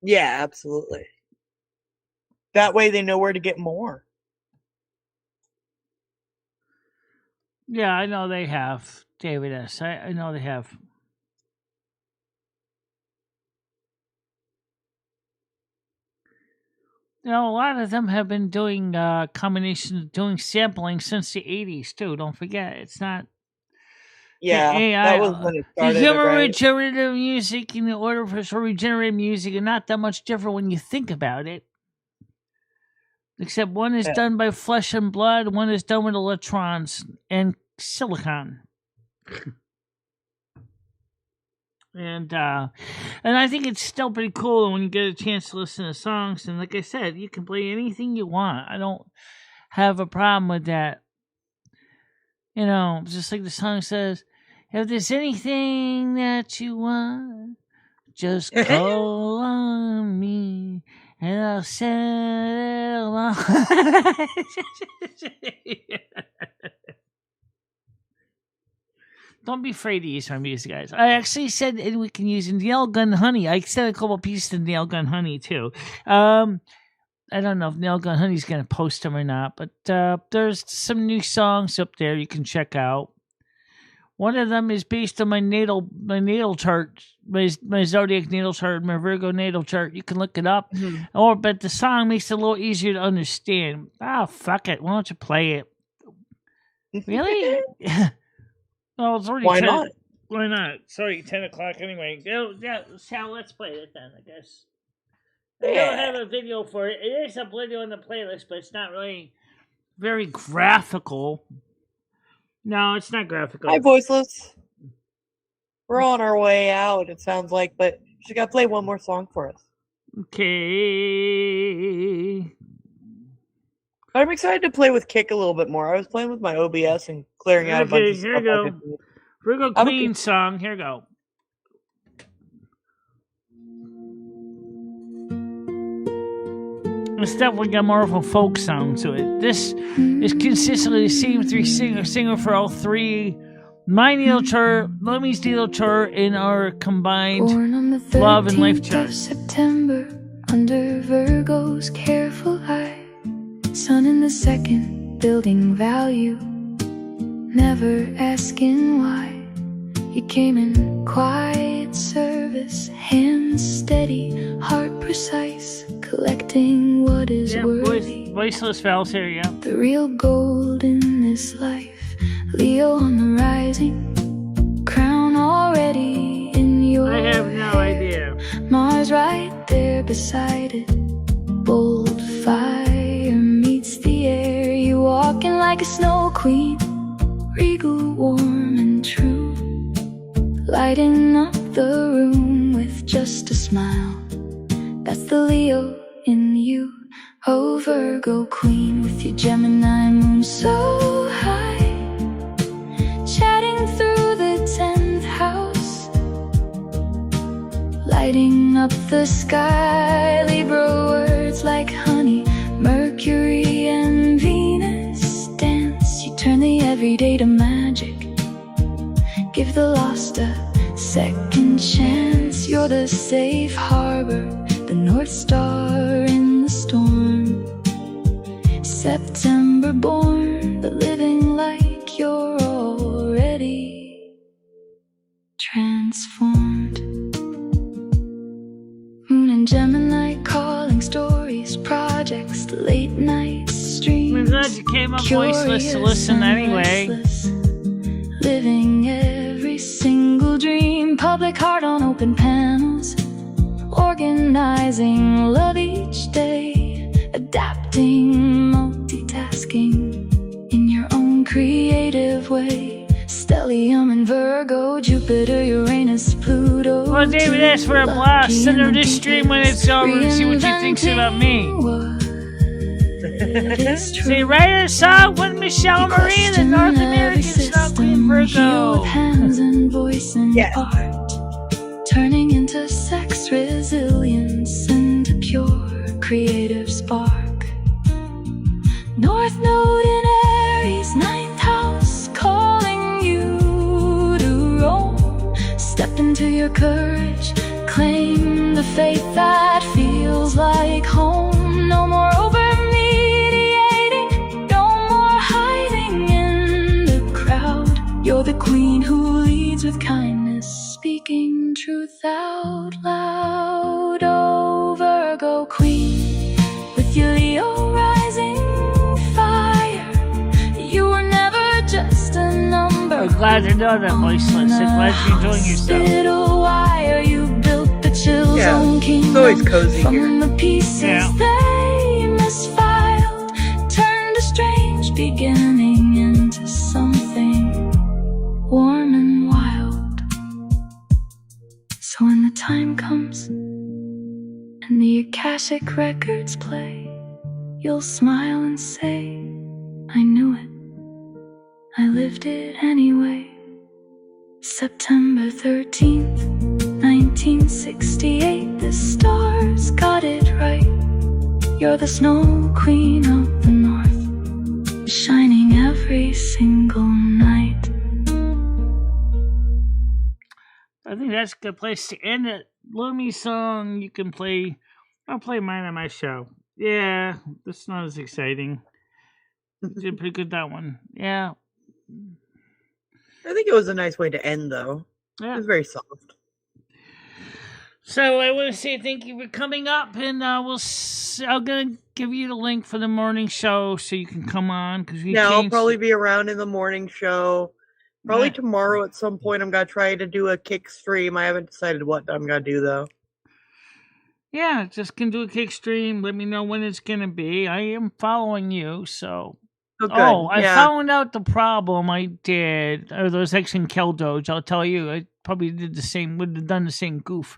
Yeah, absolutely. That way they know where to get more. Yeah, I know they have, David S. I know they have. You know, a lot of them have been doing combination, doing sampling since the 80s, too. Don't forget, it's not Yeah, AI. that was when it The started, human right? regenerative music and the order for regenerative music are not that much different when you think about it. Except one is Yeah. done by flesh and blood, one is done with electrons and silicon. And I think it's still pretty cool when you get a chance to listen to songs. And like I said, you can play anything you want. I don't have a problem with that. You know, just like the song says, if there's anything that you want, just call on me and I'll send it along. Don't be afraid to use my music, guys. I actually said we can use Nail Gun Honey. I said a couple pieces of Nail Gun Honey, too. I don't know if Nail Gun Honey's going to post them or not, but there's some new songs up there you can check out. One of them is based on my natal chart, my zodiac natal chart, my Virgo natal chart. You can look it up. Mm-hmm. But the song makes it a little easier to understand. Fuck it. Why don't you play it? Really? Well, it's already Why 10. not? Why not? Sorry, 10 o'clock anyway. Yeah, Sal, let's play it then, I guess. I don't have a video for it. It is a video in the playlist, but it's not really very graphical. No, it's not graphical. Hi, Voiceless. We're on our way out, it sounds like, but you got to play one more song for us. Okay. But I'm excited to play with Kick a little bit more. I was playing with my OBS and clearing out a bunch of Here stuff. we go. Virgo Queen song. Here we go. It's definitely got more of a folk sound to it. This is consistently the same three singer for all three. My Needle chart, Lummy's Needle chart, in our combined love and life chart. September, under Virgo's careful eye, sun in the second, building value, never asking why. You came in quiet service, hands steady, heart precise, collecting what is worthy. Voiceless Val's here, yeah. The real gold in this life, Leo on the rising, crown already in your I have no idea. Mars right there beside it, bold fire meets the air. You walking like a snow queen, regal, warm and true, lighting up the room with just a smile. That's the Leo in you. Oh, Virgo queen, with your Gemini moon so high, chatting through the 10th house, lighting up the sky. Libra words like honey, Mercury and Venus dance. You turn the everyday to magic, give the lost a second chance. You're the safe harbor, the North Star in the storm. September born, but living like you're already transformed. Moon and Gemini calling stories, projects, late night streams. I'm glad you came up voiceless to listen anyway. Living every single dream, public heart on open panels, organizing love each day, adapting, multitasking in your own creative way. Stellium and Virgo, Jupiter, Uranus, Pluto. Well, David asked for a blast. Send her this stream when it's over and see what she thinks about me. Say, write a song with Michele Marie, the North American Star Queen Virgo. Hands and voice and Yes. art, turning into sex, resilience, and a pure creative spark. North Node in Aries, 9th house, calling you to roam. Step into your courage, claim the faith that feels like home. No more over-mediating, no more hiding in the crowd. You're the queen who leads with kindness, speaking truth out loud. Oh, Virgo queen, with your Leo rising fire, you were never just a number. I'm glad to know that, voiceless. I'm glad you're enjoying yourself. Hospital wire, you built the Chill Zone kingdom. It's always cozy From here. the pieces they misfiled, turned a strange beginning into something warm and wild. So when the time comes and the Akashic records play, you'll smile and say, I knew it, I lived it anyway. September 13th, 1968, the stars got it right. You're the snow queen of the north, shining every single night. I think that's a good place to end it. Lummy's song you can play. I'll play mine on my show. Yeah, that's not as exciting. Did pretty good, that one. Yeah. I think it was a nice way to end, though. Yeah. It was very soft. So I want to say thank you for coming up, and I'm gonna give you the link for the morning show so you can come on, because I'll probably be around in the morning show. Probably tomorrow at some point. I'm gonna try to do a kick stream. I haven't decided what I'm gonna do though. Yeah, just can do a kick stream. Let me know when it's gonna be. I am following you, so. Oh, good. I found out the problem I did. Or those actually in Kell Doge. I'll tell you, I probably would have done the same goof.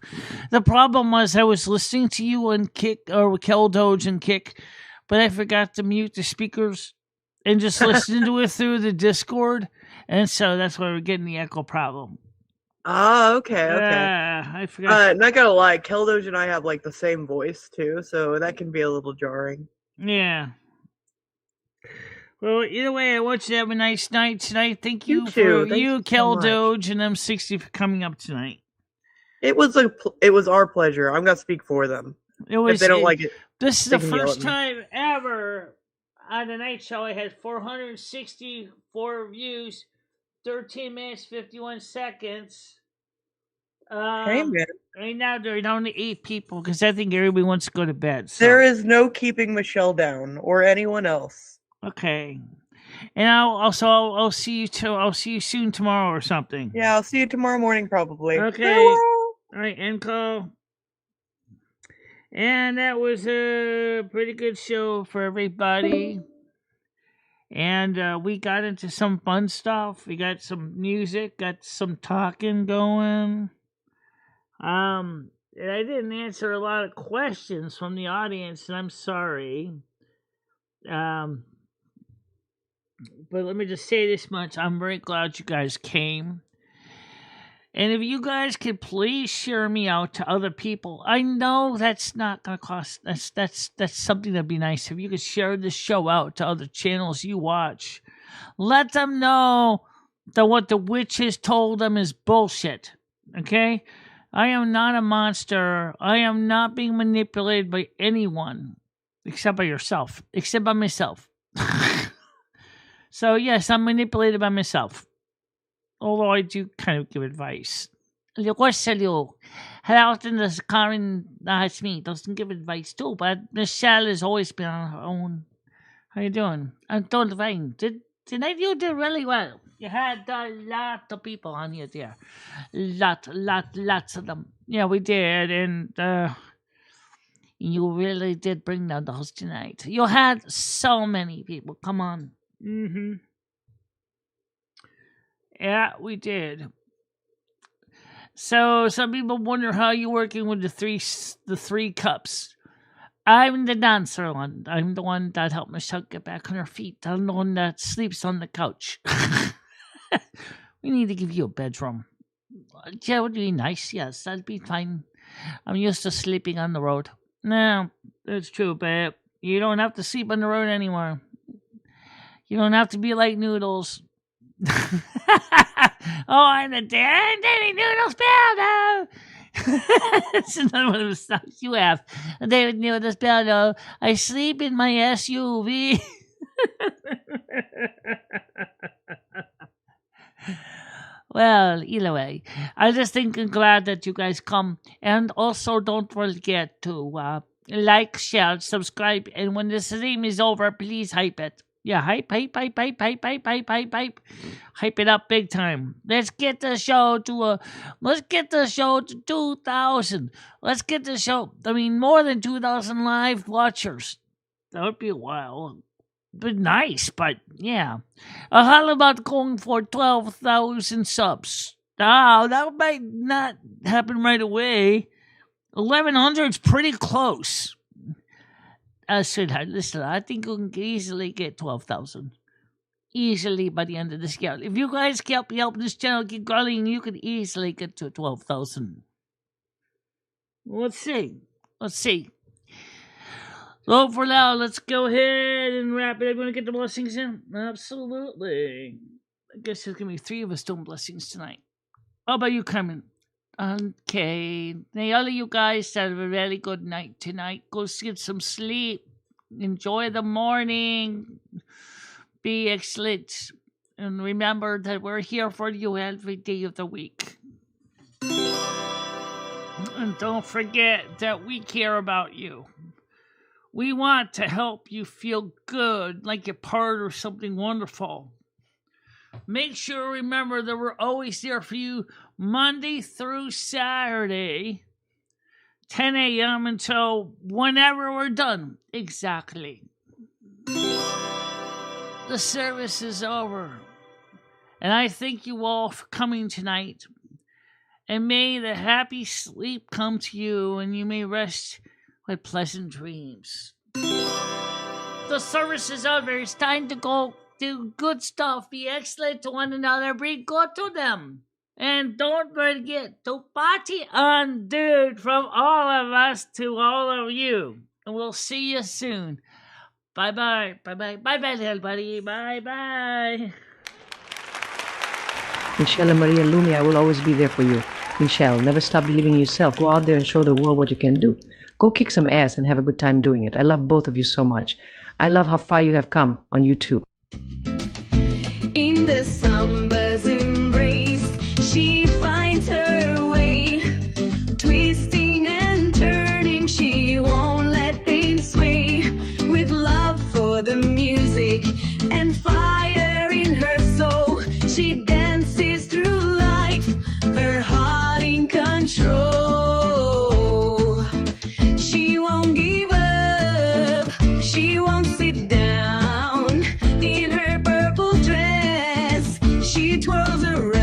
The problem was I was listening to you on Kick or Kell Doge and Kick, but I forgot to mute the speakers and just listened to it through the Discord, and so that's why we're getting the echo problem. Ah, okay. I forgot. Not gonna lie, Kell Doge and I have like the same voice too, so that can be a little jarring. Yeah. Well, either way, I want you to have a nice night tonight. Thank you, You for too. Thank you so Kell much. Doge, and M60 for coming up tonight. It was our pleasure. I'm gonna speak for them. If they don't like it, This is they the can yell first at me. time ever on the night show I had 464 views, 13 minutes, 51 seconds. Hey, man. Right now, there are only 8 people because I think everybody wants to go to bed. So. There is no keeping Michelle down or anyone else. Okay. And I'll see you I'll see you soon tomorrow or something. Yeah, I'll see you tomorrow morning probably. Okay. Farewell. All right, end call. And that was a pretty good show for everybody. And we got into some fun stuff. We got some music, got some talking going. And I didn't answer a lot of questions from the audience, and I'm sorry. But let me just say this much. I'm very glad you guys came. And if you guys could please share me out to other people. I know that's not going to cost. That's something that'd be nice. If you could share this show out to other channels you watch. Let them know that what the witches told them is bullshit. Okay? I am not a monster. I am not being manipulated by anyone. Except by yourself. Except by myself. So, yes, I'm manipulated by myself. Although I do kind of give advice. Hello, Karen, that's me, doesn't give advice too, but Michelle has always been on her own. How you doing? I'm doing fine. Tonight you did really well. You had a lot of people on here there. Lots of them. Yeah, we did, and you really did bring down the house tonight. You had so many people. Come on. Mm-hmm. Yeah, we did. So some people wonder how you're working with the three cups. I'm the dancer one. I'm the one that helped Michelle get back on her feet. I'm the one that sleeps on the couch. We need to give you a bedroom. Yeah, would be nice. Yes, that'd be fine. I'm used to sleeping on the road. No, that's true, babe. You don't have to sleep on the road anymore. You don't have to be like Noodles. I'm the Danny Noodles Bello. It's another one of the songs you have. David Noodles Bello. I sleep in my SUV. Well, either way, I just think I'm glad that you guys come. And also, don't forget to like, share, subscribe. And when the stream is over, please hype it. Yeah, hype. Hype it up big time. Let's get the show to 2,000. Let's get the show, more than 2,000 live watchers. That would be a while. But nice, but yeah. How about going for 12,000 subs? Oh, that might not happen right away. 1,100's pretty close. Sweetheart, listen, I think we can easily get 12,000. Easily by the end of this year. If you guys help this channel keep growing, you can easily get to 12,000. Let's see. So for now, let's go ahead and wrap it. I'm going to get the blessings in. Absolutely. I guess there's going to be 3 of us doing blessings tonight. How about you, Carmen? Okay. Now, all of you guys have a really good night tonight. Go get some sleep. Enjoy the morning. Be excellent. And remember that we're here for you every day of the week. And don't forget that we care about you. We want to help you feel good, like you're part of something wonderful. Make sure to remember that we're always there for you Monday through Saturday, 10 a.m. until whenever we're done. Exactly. The service is over. And I thank you all for coming tonight. And may the happy sleep come to you, and you may rest with pleasant dreams. The service is over. It's time to go do good stuff. Be excellent to one another. Be good to them. And don't forget to party on, dude, from all of us to all of you. And we'll see you soon. Bye-bye. Bye-bye. Bye-bye, everybody. Bye-bye. Michele Marie Dalene, I will always be there for you. Michelle, never stop believing in yourself. Go out there and show the world what you can do. Go kick some ass and have a good time doing it. I love both of you so much. I love how far you have come on YouTube. In the summer's embrace, she finds her way. Twisting and turning, she won't let things sway. With love for the music and fire in her soul, she dances through life, her heart in control. She won't give up, she won't sit down. In her purple dress, she twirls around.